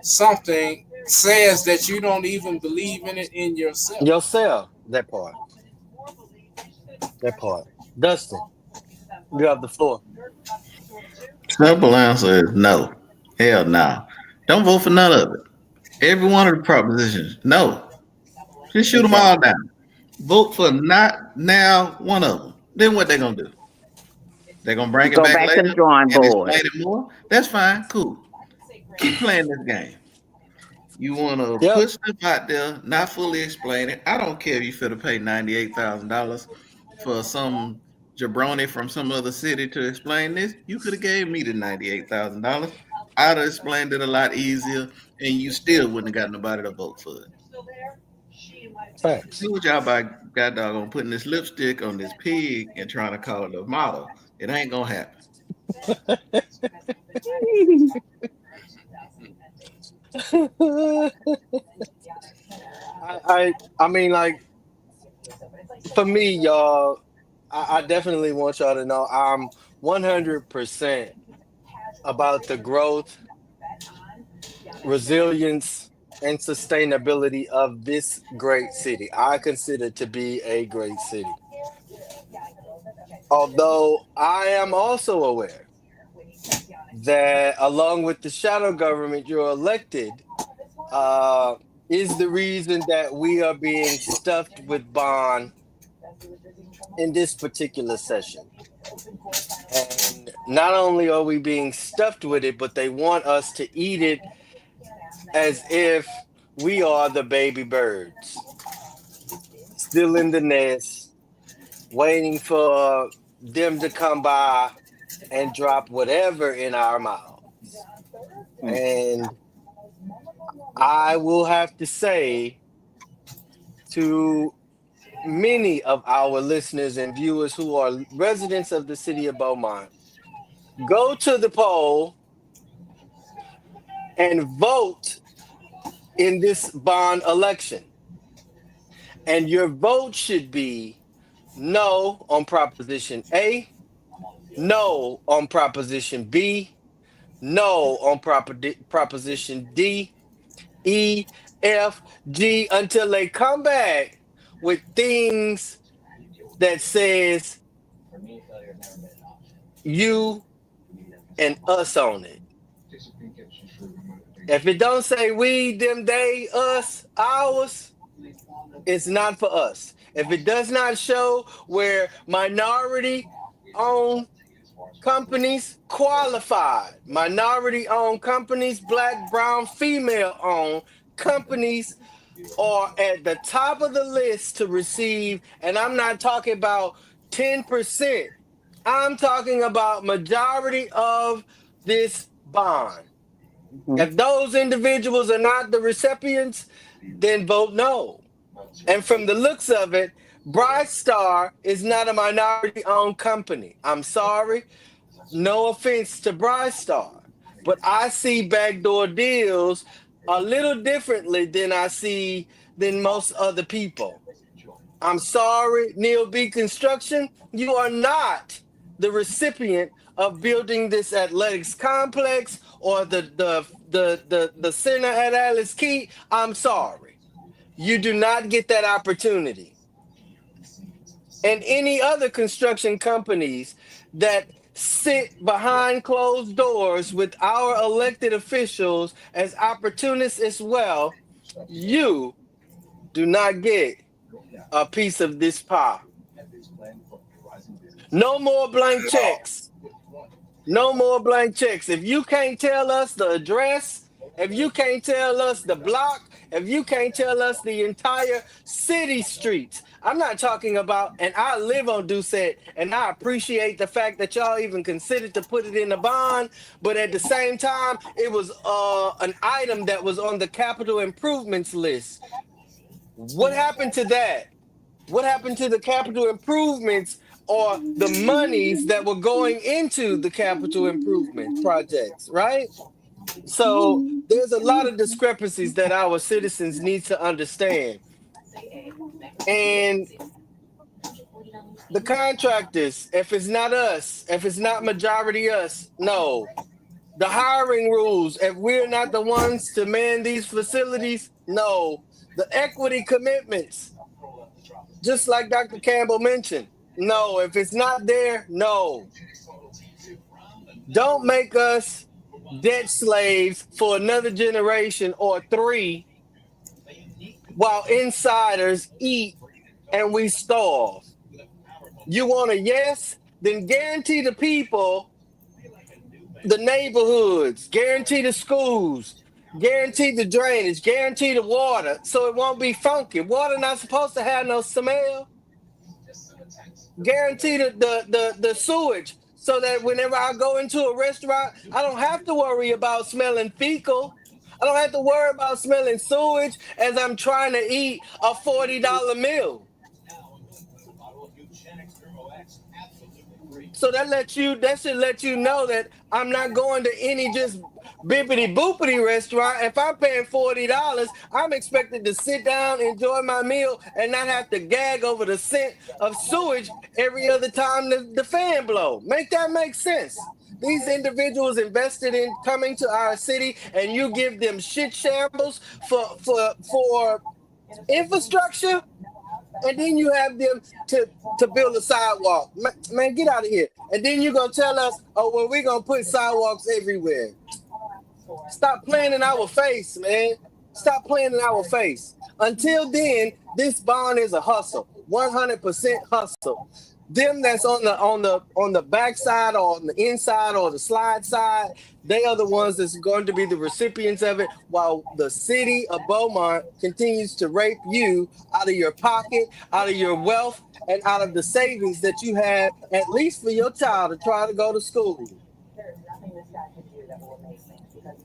[SPEAKER 3] something says that you don't even believe in it in yourself.
[SPEAKER 2] Yourself. That part. That part. Dustin, you have the floor.
[SPEAKER 4] Simple answer is no. Hell no. Don't vote for none of it. Every one of the propositions, no. Just shoot them all
[SPEAKER 1] Exactly.
[SPEAKER 4] down. Vote for not now one of them. Then what they gonna do? They're gonna bring it
[SPEAKER 1] Go
[SPEAKER 4] back
[SPEAKER 1] back to
[SPEAKER 4] later
[SPEAKER 1] the drawing
[SPEAKER 4] and
[SPEAKER 1] board.
[SPEAKER 4] explain it more. That's fine, cool. Keep playing this game. You wanna
[SPEAKER 2] Yep.
[SPEAKER 4] put stuff out there, not fully explain it. I don't care if you finna pay $98,000 for some jabroni from some other city to explain this. You could have gave me the $98,000. I'd have explained it a lot easier, and you still wouldn't have got nobody to vote for it.
[SPEAKER 2] Facts.
[SPEAKER 4] Do what y'all about god dog on putting this lipstick on this pig and trying to call it a motto. It ain't gonna happen.
[SPEAKER 2] I mean, like, for me, y'all, I definitely want y'all to know I'm 100% about the growth, resilience, and sustainability of this great city. I consider to be a great city. Although I am also aware that along with the shadow government you're elected, uh, is the reason that we are being stuffed with bond in this particular session. And not only are we being stuffed with it, but they want us to eat it as if we are the baby birds, still in the nest, waiting for them to come by and drop whatever in our mouths. And I will have to say to many of our listeners and viewers who are residents of the city of Beaumont, go to the poll and vote in this bond election. And your vote should be no on Proposition A, no on Proposition B, no on Proposition D, E, F, G, until they come back with things that says you and us on it. If it don't say we, them, they, us, ours, it's not for us. If it does not show where minority owned companies qualified, minority owned companies, black, brown, female owned companies are at the top of the list to receive, and I'm not talking about 10%. I'm talking about majority of this bond.
[SPEAKER 1] Mhm.
[SPEAKER 2] If those individuals are not the recipients, then vote no. And from the looks of it, BrightStar is not a minority owned company. I'm sorry. No offense to BrightStar. But I see backdoor deals a little differently than most other people. I'm sorry, Neil B. Construction, you are not the recipient of building this athletics complex or the center at Alice Key. I'm sorry. You do not get that opportunity. And any other construction companies that sit behind closed doors with our elected officials as opportunists as well, you do not get a piece of this pie. No more blank
[SPEAKER 3] No.
[SPEAKER 2] checks. No more blank checks. If you can't tell us the address, if you can't tell us the block, if you can't tell us the entire city streets, I'm not talking about, and I live on Doucette, and I appreciate the fact that y'all even considered to put it in a bond, but at the same time, it was an item that was on the capital improvements list. What happened to that? What happened to the capital improvements or the monies that were going into the capital improvement projects, right? So there's a lot of discrepancies that our citizens need to understand. And the contractors, if it's not us, if it's not majority us, no. The hiring rules, if we're not the ones to man these facilities, no. The equity commitments, just like Dr. Campbell mentioned. No, if it's not there, no. Don't make us debt slaves for another generation or three while insiders eat and we starve. You want a yes? Then guarantee the people the neighborhoods, guarantee the schools, guarantee the drainage, guarantee the water so it won't be funky. Water not supposed to have no smell. Guarantee the sewage so that whenever I go into a restaurant, I don't have to worry about smelling fecal. I don't have to worry about smelling sewage as I'm trying to eat a $40 meal. So that should let you know that I'm not going to any just bippity boopity restaurant. If I'm paying $40, I'm expected to sit down, enjoy my meal, and not have to gag over the scent of sewage every other time the fan blow. Make that make sense. These individuals invested in coming to our city, and you give them shit shambles for infrastructure, and then you have them to build a sidewalk. Man, get out of here. And then you're gonna tell us, oh well, we're gonna put sidewalks everywhere. Stop playing in our face, man. Stop playing in our face. Until then, this bond is a hustle, 100% hustle. Them that's on the backside or on the inside or the slide side, they are the ones that's going to be the recipients of it, while the city of Beaumont continues to rape you out of your pocket, out of your wealth, and out of the savings that you have, at least for your child to try to go to school.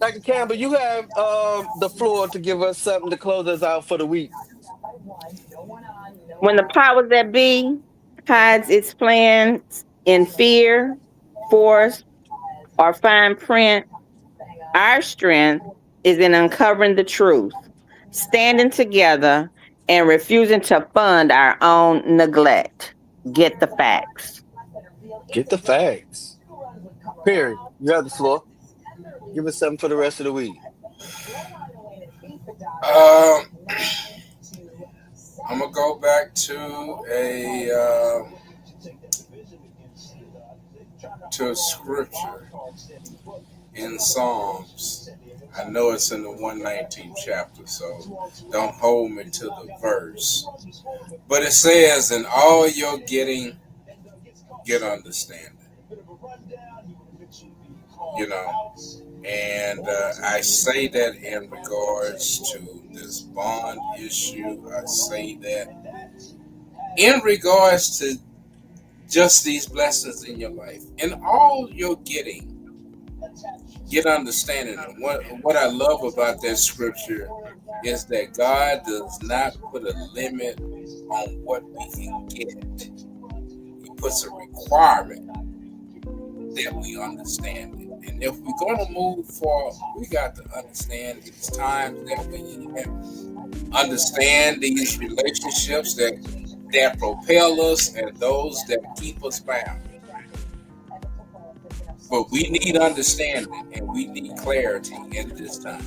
[SPEAKER 2] Dr. Campbell, you have the floor to give us something to close us out for the week.
[SPEAKER 1] When the powers that be hides its plans in fear, force, or fine print, our strength is in uncovering the truth, standing together, and refusing to fund our own neglect. Get the facts.
[SPEAKER 2] Get the facts. Period. You have the floor. Give us something for the rest of the week.
[SPEAKER 3] Um, I'm gonna go back to a scripture in Psalms. I know it's in the 119th chapter, so don't hold me to the verse. But it says, "In all your getting, get understanding." You know, and I say that in regards to this bond issue. I say that in regards to just these blessings in your life. In all you're getting, get understanding. And what I love about that scripture is that God does not put a limit on what we can get. He puts a requirement that we understand it. And if we're going to move forward, we got to understand these times that we in, understand these relationships that propel us and those that keep us bound. But we need understanding and we need clarity in this time.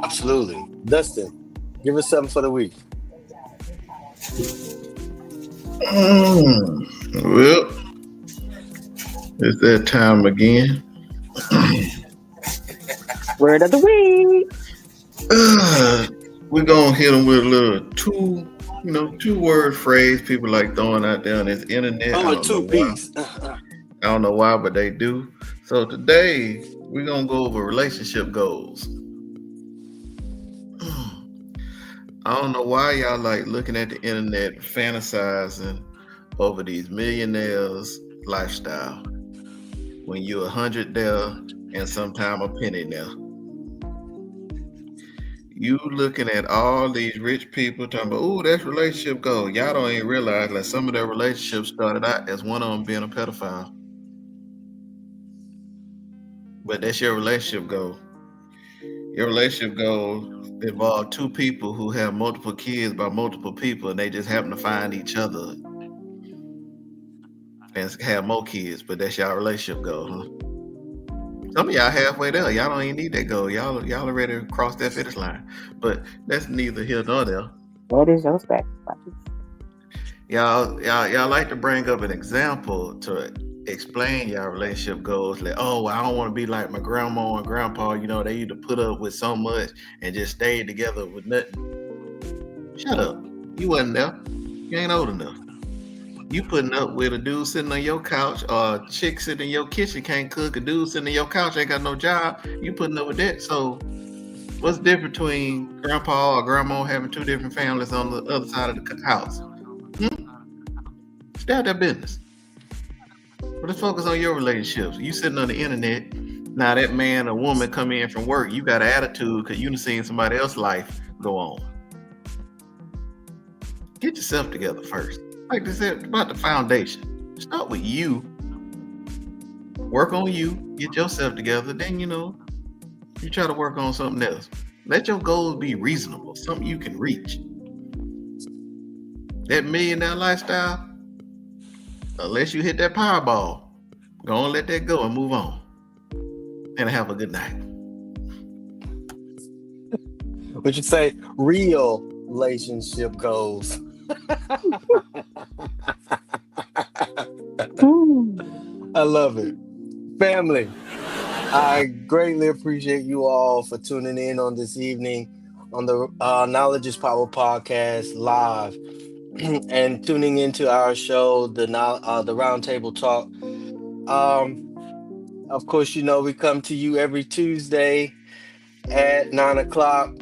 [SPEAKER 2] Absolutely. Dustin, give us something for the week.
[SPEAKER 4] Well, it's that time again.
[SPEAKER 1] Word of the week.
[SPEAKER 4] We're gonna hit them with a little two-word phrase people like throwing out there on this internet.
[SPEAKER 2] Oh, a two-piece.
[SPEAKER 4] I don't know why, but they do. So today we're gonna go over relationship goals. I don't know why y'all like looking at the internet, fantasizing over these millionaires' lifestyle when you're 100 there and sometime a penny there. You looking at all these rich people talking about, oh, that's relationship goal. Y'all don't even realize that some of their relationships started out as one of them being a pedophile. But that's your relationship goal. Your relationship goal involve two people who have multiple kids by multiple people, and they just happen to find each other and have more kids. But that's y'all relationship goal, huh? Some of y'all halfway there. Y'all don't even need that goal. Y'all already crossed that finish line. But that's neither here nor there.
[SPEAKER 1] What is your sacrifice?
[SPEAKER 4] Y'all like to bring up an example to explain y'all relationship goals. Like, oh, well, I don't want to be like my grandma and grandpa. You know, they used to put up with so much and just stayed together with nothing. Shut up. You wasn't there. You ain't old enough. You putting up with a dude sitting on your couch or a chick sitting in your kitchen can't cook, a dude sitting in your couch ain't got no job. You putting up with that. So what's the difference between grandpa or grandma having two different families on the other side of the house? Stay out that business. But let's focus on your relationships. You sitting on the internet. Now that man or woman come in from work, you got an attitude because you done seen somebody else's life go on. Get yourself together first. Like they said about the foundation. Start with you. Work on you. Get yourself together. Then, you try to work on something else. Let your goals be reasonable. Something you can reach. That millionaire lifestyle, unless you hit that Powerball, go on, let that go and move on. And have a good night.
[SPEAKER 2] What you say? Real relationship goals. I love it. Family, I greatly appreciate you all for tuning in on this evening on the Knowledge is Power podcast live and tuning into our show, the Roundtable Talk. Of course, we come to you every Tuesday at 9 o'clock,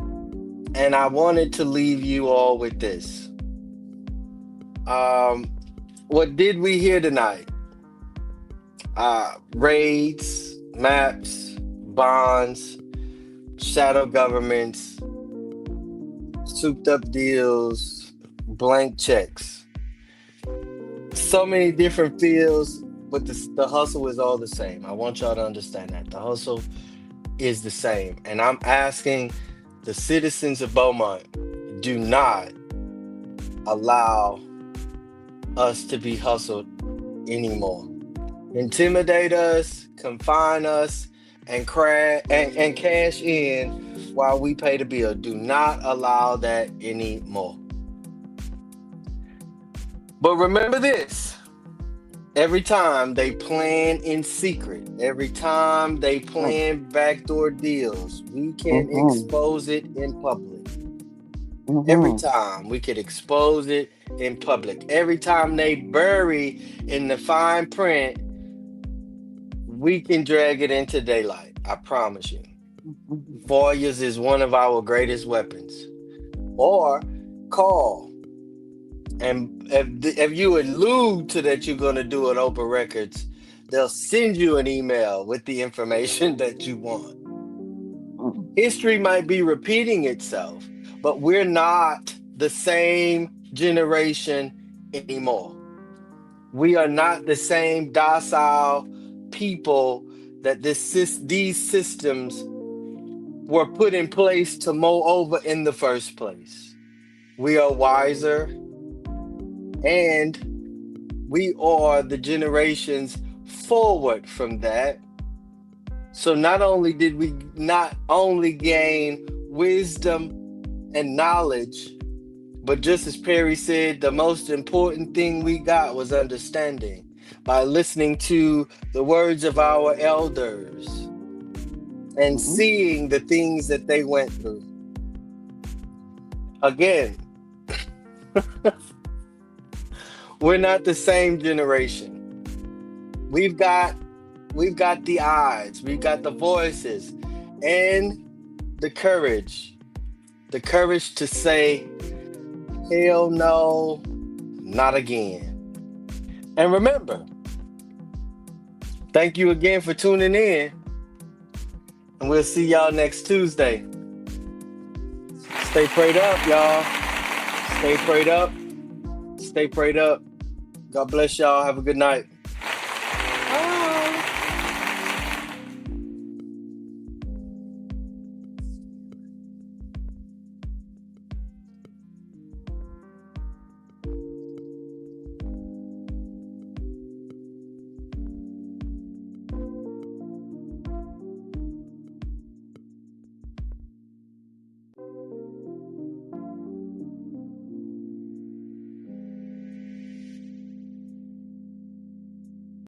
[SPEAKER 2] and I wanted to leave you all with this. What did we hear tonight? Raids, maps, bonds, shadow governments, souped up deals, blank checks. So many different fields, but the hustle is all the same. I want y'all to understand that. The hustle is the same. And I'm asking the citizens of Beaumont, do not allow us to be hustled anymore. Intimidate us, confine us, and cash in while we pay the bill. Do not allow that anymore. But remember this. Every time they plan in secret, every time they plan backdoor deals, we can expose it in public. Every time we could expose it in public. Every time they bury in the fine print, we can drag it into daylight. I promise you. Voyeurs is one of our greatest weapons. Or call. And if you allude to that you're going to do it open records, they'll send you an email with the information that you want. History might be repeating itself, but we're not the same generation anymore. We are not the same docile people that these systems were put in place to mow over in the first place. We are wiser, and we are the generations forward from that. So not only did we not only gain wisdom and knowledge, but just as Perry said, the most important thing we got was understanding by listening to the words of our elders and seeing the things that they went through. Again, we're not the same generation. We've got the eyes, we've got the voices, and the courage to say, hell no, not again. And remember, thank you again for tuning in, and we'll see y'all next Tuesday. Stay prayed up, y'all. Stay prayed up. Stay prayed up. God bless y'all. Have a good night.